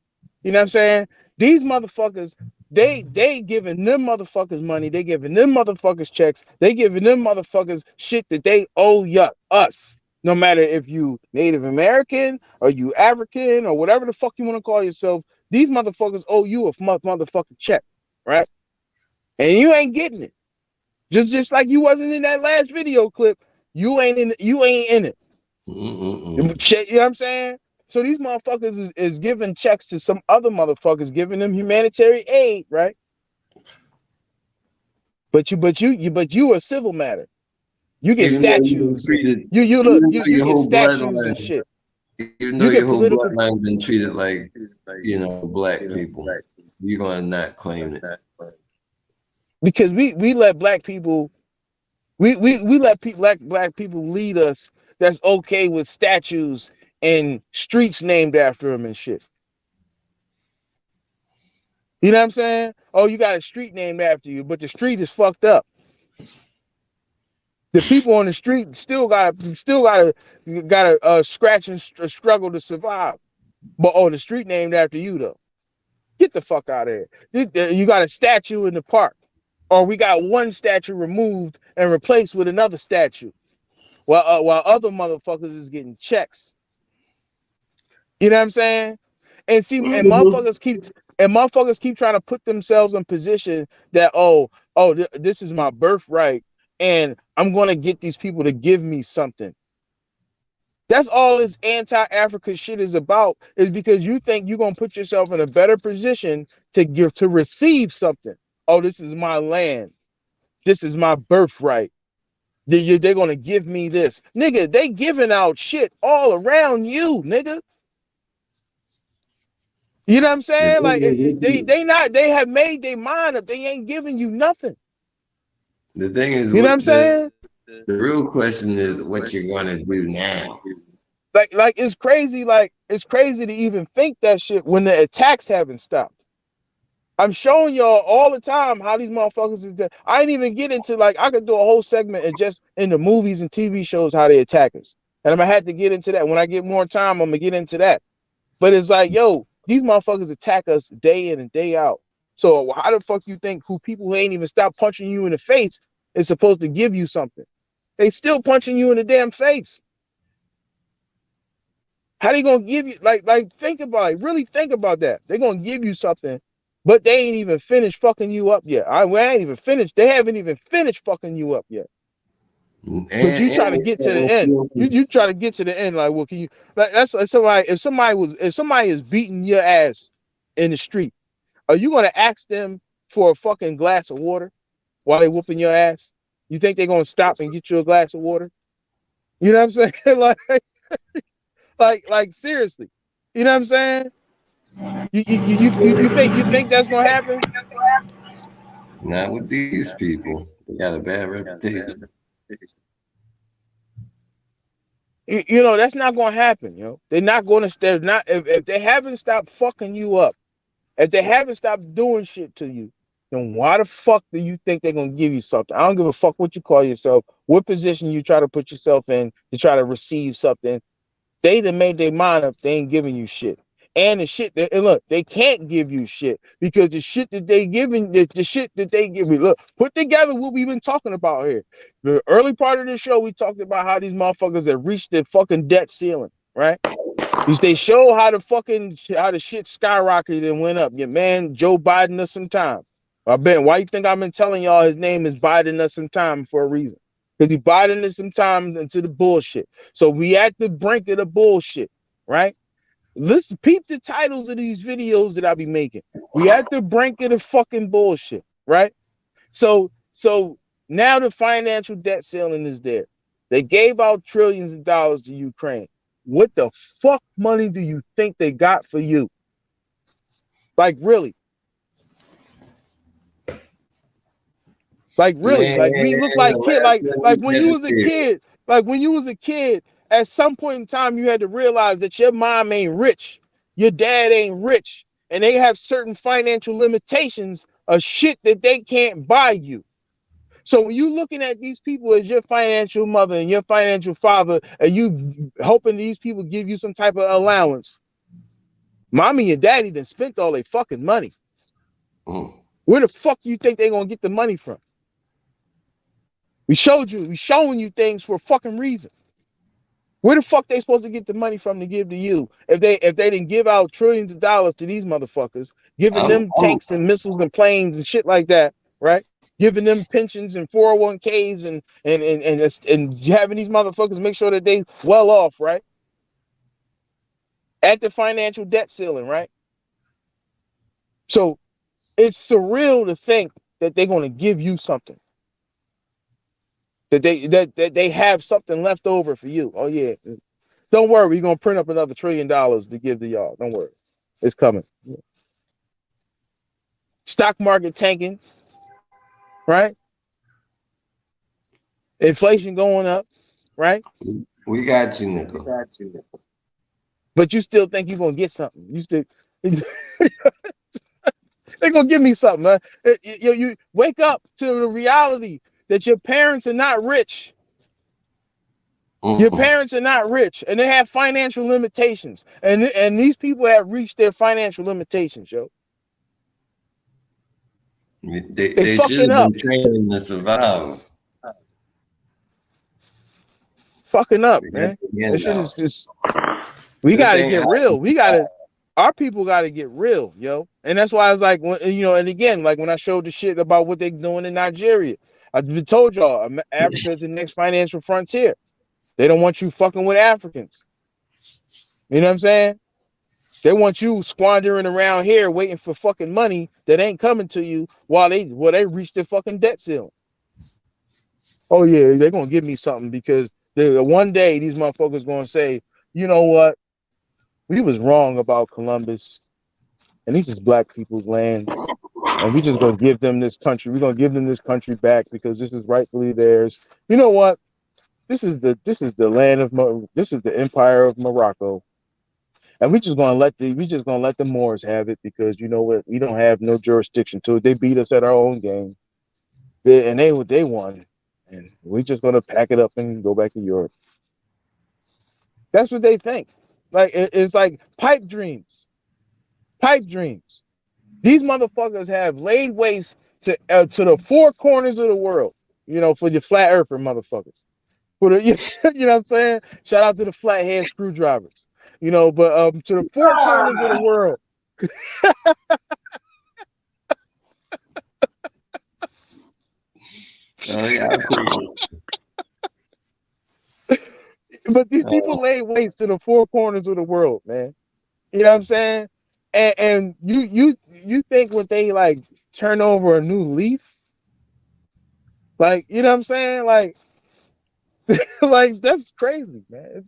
You know what I'm saying? These motherfuckers, they giving them motherfuckers money. They giving them motherfuckers checks. They giving them motherfuckers shit that they owe us. No matter if you Native American or you African or whatever the fuck you want to call yourself, these motherfuckers owe you a motherfucking check, right? And you ain't getting it. Just like you wasn't in that last video clip, you ain't in it. You know what I'm saying? So these motherfuckers is giving checks to some other motherfuckers, giving them humanitarian aid, right? But you a civil matter. You get statues. You get statues and shit. You know your whole bloodline been treated like, black people. You're gonna not claim it. Because we let black people, we let black people lead us. That's okay with statues and streets named after them and shit. You know what I'm saying? Oh, you got a street named after you, but the street is fucked up. The people on the street still gotta scratch and struggle to survive. But the street named after you though. Get the fuck out of here. You got a statue in the park, or we got one statue removed and replaced with another statue, while other motherfuckers is getting checks. You know what I'm saying? And see, and motherfuckers keep trying to put themselves in position that this is my birthright. And I'm going to get these people to give me something. That's all this anti-Africa shit is about, is because you think you're going to put yourself in a better position to receive something. Oh, this is my land. This is my birthright. They're going to give me this. Nigga, they giving out shit all around you, nigga. You know what I'm saying? Like, they have made their mind up. They ain't giving you nothing. The thing is, you know what I'm saying? The real question is what you're gonna do now. Like it's crazy. Like it's crazy to even think that shit when the attacks haven't stopped. I'm showing y'all all the time how these motherfuckers is dead. I ain't even get into I could do a whole segment and just in the movies and TV shows how they attack us. And I'm gonna have to get into that when I get more time. I'm gonna get into that. But it's like, yo, these motherfuckers attack us day in and day out. So how the fuck you think people who ain't even stopped punching you in the face is supposed to give you something? They still punching you in the damn face. How they gonna give you like think about it, really think about that. They're gonna give you something, but they ain't even finished fucking you up yet. I ain't even finished. They haven't even finished fucking you up yet. But you try to get to the end. You try to get to the end. Like, well, can you? Like, that's like somebody. If somebody is beating your ass in the street, are you gonna ask them for a fucking glass of water while they whooping your ass? You think they're gonna stop and get you a glass of water? You know what I'm saying? like seriously. You know what I'm saying? You think that's gonna happen? Not with these people. They got a bad reputation. You know, that's not gonna happen, They're not gonna if they haven't stopped fucking you up, if they haven't stopped doing shit to you, then why the fuck do you think they're gonna give you something? I don't give a fuck what you call yourself, what position you try to put yourself in to try to receive something. They done made their mind up, they ain't giving you shit. And the shit that, and look, they can't give you shit because the shit that they giving, the shit that they give you, look, put together what we've been talking about here. The early part of the show, we talked about how these motherfuckers have reached their fucking debt ceiling, right? They show how the shit skyrocketed and went up. Your man Joe Biden us some time. I bet. Why you think I've been telling y'all his name is Biden us some time for a reason? Because he Biden us some time into the bullshit. So we at the brink of the bullshit, right? Listen, peep the titles of these videos that I be making. We at the brink of the fucking bullshit, right? So now the financial debt ceiling is there. They gave out trillions of dollars to Ukraine. What the fuck money do you think they got for you? Like really? Like really? Like we look like kid. Like when you was a kid. Like when you was a kid. At some point in time, you had to realize that your mom ain't rich, your dad ain't rich, and they have certain financial limitations of shit that they can't buy you. So when you looking at these people as your financial mother and your financial father, and you hoping these people give you some type of allowance, mommy and daddy done spent all their fucking money. Where the fuck do you think they're gonna get the money from? We showing you things for a fucking reason. Where the fuck they supposed to get the money from to give to you if they didn't give out trillions of dollars to these motherfuckers, giving them tanks and missiles and planes and shit like that, right? Giving them pensions and 401ks and having these motherfuckers make sure that they well off, right? At the financial debt ceiling, right? So it's surreal to think that they're going to give you something. That they have something left over for you. Oh yeah. Don't worry, we're gonna print up another $1 trillion to give to y'all. Don't worry. It's coming. Stock market tanking, right? Inflation going up, right? We got you, nigga. But you still think you're gonna get something. You still they're gonna give me something, man. You wake up to the reality that your parents are not rich. Your parents are not rich, and they have financial limitations, and these people have reached their financial limitations, yo. They should have been training to survive. Fucking up, man. This shit is just. We gotta get real. Our people gotta get real, yo. And that's why I was like, and again, like when I showed the shit about what they're doing in Nigeria, I've been told y'all, Africa is the next financial frontier. They don't want you fucking with Africans. You know what I'm saying? They want you squandering around here waiting for fucking money that ain't coming to you while they reach their fucking debt ceiling. Oh yeah, they're gonna give me something because one day these motherfuckers gonna say, you know what? We was wrong about Columbus, and this is black people's land, and we just gonna give them this country. We're gonna give them this country back because this is rightfully theirs. You know what? This is the land of this is the empire of Morocco, and we just gonna let the Moors have it because you know what? We don't have no jurisdiction to it. They beat us at our own game, they won, and we just gonna pack it up and go back to Europe. That's what they think. Like it's like pipe dreams. These motherfuckers have laid waste to the four corners of the world. You know, for your flat earther motherfuckers. You know what I'm saying? Shout out to the flathead screwdrivers. You know, but to the four corners of the world. But these people lay waste to the four corners of the world, man. You know what I'm saying? And you think when they like turn over a new leaf, like you know what I'm saying? Like like that's crazy, man.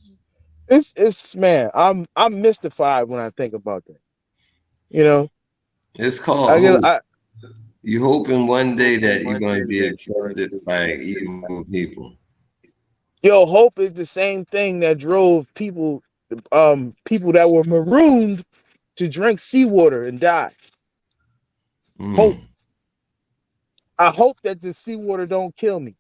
It's man, I'm mystified when I think about that. You know, it's called hope. You hoping one day that you're going to be accepted by evil people. Yo, hope is the same thing that drove people that were marooned to drink seawater and die. Hope. I hope that the seawater don't kill me.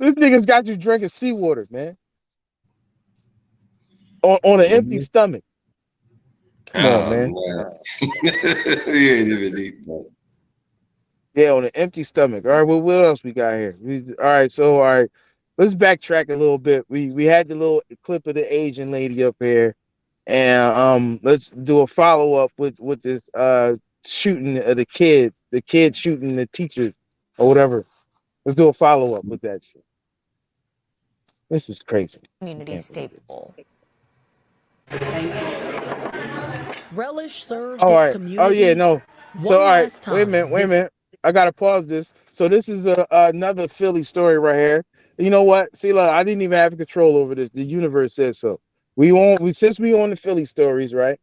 This nigga's got you drinking seawater, man. On an empty stomach. Come on, man. You ain't even eat that. Yeah, on an empty stomach. All right, well, what else we got here? All right, let's backtrack a little bit. We had the little clip of the Asian lady up here, and let's do a follow up with this shooting of the kid shooting the teacher or whatever. Let's do a follow up with that shit. This is crazy. Community staple. Relish served All its right. community. Oh yeah, no. So all right, last wait a time. minute. I gotta pause this. So this is another Philly story right here. You know what? See, look, I didn't even have control over this. The universe says so. Since we on the Philly stories, right?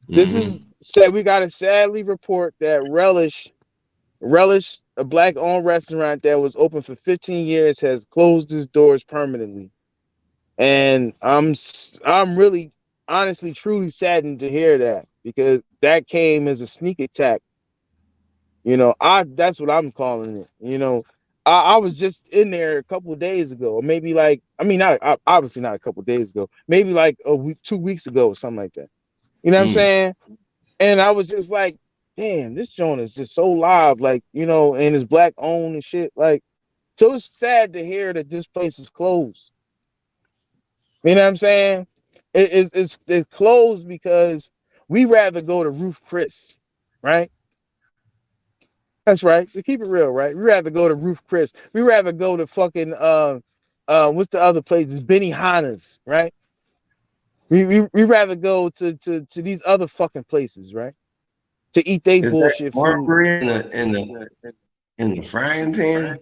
This is said. We gotta sadly report that Relish, a black-owned restaurant that was open for 15 years, has closed its doors permanently. And I'm really, honestly, truly saddened to hear that, because that came as a sneak attack. You know, that's what I'm calling it. You know, I was just in there a couple of days ago, or maybe obviously not a couple of days ago, maybe like a week, 2 weeks ago, or something like that. You know what I'm saying? And I was just like, damn, this joint is just so live, like, you know, and it's black owned and shit. Like, so it's sad to hear that this place is closed. You know what I'm saying? It's closed because we rather go to Roof Chris, right? That's right. To keep it real, right? We rather go to Roof Chris. We rather go to fucking what's the other places? Benny Hanna's, right? We rather go to these other fucking places, right? To eat they bullshit food. In the frying pan.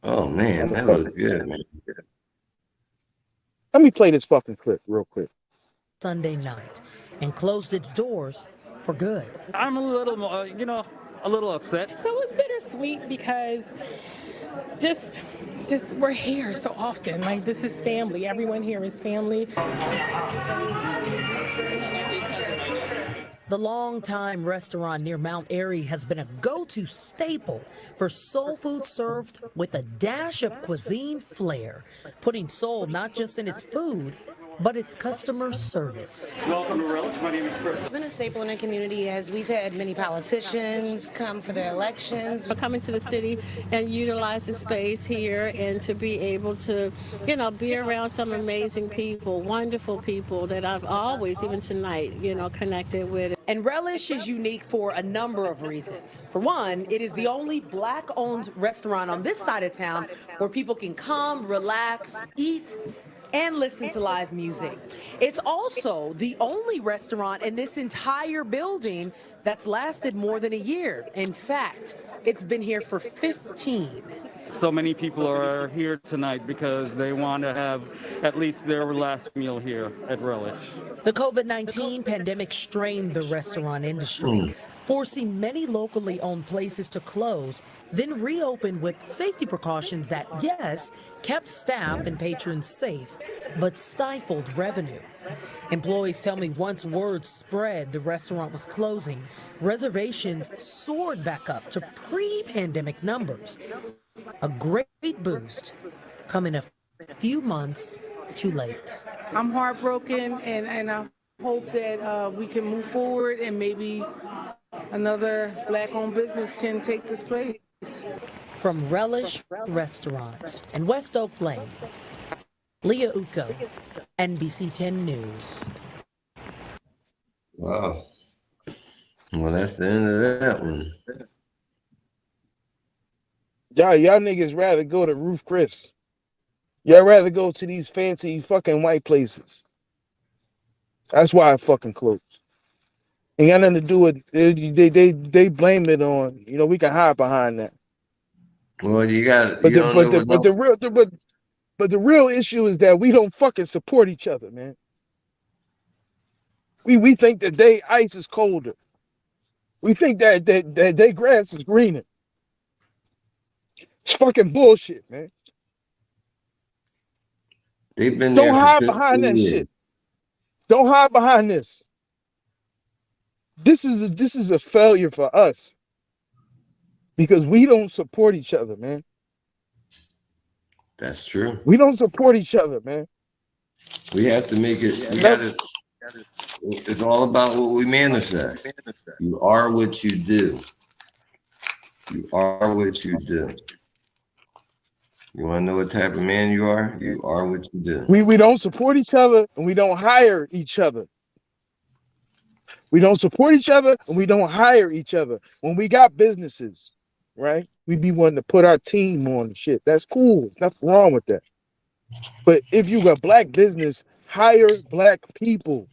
Oh man, that looks good, man. Let me play this fucking clip real quick. Sunday night and closed its doors for good. I'm a little, a little upset. So it's bittersweet because just we're here so often. Like, this is family. Everyone here is family. The longtime restaurant near Mount Airy has been a go-to staple for soul food served with a dash of cuisine flair, putting soul not just in its food, but its customer service. Welcome to Relish. My name is Chris. It's been a staple in the community as we've had many politicians come for their elections. Coming to the city and utilize the space here and to be able to, be around some amazing people, wonderful people that I've always, even tonight, connected with. And Relish is unique for a number of reasons. For one, it is the only black-owned restaurant on this side of town where people can come, relax, eat, and listen to live music. It's also the only restaurant in this entire building that's lasted more than a year. In fact, it's been here for 15. So many people are here tonight because they want to have at least their last meal here at Relish. The COVID-19 pandemic strained the restaurant industry, forcing many locally owned places to close, then reopen with safety precautions that, yes, kept staff and patrons safe, but stifled revenue. Employees tell me once word spread the restaurant was closing, reservations soared back up to pre-pandemic numbers. A great boost coming a few months too late. I'm heartbroken, and I hope that we can move forward and maybe another black-owned business can take this place. From Relish Restaurant in West Oak Lane, Leah Uko, NBC 10 News. Wow. Well, that's the end of that one. Y'all niggas rather go to Roof Chris. Y'all rather go to these fancy fucking white places. That's why I fucking closed. Ain't got nothing to do with they blame it on, we can hide behind that. Well, you got but the real issue is that we don't fucking support each other, man. We think that they ice is colder. We think that they grass is greener. It's fucking bullshit, man. They've been Don't there hide behind that shit. Don't hide behind this. This is a failure for us because we don't support each other, man. That's true. We don't support each other, man. We have to make it. We gotta. It's all about what we manifest. You are what you do. You are what you do. You want to know what type of man you are? You are what you do. We don't support each other and we don't hire each other. We don't support each other and we don't hire each other. When we got businesses, right? We be wanting to put our team on and shit. That's cool. There's nothing wrong with that. But if you got black business, hire black people.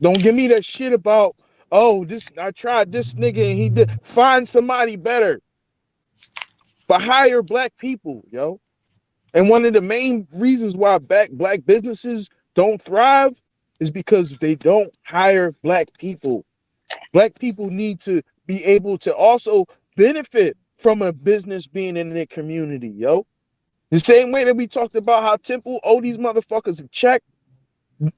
Don't give me that shit about, oh, I tried this nigga and he did. Find somebody better. But hire black people, yo. And one of the main reasons why black businesses don't thrive is because they don't hire black people. Black people need to be able to also benefit from a business being in their community, yo. The same way that we talked about how Temple owe these motherfuckers a check,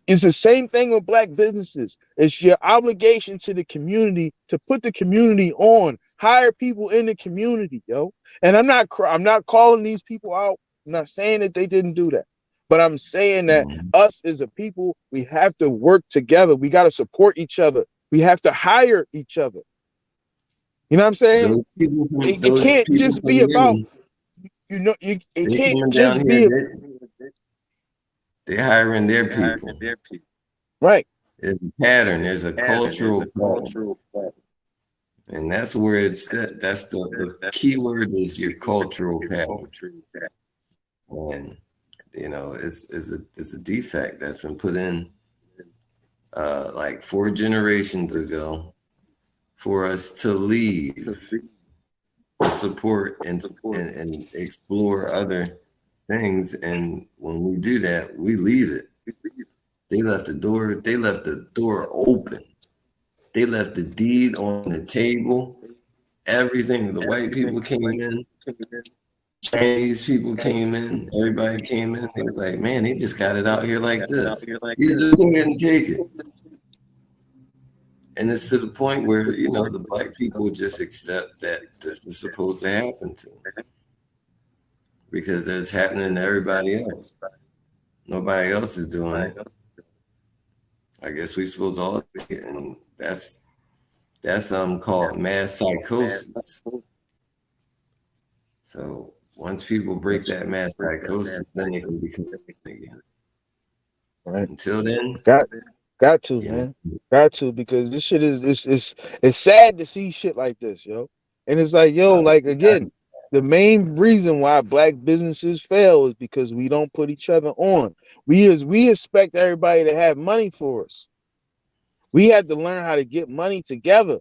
it's the same thing with black businesses. It's your obligation to the community to put the community on, hire people in the community, yo. And I'm not calling these people out. I'm not saying that they didn't do that, but I'm saying that us as a people, we have to work together. We got to support each other. We have to hire each other. You know what I'm saying? It can't just be about, it can't just be. They're hiring their people. Right. There's a pattern. There's a cultural pattern. And that's where that's the key word is your cultural pattern. And it's a defect that's been put in like 4 generations ago for us to leave, to support and explore other things. And when we do that, we leave it. They left the door open. They left the deed on the table. Everything. The white people came in. Chinese people came in. Everybody came in. It was like, man, they just got it out here like this. You just go ahead and take it. And it's to the point where, the black people just accept that this is supposed to happen to them. Because it's happening to everybody else. Nobody else is doing it. I guess we supposed to all do it. And that's called mass psychosis. So once people break that mass psychosis, then they can become again. Right. Until then, got to, man. Got to, because this shit it's sad to see shit like this, yo. And it's like, yo, like again, the main reason why black businesses fail is because we don't put each other on. We expect everybody to have money for us. We had to learn how to get money together.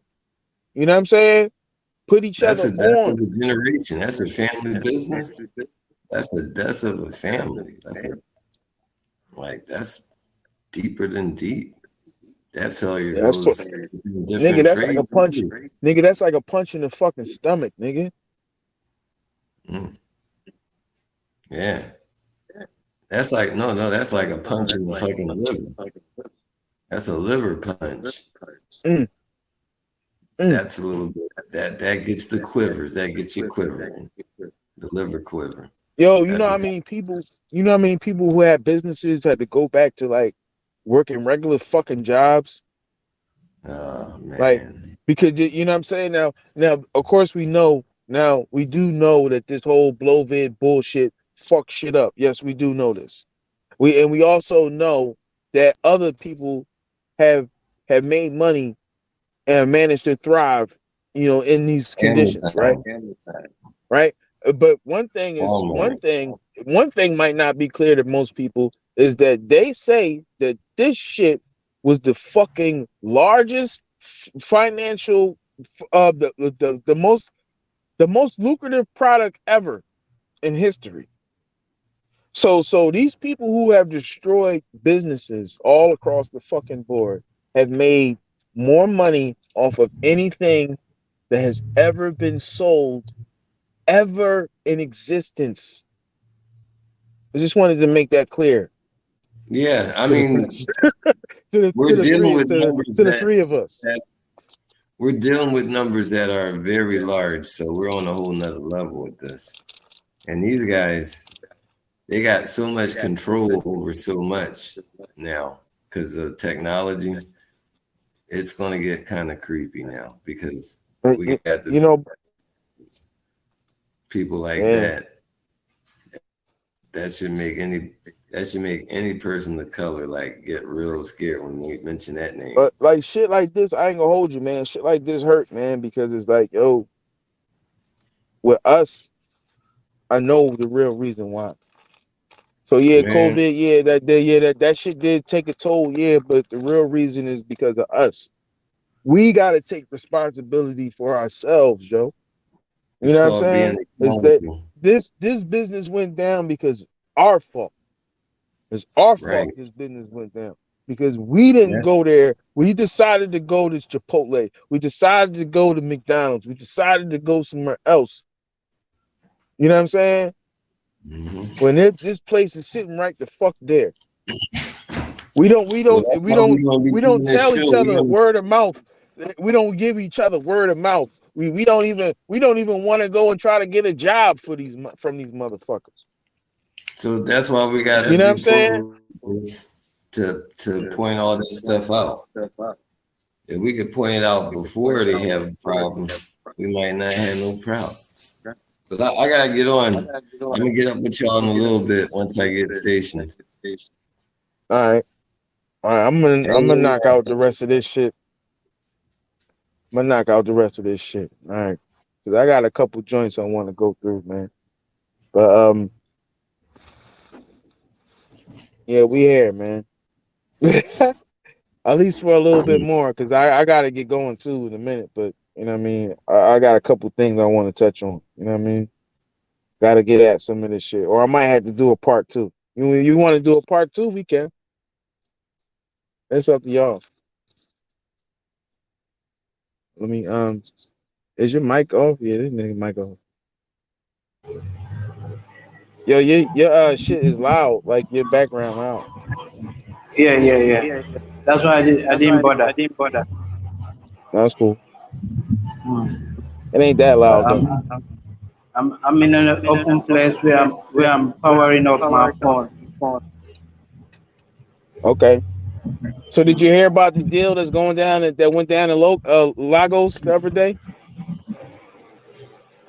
You know what I'm saying? Put each other on. That's a death of a generation. That's a family business. That's the death of a family. That's deeper than deep. That failure goes nigga, that's like a punch. Nigga, that's like a punch in the fucking stomach, nigga. Yeah. That's like that's like a punch in the fucking liver. That's a liver punch. That's a little bit that gets the quivers. That gets you quivering. The liver quiver. Yo, you know how many people who had businesses had to go back to like working regular fucking jobs? Oh man. Like, because you know what I'm saying? Now of course we do know that this whole Blovid bullshit fuck shit up. Yes, we do know this. We also know that other people have made money and managed to thrive, in these conditions, right? Right. But one thing might not be clear to most people is that they say that this shit was the fucking largest financial, the most lucrative product ever in history. So these people who have destroyed businesses all across the fucking board have made more money off of anything that has ever been sold ever in existence. I just wanted to make that clear. Yeah, I mean, we're dealing with numbers to the three of us. We're dealing with numbers that are very large, so we're on a whole nother level with this. And these guys, they got so much control over so much now because of technology. It's going to get kind of creepy now because we got the people like that. That should make any person of color like get real scared when you mention that name. But like shit like this, I ain't gonna hold you, man. Shit like this hurt, man, because it's like, yo, with us, I know the real reason why. So yeah, Man. COVID, that shit did take a toll, yeah, but the real reason is because of us. We gotta take responsibility for ourselves, Joe. You It's know what I'm called saying? being Is that accountable. this business went down because our fault. It's our fault Right. this business went down. Because we didn't go there. We decided to go to Chipotle. We decided to go to McDonald's. We decided to go somewhere else. You know what I'm saying? Mm-hmm. When this place is sitting right the fuck there. We don't tell each other word of mouth. We don't give each other word of mouth. We don't even want to go and try to get a job from these motherfuckers. So that's why we got to You know what I'm do saying? programs to point all this stuff out. If we could point it out before they have a problem, we might not have no problems. But I gotta get on. I'm gonna get up with y'all in a little bit once I get stationed. All right. I'm gonna knock out the rest of this shit. All right. Cause I got a couple joints I want to go through, man. But yeah, we here, man. At least for a little bit more, because I got to get going too in a minute. But you know what I mean? I got a couple things I want to touch on. You know what I mean? Got to get at some of this shit. Or I might have to do a part two. You want to do a part two? We can. It's up to y'all. Let me, is your mic off? Yeah, this nigga mic off. Yo, your shit is loud. Like your background loud. Yeah. That's why I didn't bother. That's cool. Mm. It ain't that loud though. I'm in an open place where I'm powering up my phone. Okay. So did you hear about the deal that's going down that went down in Lagos the other day?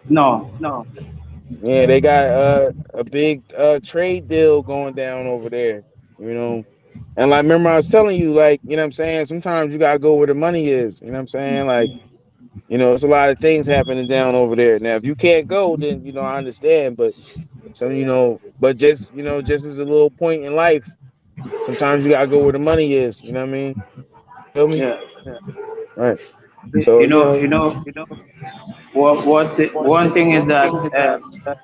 No. Yeah, they got a big trade deal going down over there, you know. And like remember I was telling you, like, you know what I'm saying, sometimes you gotta go where the money is, you know what I'm saying? Like, you know, it's a lot of things happening down over there. Now if you can't go, then I understand, but but just as a little point in life, sometimes you gotta go where the money is, you know what I mean? Feel me? Yeah. Right. So, One thing is that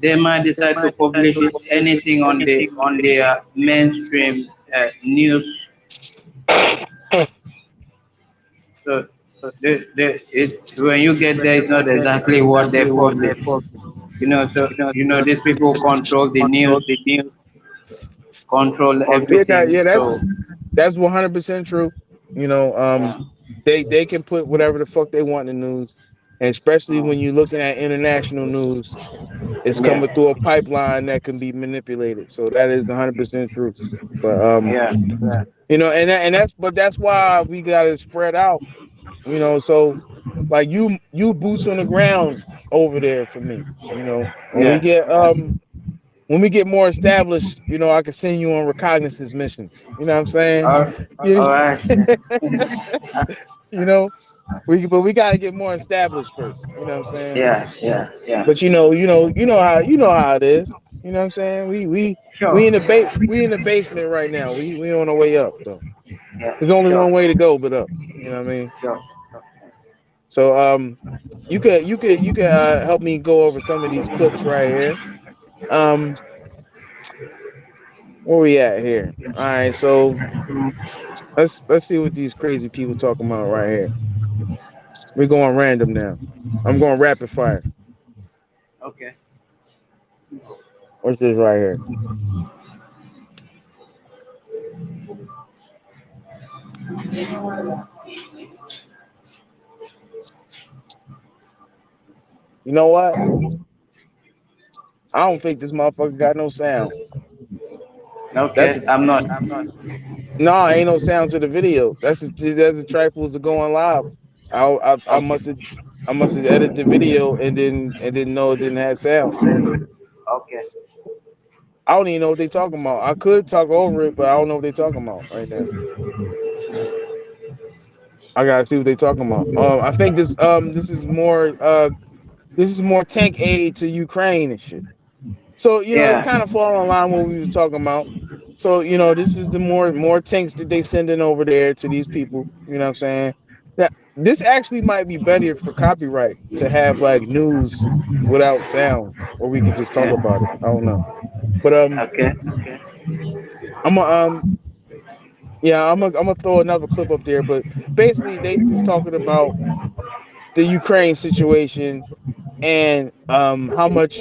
they might decide to publish anything on their mainstream news. So when you get there, it's not exactly what they publish. These people control the news, control everything. So that's 100% true. You know, they can put whatever the fuck they want in the news, and especially when you're looking at international news, it's yeah, coming through a pipeline that can be manipulated. So that is 100% true. But yeah. that's why we gotta spread out. You know, so like you boots on the ground over there for me. You know, when we get more established, I can send you on reconnaissance missions. You know what I'm saying? All right. You know, but we gotta get more established first. You know what I'm saying? Yeah. But you know how it is. You know what I'm saying? We Sure. in the basement right now. We on our way up though. Yeah. There's only Sure. one way to go but up. You know what I mean? Sure. So you could help me go over some of these clips right here. Um, where we at here? All right, so let's see what these crazy people talking about right here. We're going random now. I'm going rapid fire. Okay. What's this right here? You know what? I don't think this motherfucker got no sound. Okay, I'm not. No, ain't no sound to the video. That's the trifles of going live. I must have edited the video and didn't know it didn't have sound. Okay. I don't even know what they talking about. I could talk over it, but I don't know what they talking about right now. I gotta see what they talking about. I think this is more tank aid to Ukraine and shit. So it's kind of fall in line with what we were talking about. So this is the more tanks that they sending over there to these people. You know what I'm saying? That this actually might be better for copyright to have like news without sound, or we could just talk about it. I don't know, but Okay. I'm gonna throw another clip up there. But basically, they just talking about the Ukraine situation and how much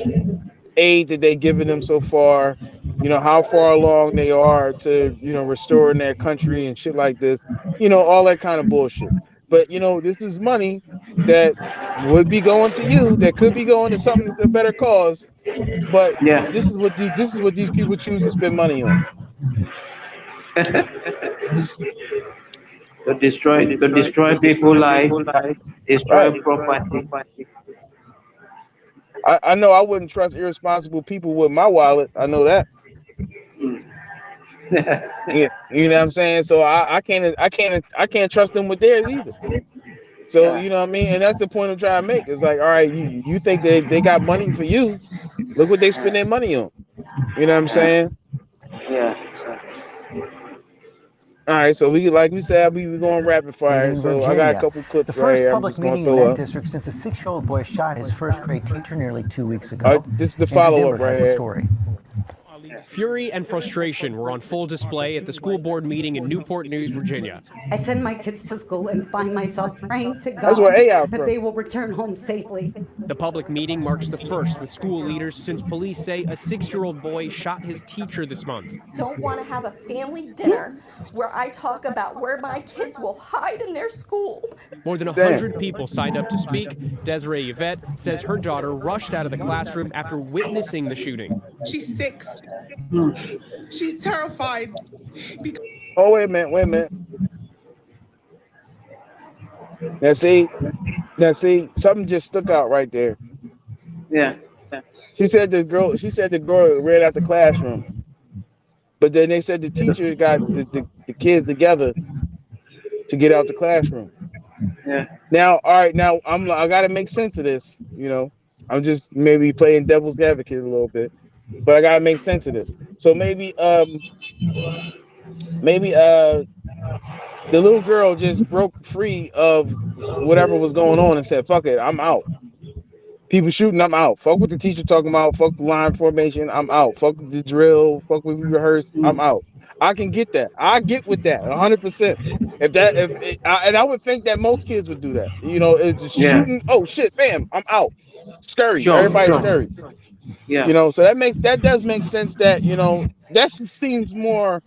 aid that they given them so far, how far along they are to restoring their country and shit like this, all that kind of bullshit. But this is money that would be going to you, that could be going to something, a better cause, but this is what these people choose to spend money on. To destroy people's life, destroy property. I know I wouldn't trust irresponsible people with my wallet. I know that. Yeah, you know what I'm saying? So I can't trust them with theirs either. So you know what I mean? And that's the point I'm trying to make. It's like, all right, you think they got money for you. Look what they spend their money on. You know what I'm saying? Yeah. All right, so like we said, we were going rapid fire. So I got a couple clips the right first here. I'm public just gonna meeting in throw that up. district since a 6-year-old boy shot his first grade teacher nearly 2 weeks ago. This is the follow-up right here. Story. Fury and frustration were on full display at the school board meeting in Newport News, Virginia. I send my kids to school and find myself praying to That's God where AI that from. they will return home safely. The public meeting marks the first with school leaders since police say a 6-year-old boy shot his teacher this month. Don't want to have a family dinner where I talk about where my kids will hide in their school. More than 100 people signed up to speak. Desiree Yvette says her daughter rushed out of the classroom after witnessing the shooting. She's 6. She's terrified. Oh, wait a minute. Now see, something just stuck out right there. Yeah. She said the girl ran out the classroom. But then they said the teacher got the kids together to get out the classroom. Yeah. Now, all right, I gotta make sense of this, I'm just maybe playing devil's advocate a little bit. But I gotta make sense of this. So maybe the little girl just broke free of whatever was going on and said, fuck it, I'm out. People shooting, I'm out. Fuck what the teacher talking about, fuck the line formation, I'm out. Fuck the drill, fuck what we rehearsed, I'm out. I can get that. I get with that 100%. And I would think that most kids would do that. It's just shooting, oh shit, bam, I'm out. Scurry. Everybody's scurry. Yeah. So that does make sense that, that seems more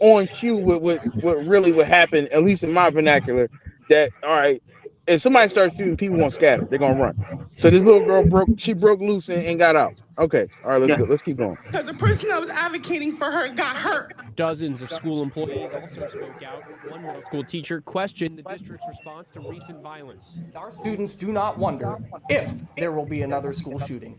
on cue with what really would happen, at least in my vernacular, that, all right, if somebody starts shooting, people won't scatter. They're going to run. So this little girl broke loose and got out. Okay. All right, let's go. Let's keep going. Because the person that was advocating for her got hurt. Dozens of school employees also spoke out. One middle school teacher questioned the district's response to recent violence. Our students do not wonder if there will be another school shooting.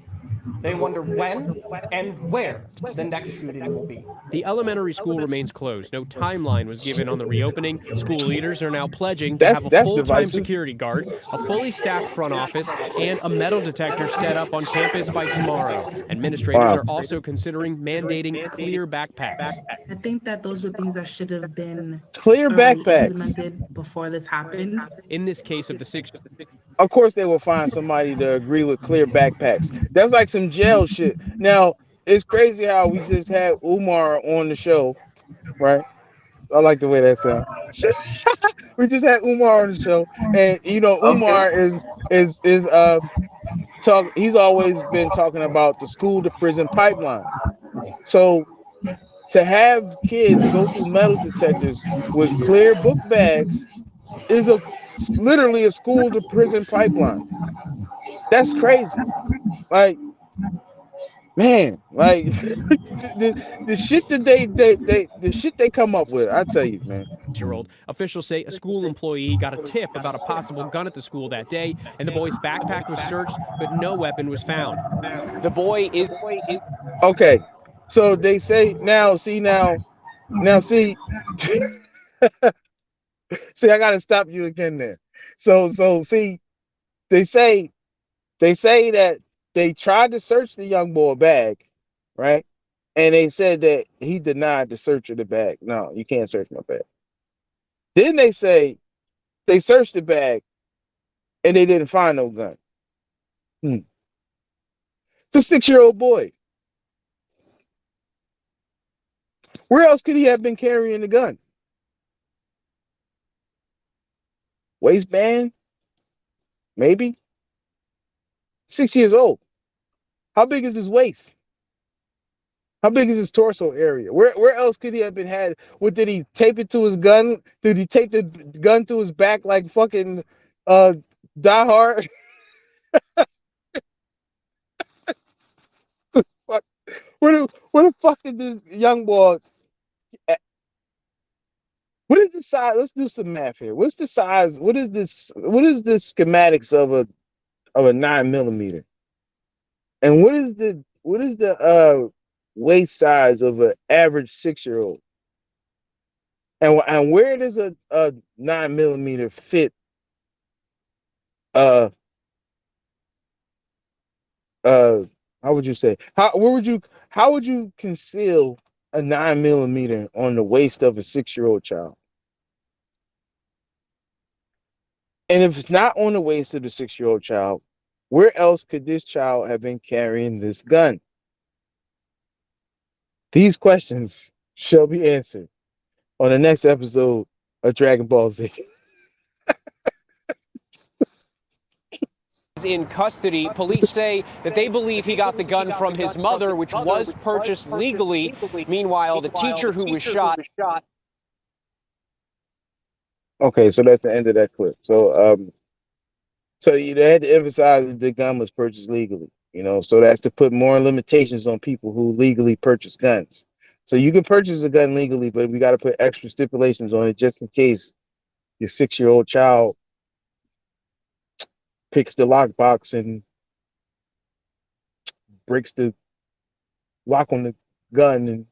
They wonder when and where the next shooting will be. The elementary school remains closed. No timeline was given on the reopening. School leaders are now pledging to have a full-time security guard, a fully staffed front office, and a metal detector set up on campus by tomorrow. Administrators are also considering mandating clear backpacks. I think that those were things that should have been clear backpacks implemented before this happened. In this case of the 6, of course they will find somebody to agree with clear backpacks. That's like some jail shit. Now, it's crazy how we just had Umar on the show, right? I like the way that sounds. We just had Umar on the show, and Umar is he's always been talking about the school to prison pipeline. So to have kids go through metal detectors with clear book bags is literally a school to prison pipeline. That's crazy. Like, Man, like the shit that the shit they come up with, I tell you, man. Year-old. Officials say a school employee got a tip about a possible gun at the school that day, and the boy's backpack was searched, but no weapon was found. The boy is Okay, so they say now. See now. See, see. I gotta stop you again there. So see, they say that they tried to search the young boy bag, right? And they said that he denied the search of the bag. No, you can't search my bag. Then they say they searched the bag and they didn't find no gun. It's a 6-year-old boy. Where else could he have been carrying the gun? Waistband? Maybe. 6 years old. How big is his waist? How big is his torso area? Where else could he have been had? What did he tape it to his gun? Did he tape the gun to his back like fucking Die Hard? Fuck. Where the fuck did this young boy? What is the size? Let's do some math here. What's the size? What is this? What is the schematics of a 9mm? And what is the waist size of an average 6-year-old? And where does a 9mm fit? How would you say? How would you conceal a 9mm on the waist of a 6-year-old child? And if it's not on the waist of the 6-year-old child, where else could this child have been carrying this gun? These questions shall be answered on the next episode of Dragon Ball Z. in custody. Police say that they believe he got the gun from his mother, which was purchased legally. Meanwhile, the teacher who was shot. Okay, so that's the end of that clip. So they had to emphasize that the gun was purchased legally, so that's to put more limitations on people who legally purchase guns. So you can purchase a gun legally, but we got to put extra stipulations on it just in case your 6-year-old child picks the lockbox and breaks the lock on the gun and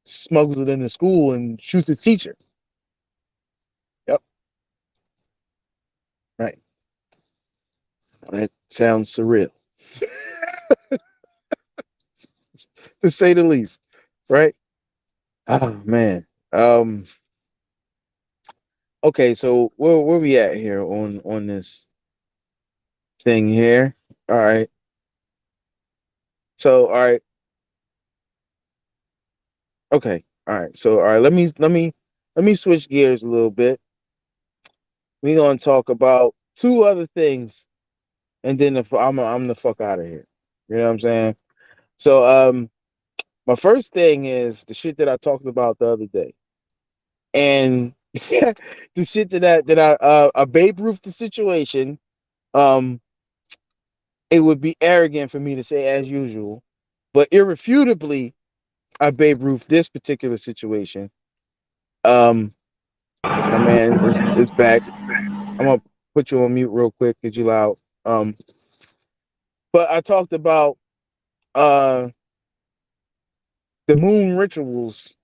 smuggles it into school and shoots his teacher. Yep. Right. That sounds surreal, to say the least. Right? Oh man. Okay, so where we at here on this thing here? All right. So all right. Okay. All right. So all right, let me switch gears a little bit. We're gonna talk about two other things, and then I'm the fuck out of here. You know what I'm saying? So my first thing is the shit that I talked about the other day, and the shit that I Babe Ruth the situation. It would be arrogant for me to say as usual, but irrefutably, I Babe Ruth this particular situation. My man is back. I'm gonna put you on mute real quick because you loud. But I talked about the moon rituals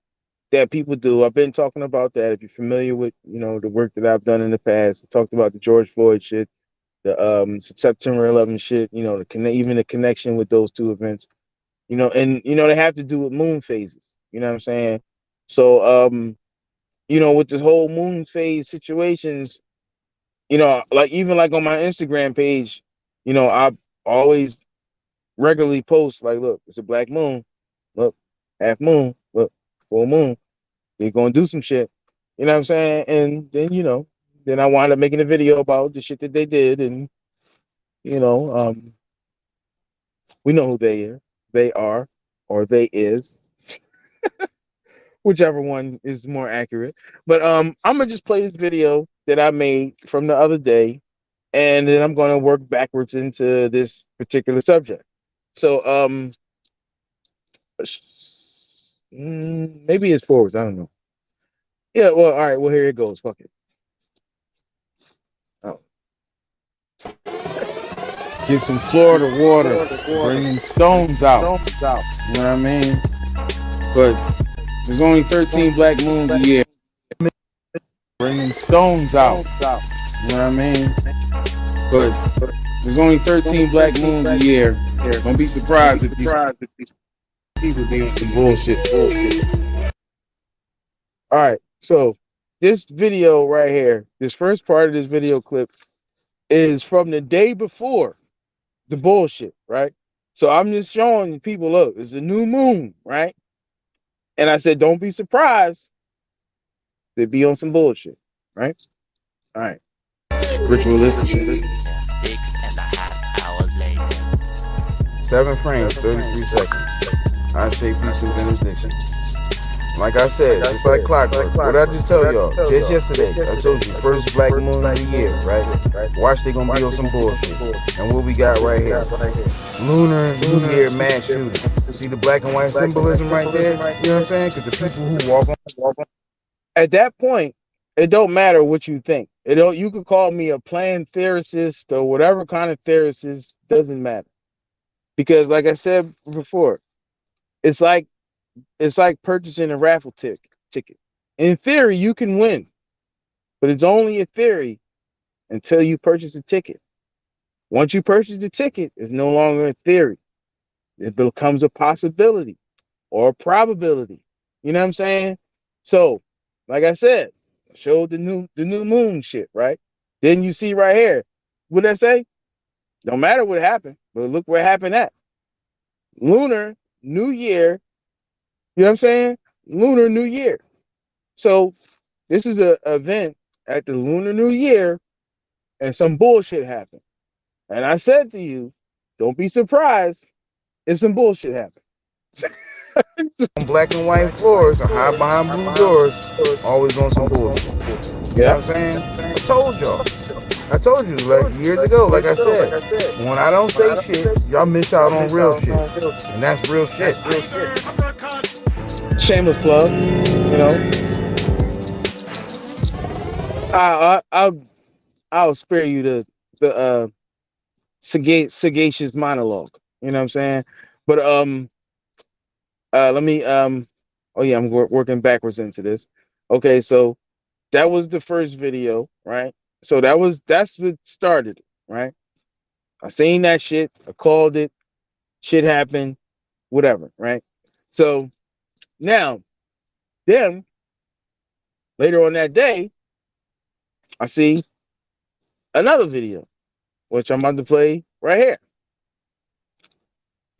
that people do. I've been talking about that. If you're familiar with the work that I've done in the past, I talked about the George Floyd shit, the September 11 shit. Even the connection with those two events. And they have to do with moon phases. You know what I'm saying? So with this whole moon phase situations, like even like on my Instagram page, I always regularly post like, look, it's a black moon, look, half moon, look, full moon. They're gonna do some shit. You know what I'm saying? And then then I wound up making a video about the shit that they did, and we know who they are, or they is, whichever one is more accurate. But I'm gonna just play this video that I made from the other day, and then I'm gonna work backwards into this particular subject. So maybe it's forwards. I don't know. Yeah. Well, all right. Well, here it goes. Fuck it. Oh. Get some Florida water. Bring them stones out. You know what I mean? But there's only 13 black moons a year. Bring them stones out. You know what I mean? But there's only 13 black moons a year. Don't be surprised if these people be on some bullshit. All right. So this video right here, this first part of this video clip is from the day before the bullshit, right? So I'm just showing people, look, it's the new moon, right? And I said, don't be surprised they be on some bullshit, right? All right. Ritualistic. 6.5 hours later. 7 frames, 33 seconds. I shape peace and benediction. Like I said, just like clockwork. What I just tell y'all, just yesterday, I told you, first black moon of the year, right? Watch, they gonna be on some bullshit. And what we got right here, Lunar New Year mass shooting. See the black and white symbolism right there? You know what I'm saying? Because the people who walk on. At that point, it don't matter what you think. It don't. You could call me a planned theorist or whatever kind of theorist. Doesn't matter. Because like I said before, it's like purchasing a raffle ticket. In theory, you can win, but it's only a theory until you purchase a ticket. Once you purchase the ticket, it's no longer a theory. It becomes a possibility or a probability. You know what I'm saying? So, like I said, I showed the new moon shit, right? Then you see right here, what did I say? No matter what happened, but look where it happened at. Lunar New Year. You know what I'm saying? Lunar New Year. So this is an event at the Lunar New Year, and some bullshit happened. And I said to you, don't be surprised if some bullshit happened. Black and white floors and hide behind blue doors, always on some bullshit. You know what I'm saying? I told y'all. I told you like years ago, like I said, when I don't say shit, y'all miss out on real shit. And that's real shit. Shameless plug, you know. I'll spare you the sagacious monologue. You know what I'm saying? But let me oh yeah, I'm working backwards into this. Okay, so that was the first video, right? So that's what started it, right? I seen that shit, I called it, shit happened, whatever, right? So now, then later on that day, I see another video, which I'm about to play right here,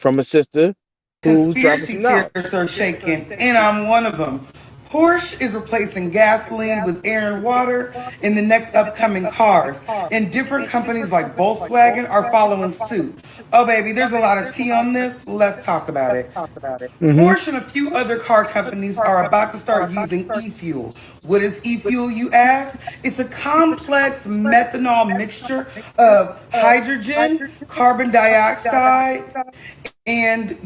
from a sister who's dropping some knowledge. Conspiracy theorists are shaking, and I'm one of them. Porsche is replacing gasoline with air and water in the next upcoming cars, and different companies like Volkswagen are following suit. Oh, baby, there's a lot of tea on this. Let's talk about it. Porsche and a few other car companies are about to start using e-fuel. What is e-fuel, you ask? It's a complex methanol mixture of hydrogen, carbon dioxide, and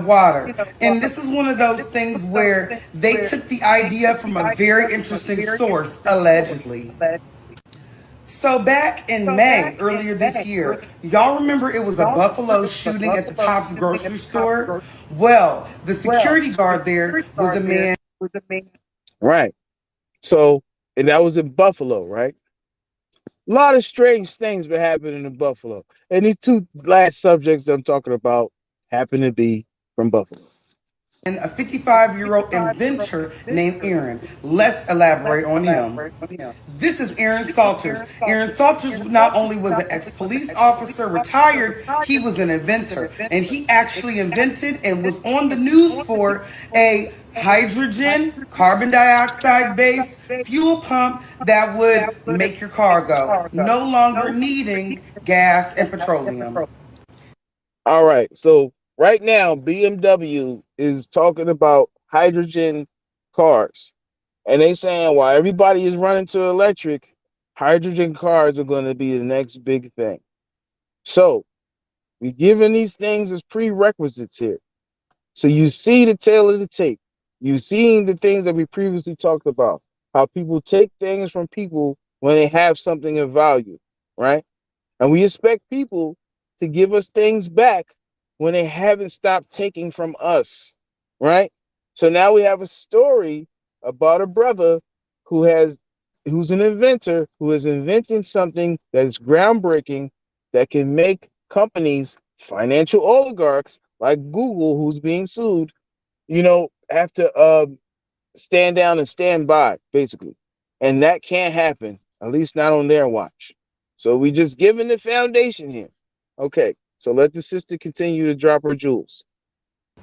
water. And this is one of those things where they took the idea from a very interesting source, allegedly. So back in May, earlier this year, y'all remember it was a Buffalo shooting at the Tops grocery store? Well, the security guard there was a man. Right. So, and that was in Buffalo, right? A lot of strange things been happening in Buffalo. And these two last subjects that I'm talking about happen to be from Buffalo. And a 55-year-old inventor named Aaron. Let's elaborate on him. This is Aaron Salters. Aaron Salters not only was an ex-police officer, retired, he was an inventor. And he actually invented and was on the news for a hydrogen, carbon dioxide-based fuel pump that would make your car go, no longer needing gas and petroleum. All right, so right now, BMW is talking about hydrogen cars. And they saying while everybody is running to electric, hydrogen cars are going to be the next big thing. So We're giving these things as prerequisites here. So you see the tail of the tape. You seeing the things that we previously talked about. How people take things from people when they have something of value, right? And we expect people to give us things back when they haven't stopped taking from us, right? So now we have a story about a brother who's an inventor, who is inventing something that is groundbreaking that can make companies, financial oligarchs like Google, who's being sued, have to stand down and stand by, basically. And that can't happen, at least not on their watch. So we just giving the foundation here. Okay, so let the sister continue to drop her jewels.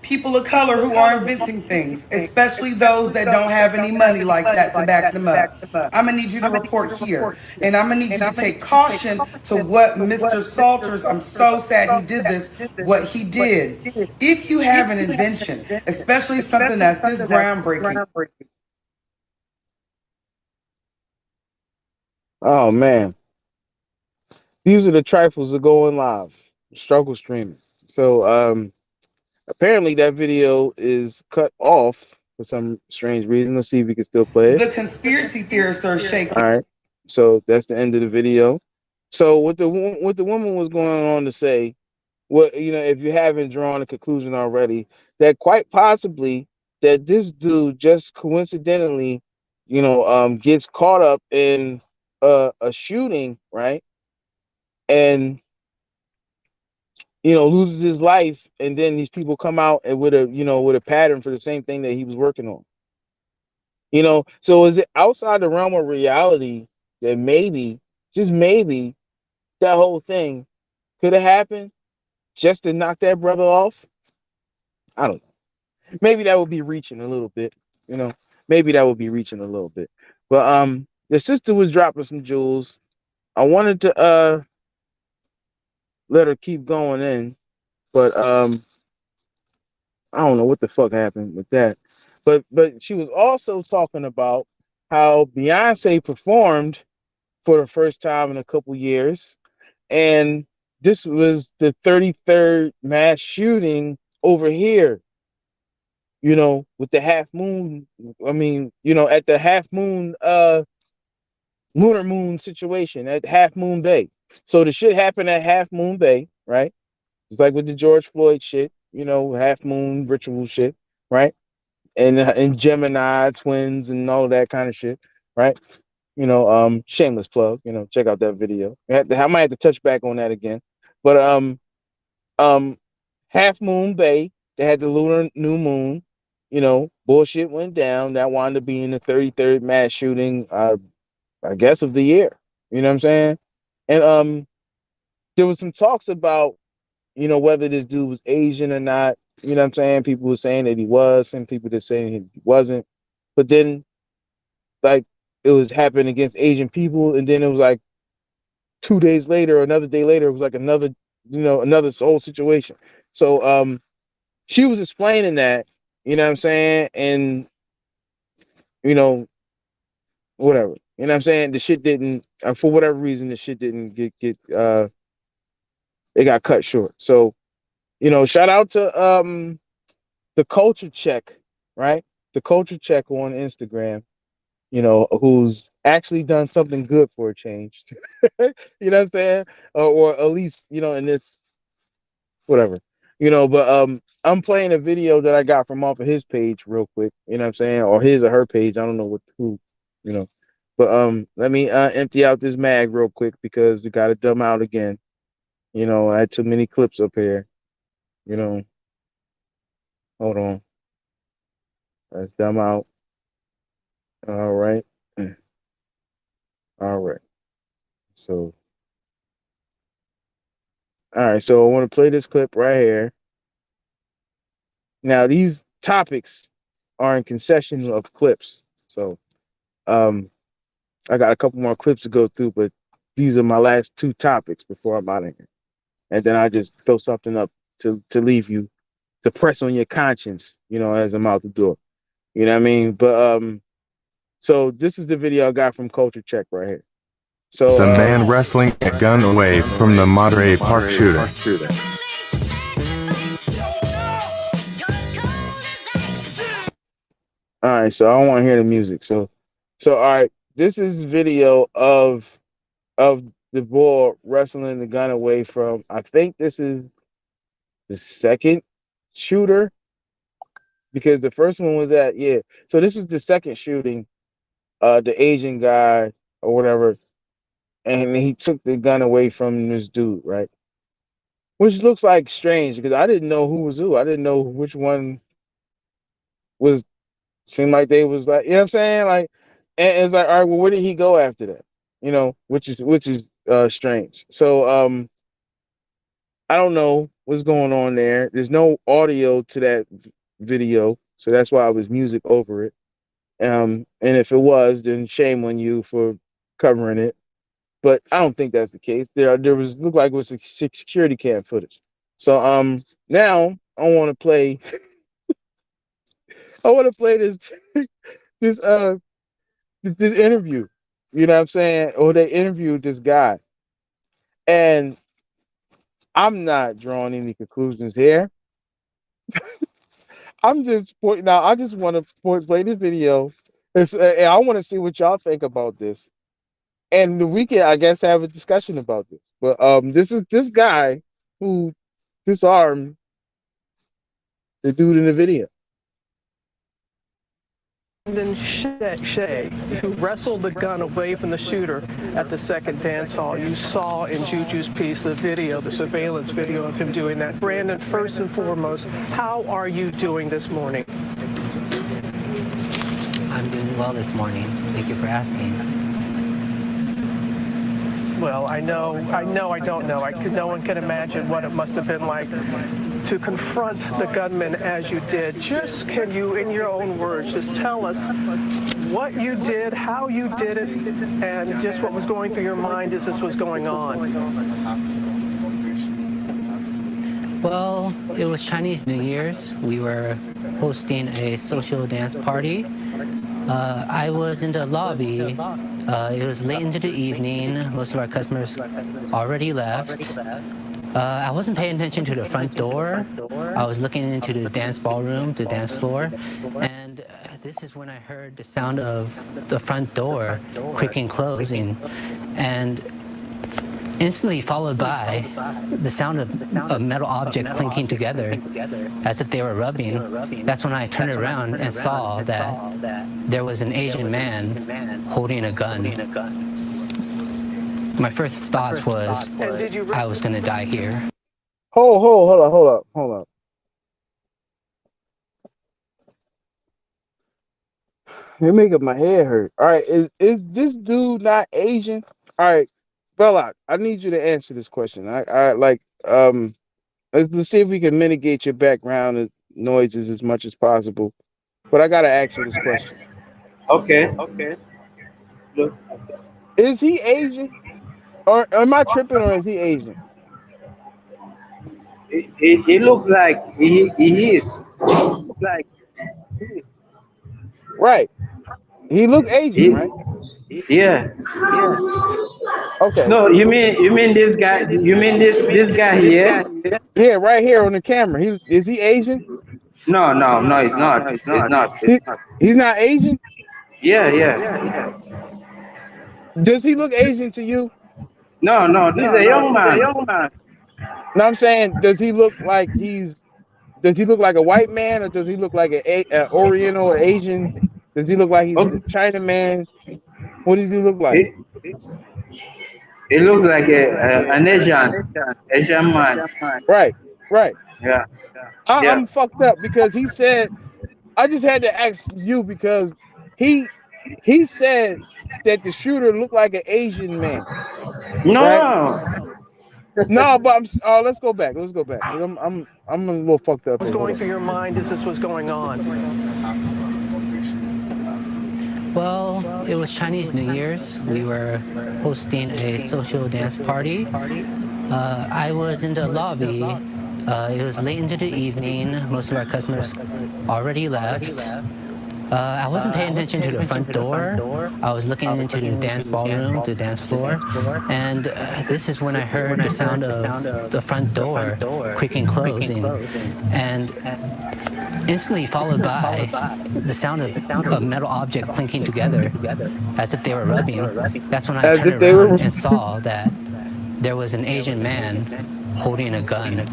People of color who are inventing things, especially those that don't have any money like that to back them up. I'm gonna need you to report here, and I'm gonna need you to take caution to what Mr. Salters, I'm so sad he did this, what he did. If you have an invention, especially something that's this groundbreaking. Oh man, these are the trifles that go in live, struggle streaming. So apparently that video is cut off for some strange reason. Let's see if we can still play it. The conspiracy theorists are shaking. All right, so that's the end of the video. So what the woman was going on to say, if you haven't drawn a conclusion already, that quite possibly that this dude just coincidentally, gets caught up in a shooting, right? And loses his life, and then these people come out and with a pattern for the same thing that he was working on. So is it outside the realm of reality that maybe, just maybe, that whole thing could have happened just to knock that brother off? I don't know. Maybe that would be reaching a little bit, Maybe that would be reaching a little bit. But the sister was dropping some jewels. I wanted to let her keep going in, but I don't know what the fuck happened with that. But she was also talking about how Beyonce performed for the first time in a couple years, and this was the 33rd mass shooting over here. With the half moon. I mean, at the half moon, lunar moon situation at Half Moon Bay. So the shit happened at Half Moon Bay, right? It's like with the George Floyd shit, half moon ritual shit, right? And Gemini twins and all of that kind of shit, right? Shameless plug, check out that video. I might have to touch back on that again. But Half Moon Bay, they had the lunar new moon, bullshit went down. That wound up being the 33rd mass shooting, I guess, of the year. You know what I'm saying? And there was some talks about, whether this dude was Asian or not. You know what I'm saying? People were saying that he was, some people that saying he wasn't. But then, like, it was happening against Asian people, and then it was like 2 days later or another day later, it was like another whole situation. So she was explaining that, you know what I'm saying? And, whatever. You know what I'm saying? The shit didn't, for whatever reason, the shit didn't get it got cut short. So, shout out to the Culture Check, right? The Culture Check on Instagram, who's actually done something good for a change. You know what I'm saying? Or at least, in this, whatever. But I'm playing a video that I got from off of his page real quick, you know what I'm saying? Or his or her page. I don't know who. But let me empty out this mag real quick because we gotta dumb out again. I had too many clips up here. Hold on. Let's dumb out. All right. All right. So I want to play this clip right here. Now these topics are in concession of clips. So I got a couple more clips to go through, but these are my last two topics before I'm out of here. And then I just throw something up to leave you, to press on your conscience, as I'm out the door. You know what I mean? But so this is the video I got from Culture Check right here. So a man wrestling a gun away from the Monterey Park shooter. All right, so I don't want to hear the music. So all right, this is video of the boy wrestling the gun away from. I think this is the second shooter because the first one was So this was the second shooting. The Asian guy or whatever, and he took the gun away from this dude, right? Which looks like strange because I didn't know who was who. I didn't know which one was. Seemed like they was like, you know what I'm saying? Like, and it's like, all right, well, where did he go after that? You know, which is strange. So I don't know what's going on there. There's no audio to that video, so that's why I was music over it. And if it was, then shame on you for covering it. But I don't think that's the case. There was looked like it was security cam footage. So now I want to play. I want to play this this this interview. You know what I'm saying? Or they interviewed this guy, and I'm not drawing any conclusions here. I'm just pointing out. I just want to play this video. And I want to see what y'all think about this, and we can, I guess, have a discussion about this. But this is this guy who disarmed the dude in the video. Then Shay, who wrestled the gun away from the shooter at the second dance hall. You saw in Juju's piece the video, the surveillance video of him doing that. Brandon, first and foremost, how are you doing this morning? I'm doing well this morning. Thank you for asking. Well, I know, I don't know. No one can imagine what it must have been like to confront the gunman as you did. Just can you, in your own words, just tell us what you did, how you did it, and just what was going through your mind as this was going on? Well, it was Chinese New Year's. We were hosting a social dance party. I was in the lobby. It was late into the evening. Most of our customers already left. I wasn't paying attention to the front door. I was looking into the dance ballroom, the dance floor, and this is when I heard the sound of the front door creaking closing, and instantly followed by the sound of a metal object clinking together as if they were rubbing. That's when I turned around and saw that there was an Asian man holding a gun. My first thoughts was I was going to die here. Hold up. They making my head hurt. All right, is this dude not Asian? All right, Bella, I need you to answer this question. I like let's see if we can mitigate your background noises as much as possible. But I gotta ask you this question. Okay. Look. Is he Asian? Or am I tripping, or is he Asian? It looks like he is. Right. He look Asian, right? Yeah. Okay. No, you mean this guy? You mean this guy here? Yeah, right here on the camera. Is he Asian? No, it's not. He's not Asian? Yeah. Does he look Asian to you? No, he's a young man. No, I'm saying, does he look like a white man, or does he look like an Oriental or Asian? Does he look like he's a Chinaman? What does he look like? It looks like an Asian man. Right. Yeah. I'm fucked up because he said, I just had to ask you because he said that the shooter looked like an Asian man. No. Right? No, but let's go back. I'm a little fucked up. What was going through your mind as this was going on? Well, it was Chinese New Year's. We were hosting a social dance party. I was in the lobby. It was late into the evening. Most of our customers already left. I wasn't paying attention to the front door. I was looking into the dance ballroom, the dance floor, and this is when I heard the sound of the front door creaking closing, and instantly followed by the sound of a metal object clinking together as if they were rubbing. That's when I turned around and saw that there was an Asian man holding a gun.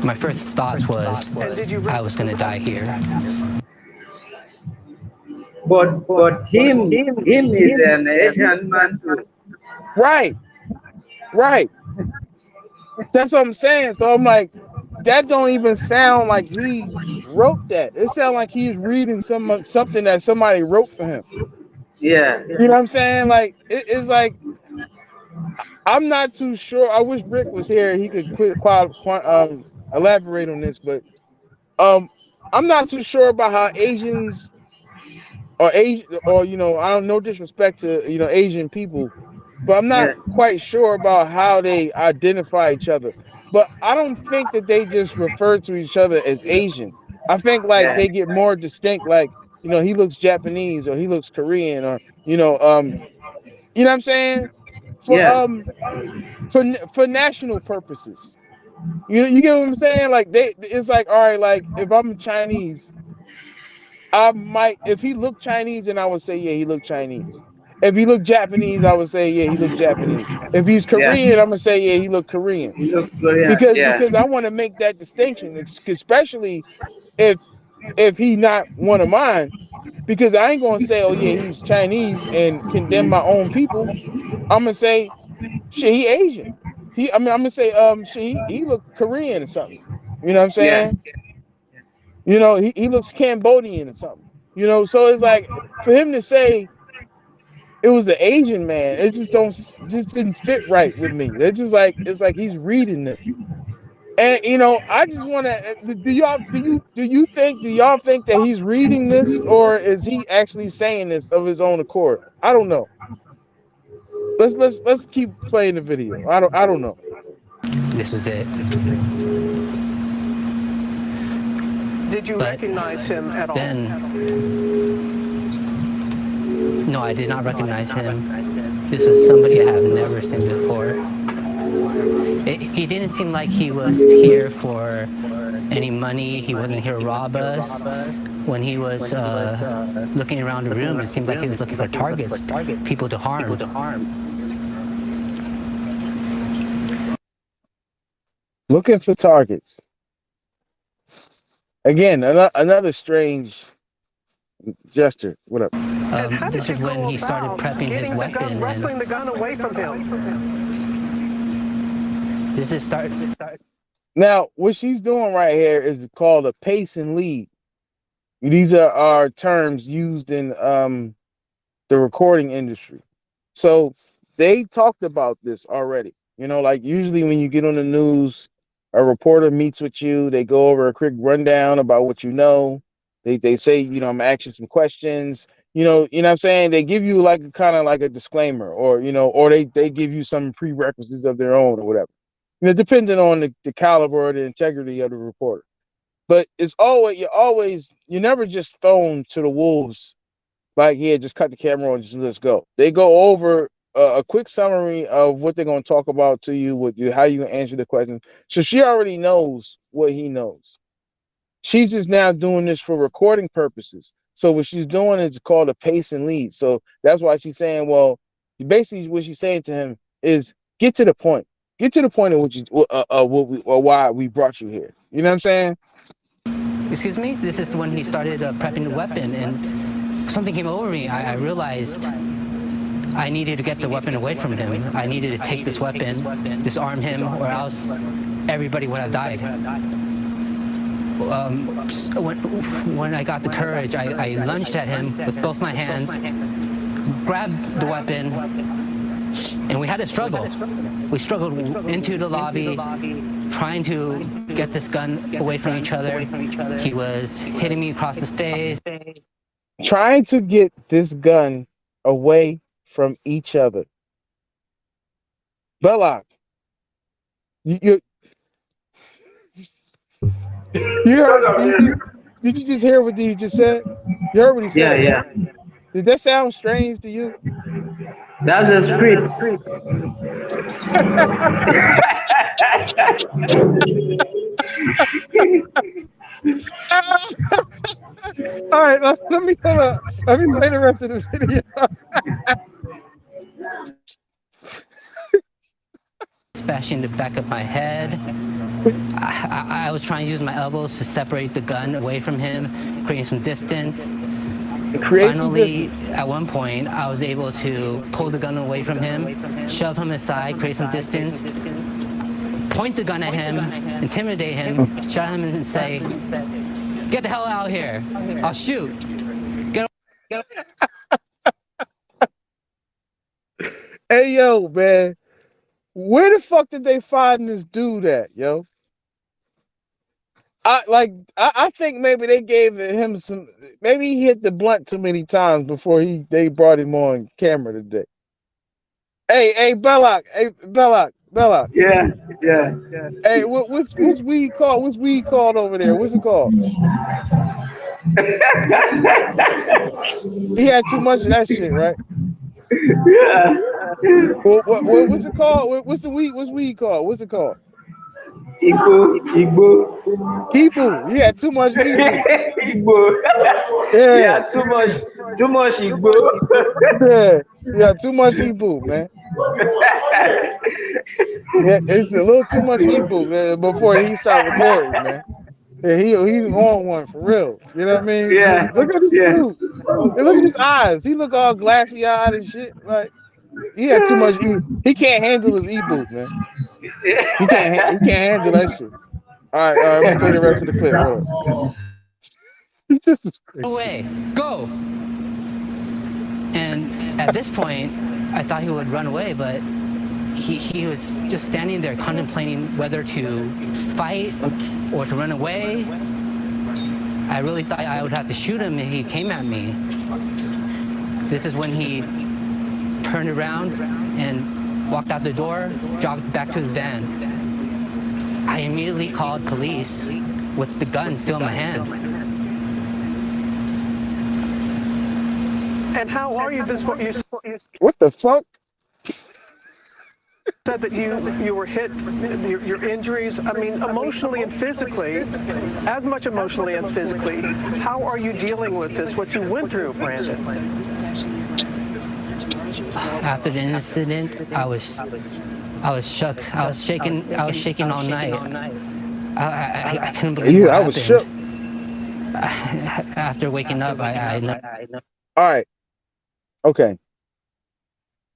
My first thoughts was I was going to die here. But him is an Asian man too. Right. That's what I'm saying. So I'm like, that don't even sound like he wrote that. It sounds like he's reading something that somebody wrote for him. Yeah. You know what I'm saying? Like it's like I'm not too sure. I wish Rick was here. He could elaborate on this, but I'm not too sure about how Asians or Asian or I don't know disrespect to Asian people, but I'm not quite sure about how they identify each other. But I don't think that they just refer to each other as Asian. I think like they get more distinct, like he looks Japanese or he looks Korean or you know what I'm saying, for for national purposes. You get what I'm saying? Like it's like, all right, like if I'm Chinese, I might, if he looked Chinese, then I would say, yeah, he looked Chinese. If he looked Japanese, I would say, yeah, he looked Japanese. If he's Korean, I'm gonna say, yeah, he looked Korean. He looks Korean. Because I want to make that distinction, especially if he not one of mine. Because I ain't gonna say, oh yeah, he's Chinese and condemn my own people. I'm gonna say, shit, he Asian. I'm gonna say, shit, he look Korean or something. You know what I'm saying? He looks Cambodian or something. So it's like for him to say it was an Asian man, it just didn't fit right with me. It's just like he's reading this. And I just want to do y'all think that he's reading this, or is he actually saying this of his own accord? I don't know. Let's keep playing the video. I don't know. This was it. Did you recognize him at all? No, I did not recognize him. This was somebody I have never seen before. He didn't seem like he was here for any money. He wasn't here to rob us. When he was looking around the room, it seemed like he was looking for targets, people to harm. Looking for targets. Again, another strange gesture. Whatever. This is when he started prepping his weapon. Wrestling the gun away from him. This is start. Now, what she's doing right here is called a pace and lead. These are terms used in the recording industry. So they talked about this already. Like usually when you get on the news, a reporter meets with you. They go over a quick rundown about what you know. They say, I'm asking some questions. You know what I'm saying? They give you like kind of like a disclaimer, or or they give you some prerequisites of their own or whatever. Depending on the caliber or the integrity of the reporter. But it's you're never just thrown to the wolves like, yeah, just cut the camera on and just let's go. They go over a quick summary of what they're going to talk about to you, how you answer the question. So she already knows what he knows. She's just now doing this for recording purposes. So what she's doing is called a pace and lead. So that's why she's saying, well, basically what she's saying to him is get to the point. Get to the point of why we brought you here. You know what I'm saying? Excuse me? This is when he started prepping the weapon, and something came over me. I realized I needed to get the weapon away from him. I needed to take this weapon, disarm him, or else everybody would have died. When I got the courage, I lunged at him with both my hands, grabbed the weapon, and we had a struggle. We struggled into the lobby, trying to get this gun away from each other. He was hitting me across the face. Trying to get this gun away from each other. Belloc, you heard Did you just hear what he just said? You heard what he said, right? Did that sound strange to you? That's the script. All right, let me hold up. Let me play the rest of the video. Bashing the back of my head. I was trying to use my elbows to separate the gun away from him, creating some distance. Finally, at one point, I was able to pull the gun away from him, shove him aside, create some distance, point the gun at him, intimidate him, shut him and say, "Get the hell out of here. I'll shoot. Get Hey, yo, man. Where the fuck did they find this dude at, yo? I think maybe they gave him some. Maybe he hit the blunt too many times before they brought him on camera today. Hey, Belloc. Hey, Belloc. Yeah. Hey, what's weed called? What's weed called over there? What's it called? He had too much of that shit, right? Yeah. What's it called? What's the weed? What's weed called? What's it called? Igbo. He had too much Igbo. Igbo. Yeah, too much Igbo. Yeah, too much Igbo, man. Yeah, it's a little too much Igbo, man, before he started recording, man. Yeah, he's on one for real. You know what I mean? Yeah. Look at this dude. And look at his eyes. He look all glassy eyed and shit. Like he had too much. He can't handle his Igbo, man. He can't handle that shit. All right, let me play the rest of the clip. Hold on. This is crazy. away. Go." And at this point, I thought he would run away, but he was just standing there contemplating whether to fight or to run away. I really thought I would have to shoot him if he came at me. This is when he turned around and walked out the door, jogged back to his van. I immediately called police with the gun still in my hand. And how are you this morning? What the fuck? Said that you were hit, your injuries, I mean, emotionally and physically, as much emotionally as physically. How are you dealing with this, what you went through, Brandon? After the incident, I was shook. I was shaking all night. I couldn't believe what happened. I was shook. After waking up, I know. All right. Okay.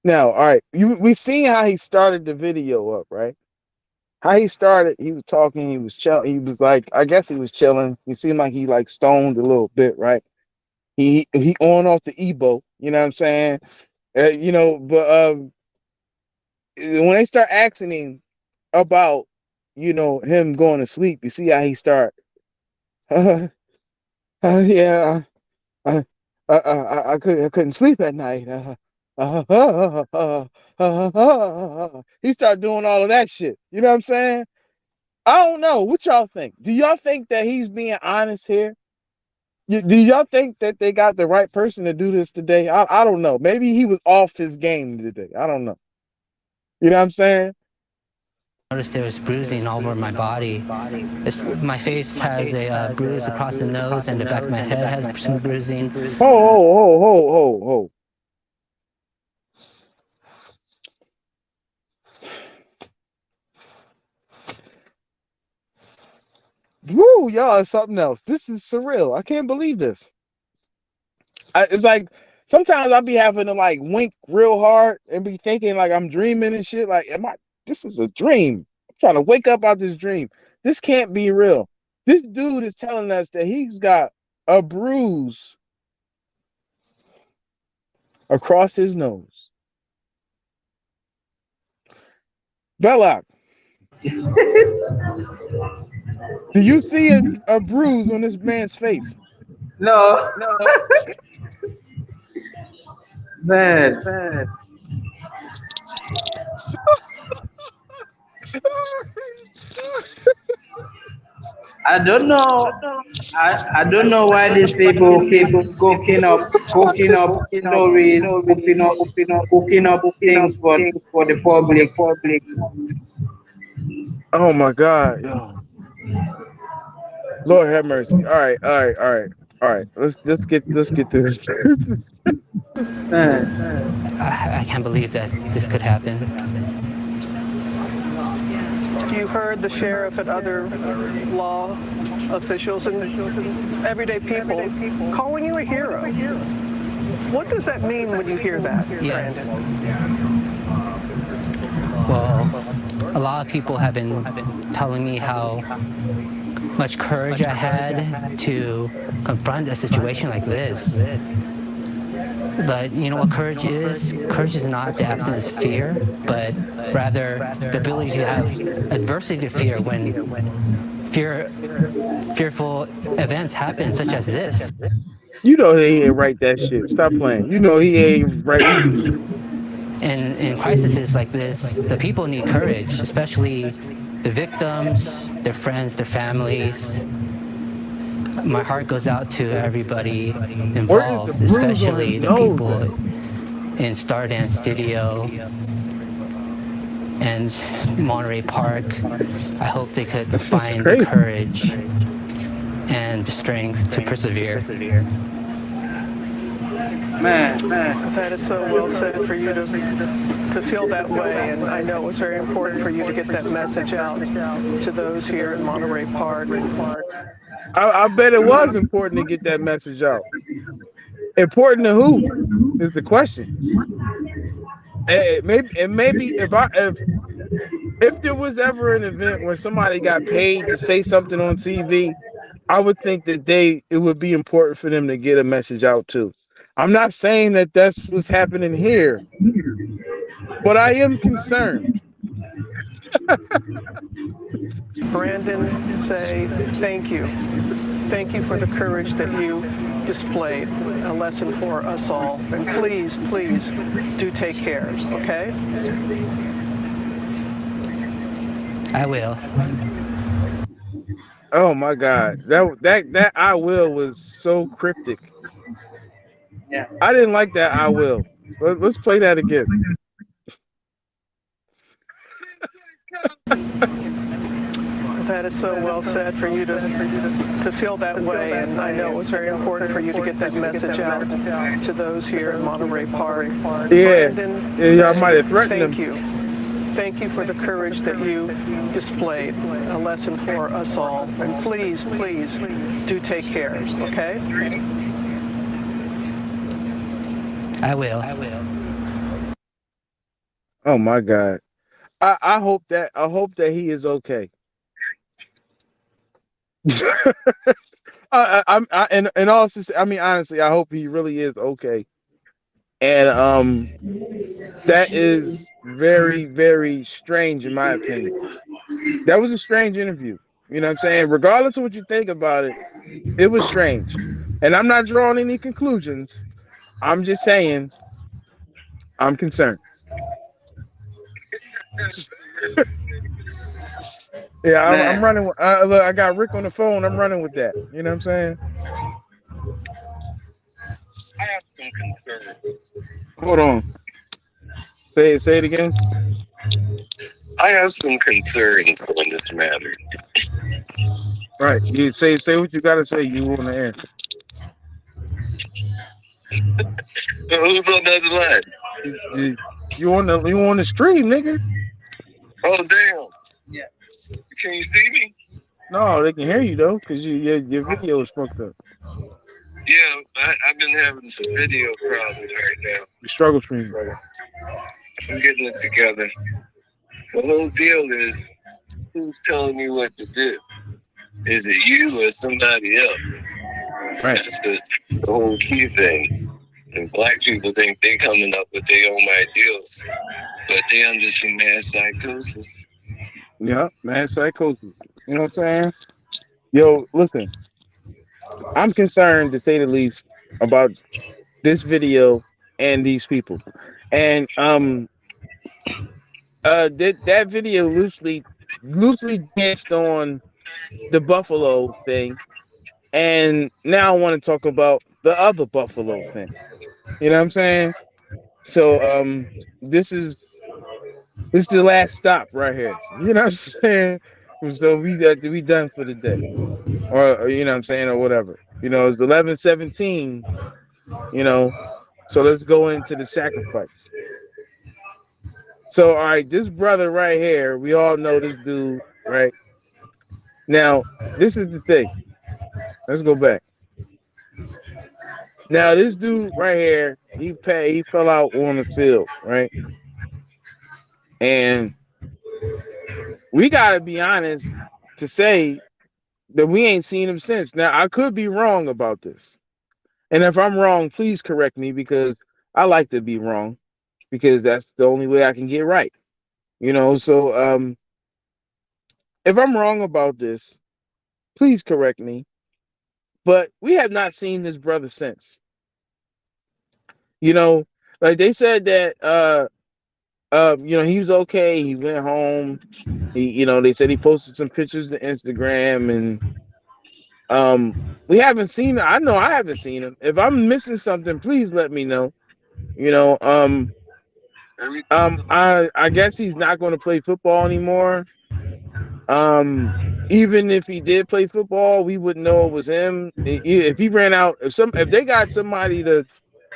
Now, all right. We seen how he started the video up, right? How he started, he was talking, he was chilling. He was like, I guess he was chilling. He seemed like he like stoned a little bit, right? He on off the Ebo, you know what I'm saying? But when they start asking him about, him going to sleep, you see how he start. Yeah, I couldn't sleep at night. He started doing all of that shit. You know what I'm saying? I don't know. What y'all think? Do y'all think that he's being honest here? Do y'all think that they got the right person to do this today? I don't know. Maybe he was off his game today. I don't know. You know what I'm saying? I noticed there was bruising all over my body. My face has a bruise across the nose, and the back of my head has some bruising. Ho. Woo, y'all, it's something else. This is surreal. I can't believe this. It's like sometimes I'll be having to like wink real hard and be thinking like I'm dreaming and shit. Like, this is a dream. I'm trying to wake up out this dream. This can't be real. This dude is telling us that he's got a bruise across his nose. Belloc, do you see a bruise on this man's face? No. Man. I don't know I don't know why these people keep cooking up stories, cooking up things for the public. Oh my God, yo, Lord have mercy. All right, all right, all right, all right. Let's get through this. I can't believe that this could happen. You heard the sheriff and other law officials and everyday people calling you a hero. What does that mean when you hear that, Yes. Brandon? Well, a lot of people have been telling me how much courage I had to confront a situation like this. But you know what courage is? Courage is not the absence of fear, but rather the ability to have adversity to fear when fearful events happen, such as this. You know he ain't write that shit. Stop playing. You know he ain't write. And in crises like this, the people need courage, especially the victims, their friends, their families. My heart goes out to everybody involved, especially the people in Stardance Studio and Monterey Park. I hope they could find the courage and the strength to persevere. Man, that is so well said for you to feel that way, and I know it was very important for you to get that message out to those here in Monterey Park. I bet it was important to get that message out. Important to who is the question. Maybe if there was ever an event where somebody got paid to say something on TV, I would think that it would be important for them to get a message out too. I'm not saying that that's what's happening here, but I am concerned. Brandon, say thank you. Thank you for the courage that you displayed. A lesson for us all. And please, please do take care, okay? I will. Oh my God. That I will was so cryptic. Yeah. I didn't like that I will. Let's play that again. That is so well said for you to feel that way, and I know it was very important for you to get that message out to those here in Monterey Park. Yeah, Brandon, y'all might have threatened thank him. you. Thank you for the courage that you displayed. A lesson for us all. And please, please do take care, okay? I will. Oh my God. I hope that he is okay. In all sincerity, I mean honestly, I hope he really is okay. And that is very, very strange in my opinion. That was a strange interview. You know what I'm saying? Regardless of what you think about it, it was strange. And I'm not drawing any conclusions. I'm just saying I'm concerned. Yeah, I'm running. Look, I got Rick on the phone. I'm running with that. You know what I'm saying? I have some concerns. Hold on. Say it again. I have some concerns on this matter. Right. You say what you gotta say. You on the air. Who's on the other line? You on the stream, nigga. Oh damn. Yeah. Can you see me? No, they can hear you though, because your video is fucked up. Yeah, I've been having some video problems right now. You struggle stream, brother. I'm getting it together. The whole deal is, who's telling me what to do? Is it you or somebody else? Right. That's the whole key thing. And black people think they're coming up with their own ideals, but they under some mass psychosis. Yeah, mass psychosis. You know what I'm saying? Yo, listen. I'm concerned, to say the least, about this video and these people. And that video loosely based on the Buffalo thing. And now I want to talk about the other Buffalo thing. You know what I'm saying? So this is the last stop right here. You know what I'm saying? So we done for the day. Or you know what I'm saying, or whatever. You know, it's 11:17, you know. So let's go into the sacrifice. So all right, this brother right here, we all know this dude, right? Now, this is the thing. Let's go back. Now, this dude right here, he fell out on the field, right? And we gotta be honest to say that we ain't seen him since. Now, I could be wrong about this. And if I'm wrong, please correct me because I like to be wrong because that's the only way I can get right. You know, so if I'm wrong about this, please correct me. But we have not seen this brother since. You know, like they said that you know, he's okay. He went home. You know, they said he posted some pictures to Instagram and we haven't seen I know I haven't seen him. If I'm missing something, please let me know. You know, I guess he's not going to play football anymore. Even if he did play football, we wouldn't know it was him. If he ran out, if they got somebody to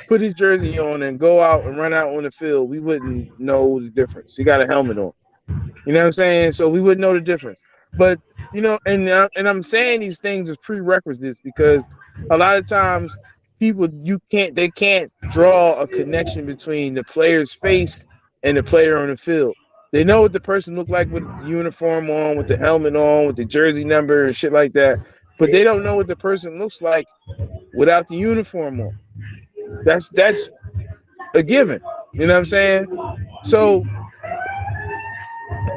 put his jersey on and go out and run out on the field, we wouldn't know the difference. He got a helmet on. You know what I'm saying? So we wouldn't know the difference. But you know, and I'm saying these things as prerequisites because a lot of times they can't draw a connection between the player's face and the player on the field. They know what the person looked like with the uniform on, with the helmet on, with the jersey number and shit like that, but they don't know what the person looks like without the uniform on. That's a given. You know what I'm saying? So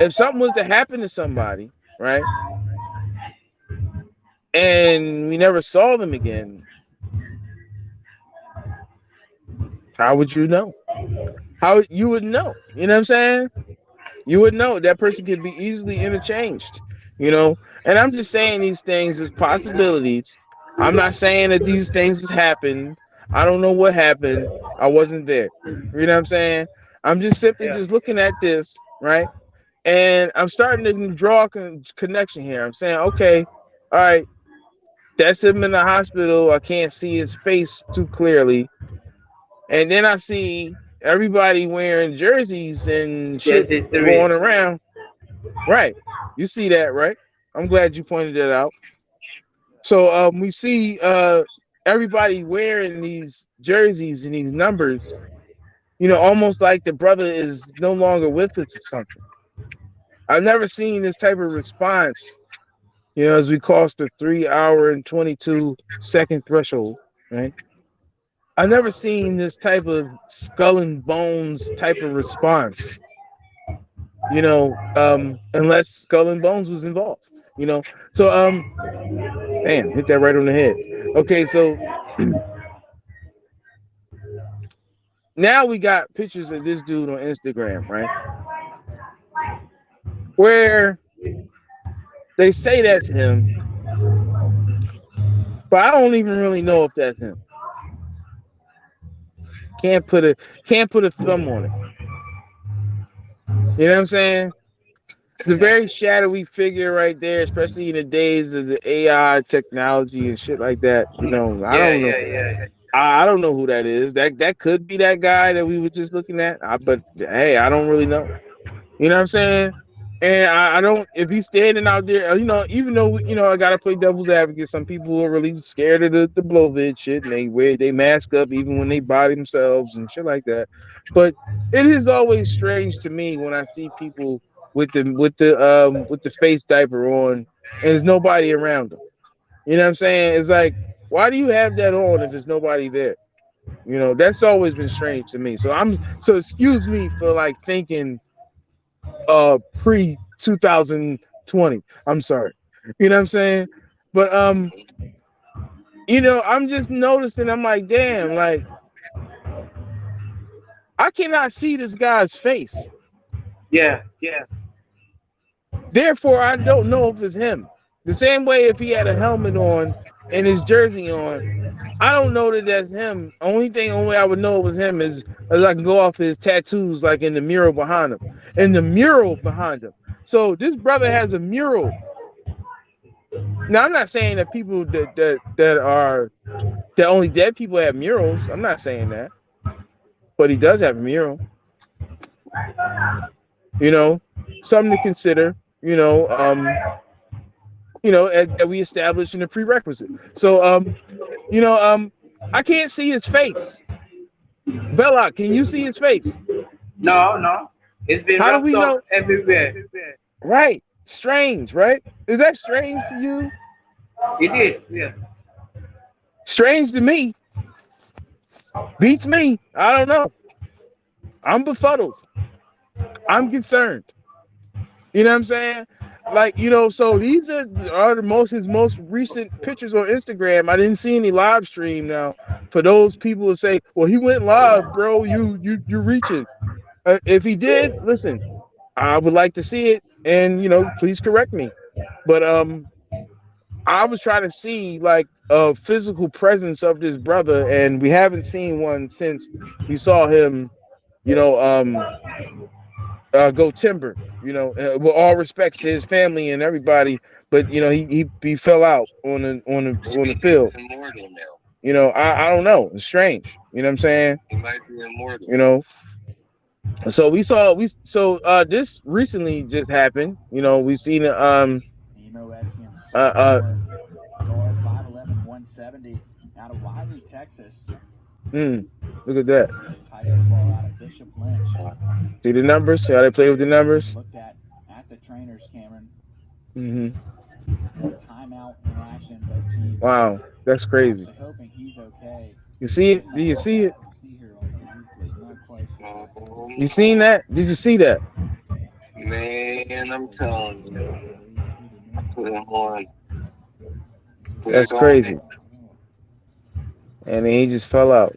if something was to happen to somebody, right, and we never saw them again, how would you know? How you would know? You know what I'm saying? You would know that person could be easily interchanged. You know, and I'm just saying these things as possibilities. I'm not saying that these things has happened. I don't know what happened. I wasn't there. You know what I'm saying? I'm just simply just looking at this, right? And I'm starting to draw a connection here. I'm saying, okay, all right, that's him in the hospital. I can't see his face too clearly. And then I see everybody wearing jerseys and shit going around. Right. You see that, right? I'm glad you pointed that out. So we see everybody wearing these jerseys and these numbers, you know, almost like the brother is no longer with us or something. I've never seen this type of response, you know, as we cross the 3-hour and 22-second threshold, right? I've never seen this type of skull and bones type of response, you know, unless Skull and Bones was involved, you know. So damn, hit that right on the head. Okay, so now we got pictures of this dude on Instagram, right? Where they say that's him, but I don't even really know if that's him. Can't put a thumb on it. You know what I'm saying? It's a very shadowy figure right there, especially in the days of the AI technology and shit like that. You know, I don't know. I don't know who that is. That could be that guy that we were just looking at. But hey, I don't really know. You know what I'm saying? And I don't. If he's standing out there, you know, even though you know I gotta play devil's advocate. Some people are really scared of the blovid shit, and they mask up even when they body themselves and shit like that. But it is always strange to me when I see people with the face diaper on, and there's nobody around them. You know what I'm saying? It's like, why do you have that on if there's nobody there? You know, that's always been strange to me. So excuse me for like thinking pre 2020. I'm sorry. You know what I'm saying? But you know, I'm just noticing, I'm like, damn, like I cannot see this guy's face. Yeah. Therefore, I don't know if it's him. The same way if he had a helmet on and his jersey on. I don't know that that's him. Only way I would know it was him is as I can go off his tattoos, like in the mural behind him. In the mural behind him. So this brother has a mural. Now I'm not saying that people that only dead people have murals. I'm not saying that, but he does have a mural. You know, something to consider. That we established in the prerequisite. So I can't see his face. Bella, can you see his face? No. It's been How do we wrapped up know? everywhere. Right. Strange, right? Is that strange to you? It is, yeah. Strange to me. Beats me. I don't know. I'm befuddled. I'm concerned. You know what I'm saying? Like, so these are his most recent pictures on Instagram. I didn't see any live stream now. For those people who say, well, he went live, bro, you're reaching. If he did, listen, I would like to see it, and please correct me. But I was trying to see like a physical presence of this brother, and we haven't seen one since we saw him, go timber. With all respects to his family and everybody, but he fell out on the field. I don't know. It's strange. You know what I'm saying? He might be immortal. So this recently just happened. We've seen Emo SEM sophomore, guard 5'11", 170, out of Wiley, Texas. Look at that. Plays high school ball out of Bishop Lynch. See the numbers? See how they play with the numbers? Looked at the trainers, Cameron. Mm-hmm. Timeout in action, both teams. Wow, that's crazy. Hoping he's okay. You see it? Do you see it? See here on the replay, not quite sure. You seen that? Did you see that? Man, I'm telling you. Put him on. That's crazy. And then he just fell out.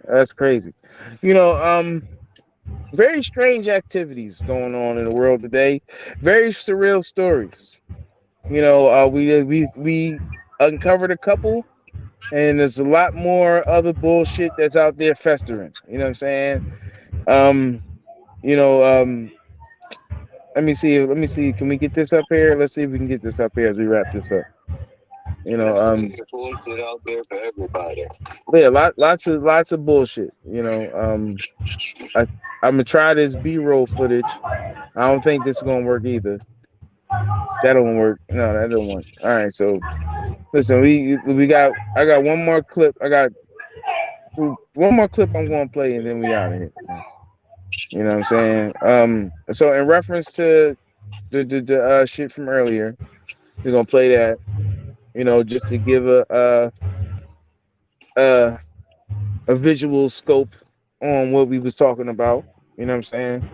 That's crazy. Very strange activities going on in the world today. Very surreal stories. We uncovered a couple, and there's a lot more other bullshit that's out there festering. You know what I'm saying? Let me see. Can we get this up here? Let's see if we can get this up here as we wrap this up. Bullshit out there for everybody. Yeah, lots of bullshit. I'm gonna try this B-roll footage. I don't think this is gonna work either. That don't work. No, that don't work. All right, so listen, I got one more clip. I got one more clip I'm gonna play, and then we out of here. You know what I'm saying? So in reference to the shit from earlier, we're gonna play that. Just to give a visual scope on what we was talking about. You know what I'm saying?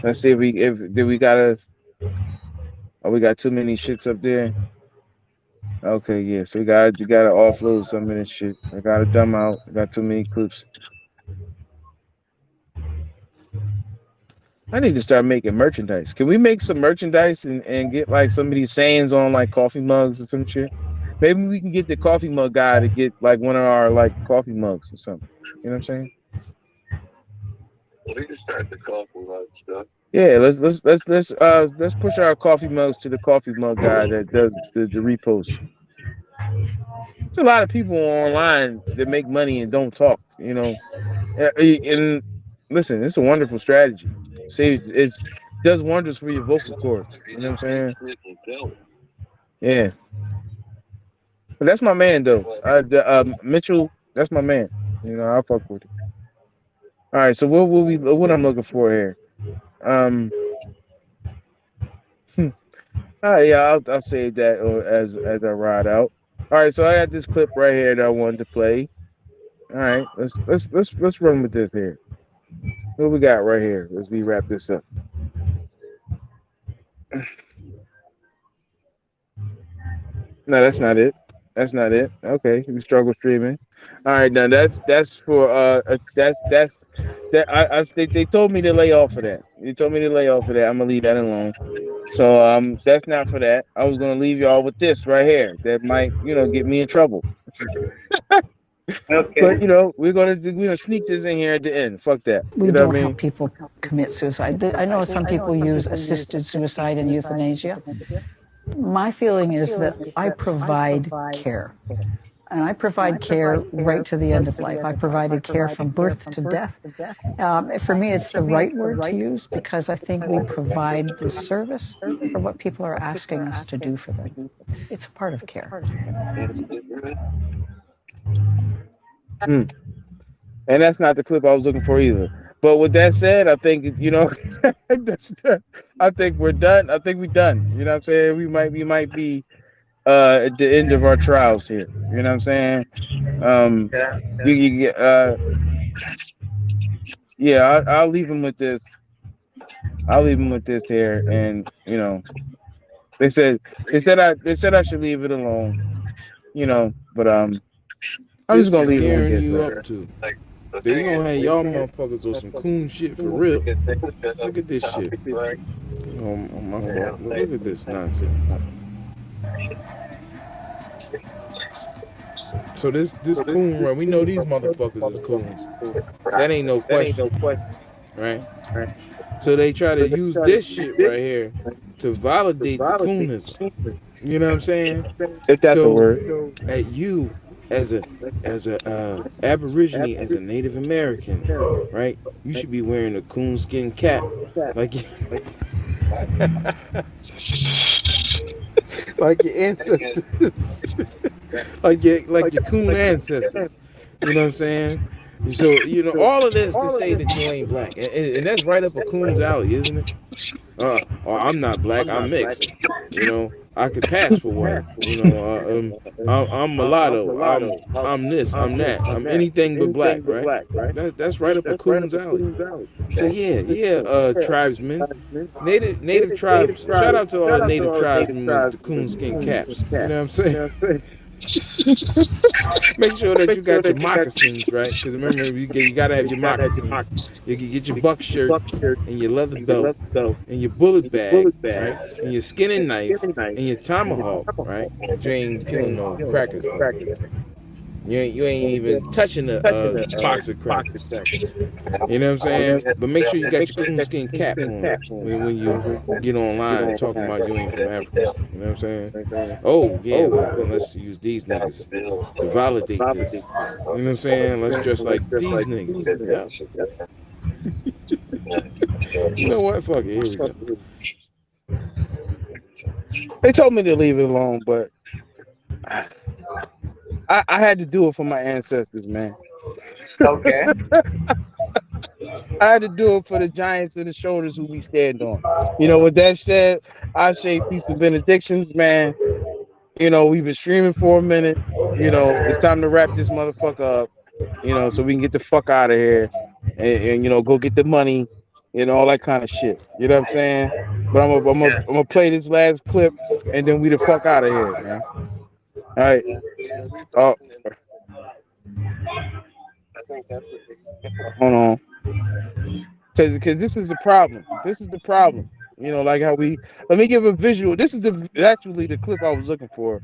Let's see if we got too many shits up there. Okay, yeah. So we gotta offload some of this shit. I gotta dumb out. I got too many clips. I need to start making merchandise. Can we make some merchandise and get like some of these sayings on like coffee mugs or some shit? Maybe we can get the coffee mug guy to get like one of our like coffee mugs or something. You know what I'm saying? We can start the coffee mug stuff. Yeah, let's push our coffee mugs to the coffee mug guy that does the repost. There's a lot of people online that make money and don't talk. And listen, it's a wonderful strategy. See, it does wonders for your vocal cords. You know what I'm saying? Yeah. But that's my man, though. Mitchell, that's my man. I'll fuck with it. All right, so what I'm looking for here? Yeah, I'll save that as I ride out. All right, so I got this clip right here that I wanted to play. All right, let's run with this here. What we got right here as we wrap this up? No, that's not it. That's not it. Okay, we struggle streaming. All right, now that's for that's that they told me to lay off of that. They told me to lay off of that. I'm gonna leave that alone. So that's not for that. I was gonna leave y'all with this right here that might get me in trouble. Okay. But we're gonna sneak this in here at the end. Fuck that. We You know don't what I help mean? people commit suicide. I know some people use assisted suicide and euthanasia. My feeling is that I provide care. And I provide care right to the end of life. I provided care from birth to death. For me, it's the right word to use because I think we provide the service for what people are asking us to do for them. It's a part of care. And that's not the clip I was looking for either. But with that said, I think I think we're done. I think we're done. You know what I'm saying? We might be at the end of our trials here. You know what I'm saying? You get yeah. I'll leave him with this. I'll leave him with this here, and they said I should leave it alone. But I'm This just gonna is leave it with gearing this. you up to. They gonna have y'all motherfuckers on some coon shit for real. Look at this shit. Oh my fault. Look at this nonsense. So this coon run, we know these motherfuckers is coons. That ain't no question. Right? So they try to use this shit right here to validate the coonism. You know what I'm saying? If that's a word. At you as a Aborigine, as a Native American, right? You should be wearing a coonskin cap, like like your ancestors, like your coon ancestors. You know what I'm saying? So all of this to say that you ain't black, and that's right up a coon's alley, isn't it? Or I'm not black, I'm mixed. I could pass for one. I'm mulatto. I'm this. I'm that. I'm anything but black, right? That's right up a coon's alley. So yeah, tribesmen, native tribes. Shout out to all the native tribesmen with the coonskin caps. You know what I'm saying? Make sure that you got your moccasins, right? Because remember, you gotta have your moccasins. You can get your buck shirt and your leather belt and your bullet bag, right? And your skinning knife and your tomahawk, right? But you ain't killing no crackers. You ain't even touching a box of crackers. You know what I'm saying? But make sure you got your coonskin cap on when you get online talking about you ain't from Africa. You know what I'm saying? Oh yeah, let's use these niggas to validate this. You know what I'm saying? Let's dress like these niggas. Yeah. You know what? Fuck it. Here we go. They told me to leave it alone, but I had to do it for my ancestors, man. Okay. I had to do it for the giants of the shoulders who we stand on. With that said, I say peace and benedictions, man. We've been streaming for a minute. It's time to wrap this motherfucker up. So we can get the fuck out of here and go get the money and all that kind of shit. You know what I'm saying? But I'm gonna play this last clip and then we the fuck out of here, man. All right. Oh, hold on. Because this is the problem. This is the problem. Like how let me give a visual. This is actually the clip I was looking for.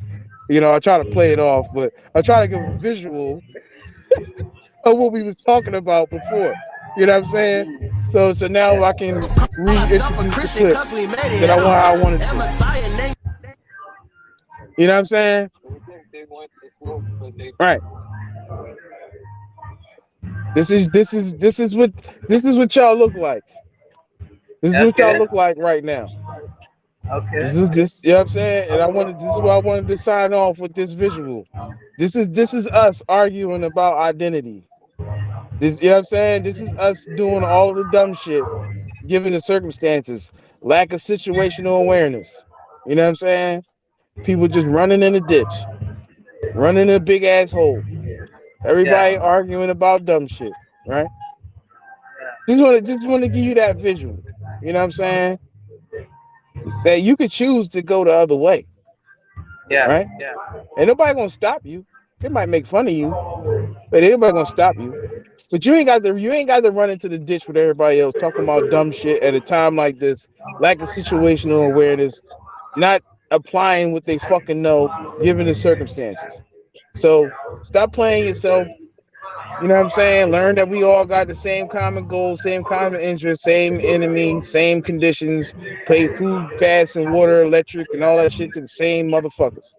I try to play it off, but I try to give a visual of what we was talking about before. You know what I'm saying? So now I can reintroduce the clip that I wanted to. You know what I'm saying? Right. This is what y'all look like. This is what y'all look like right now. Okay. This, you know what I'm saying? And this is why I wanted to sign off with this visual. This is us arguing about identity. You know what I'm saying? This is us doing all of the dumb shit, given the circumstances, lack of situational awareness. You know what I'm saying? People just running in a ditch, running in a big ass hole. Everybody arguing about dumb shit, right? Just want to give you that visual. You know what I'm saying? That you could choose to go the other way. Right? Ain't nobody gonna stop you. They might make fun of you, but ain't nobody gonna stop you. But you ain't got to run into the ditch with everybody else talking about dumb shit at a time like this, lack of situational awareness, not applying what they fucking know given the circumstances. So stop playing yourself. You know what I'm saying? Learn that we all got the same common goals, same common interests, same enemy, same conditions, pay food, gas, and water, electric, and all that shit to the same motherfuckers.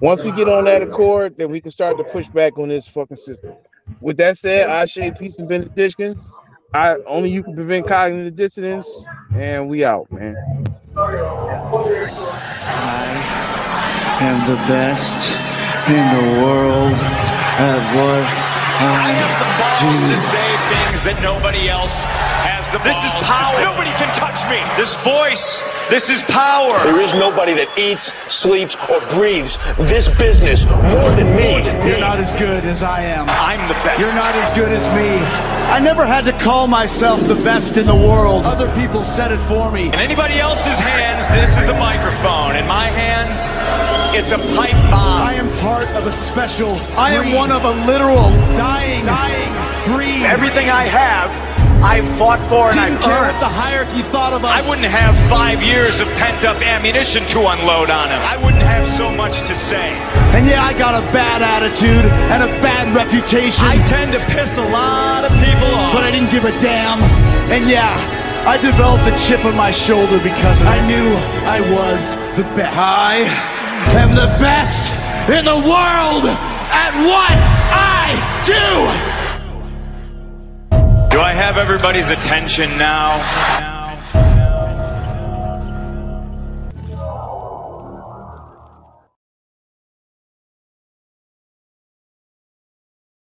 Once we get on that accord, then we can start to push back on this fucking system. With that said, I say peace and benedictions. Only you can prevent cognitive dissonance, and we out, man. I am the best in the world at what I have the balls to say things that nobody else has the balls. This is power. Nobody can touch me. This voice, this is power. There is nobody that eats, sleeps, or breathes this business more than me. You're not as good as I am. I'm the best. You're not as good as me. I never had to call myself the best in the world. Other people said it for me. In anybody else's hands, this is a microphone. In my hands, it's a pipe bomb. I am part of a special I am one of a literal dying breed. Everything I have, I've fought for and I've earned. The hierarchy thought of us. I wouldn't have 5 years of pent-up ammunition to unload on him. I wouldn't have so much to say. And yeah, I got a bad attitude and a bad reputation. I tend to piss a lot of people off. But I didn't give a damn. And yeah, I developed a chip on my shoulder because I knew I was the best. I am the best in the world at what I do. Do I have everybody's attention now?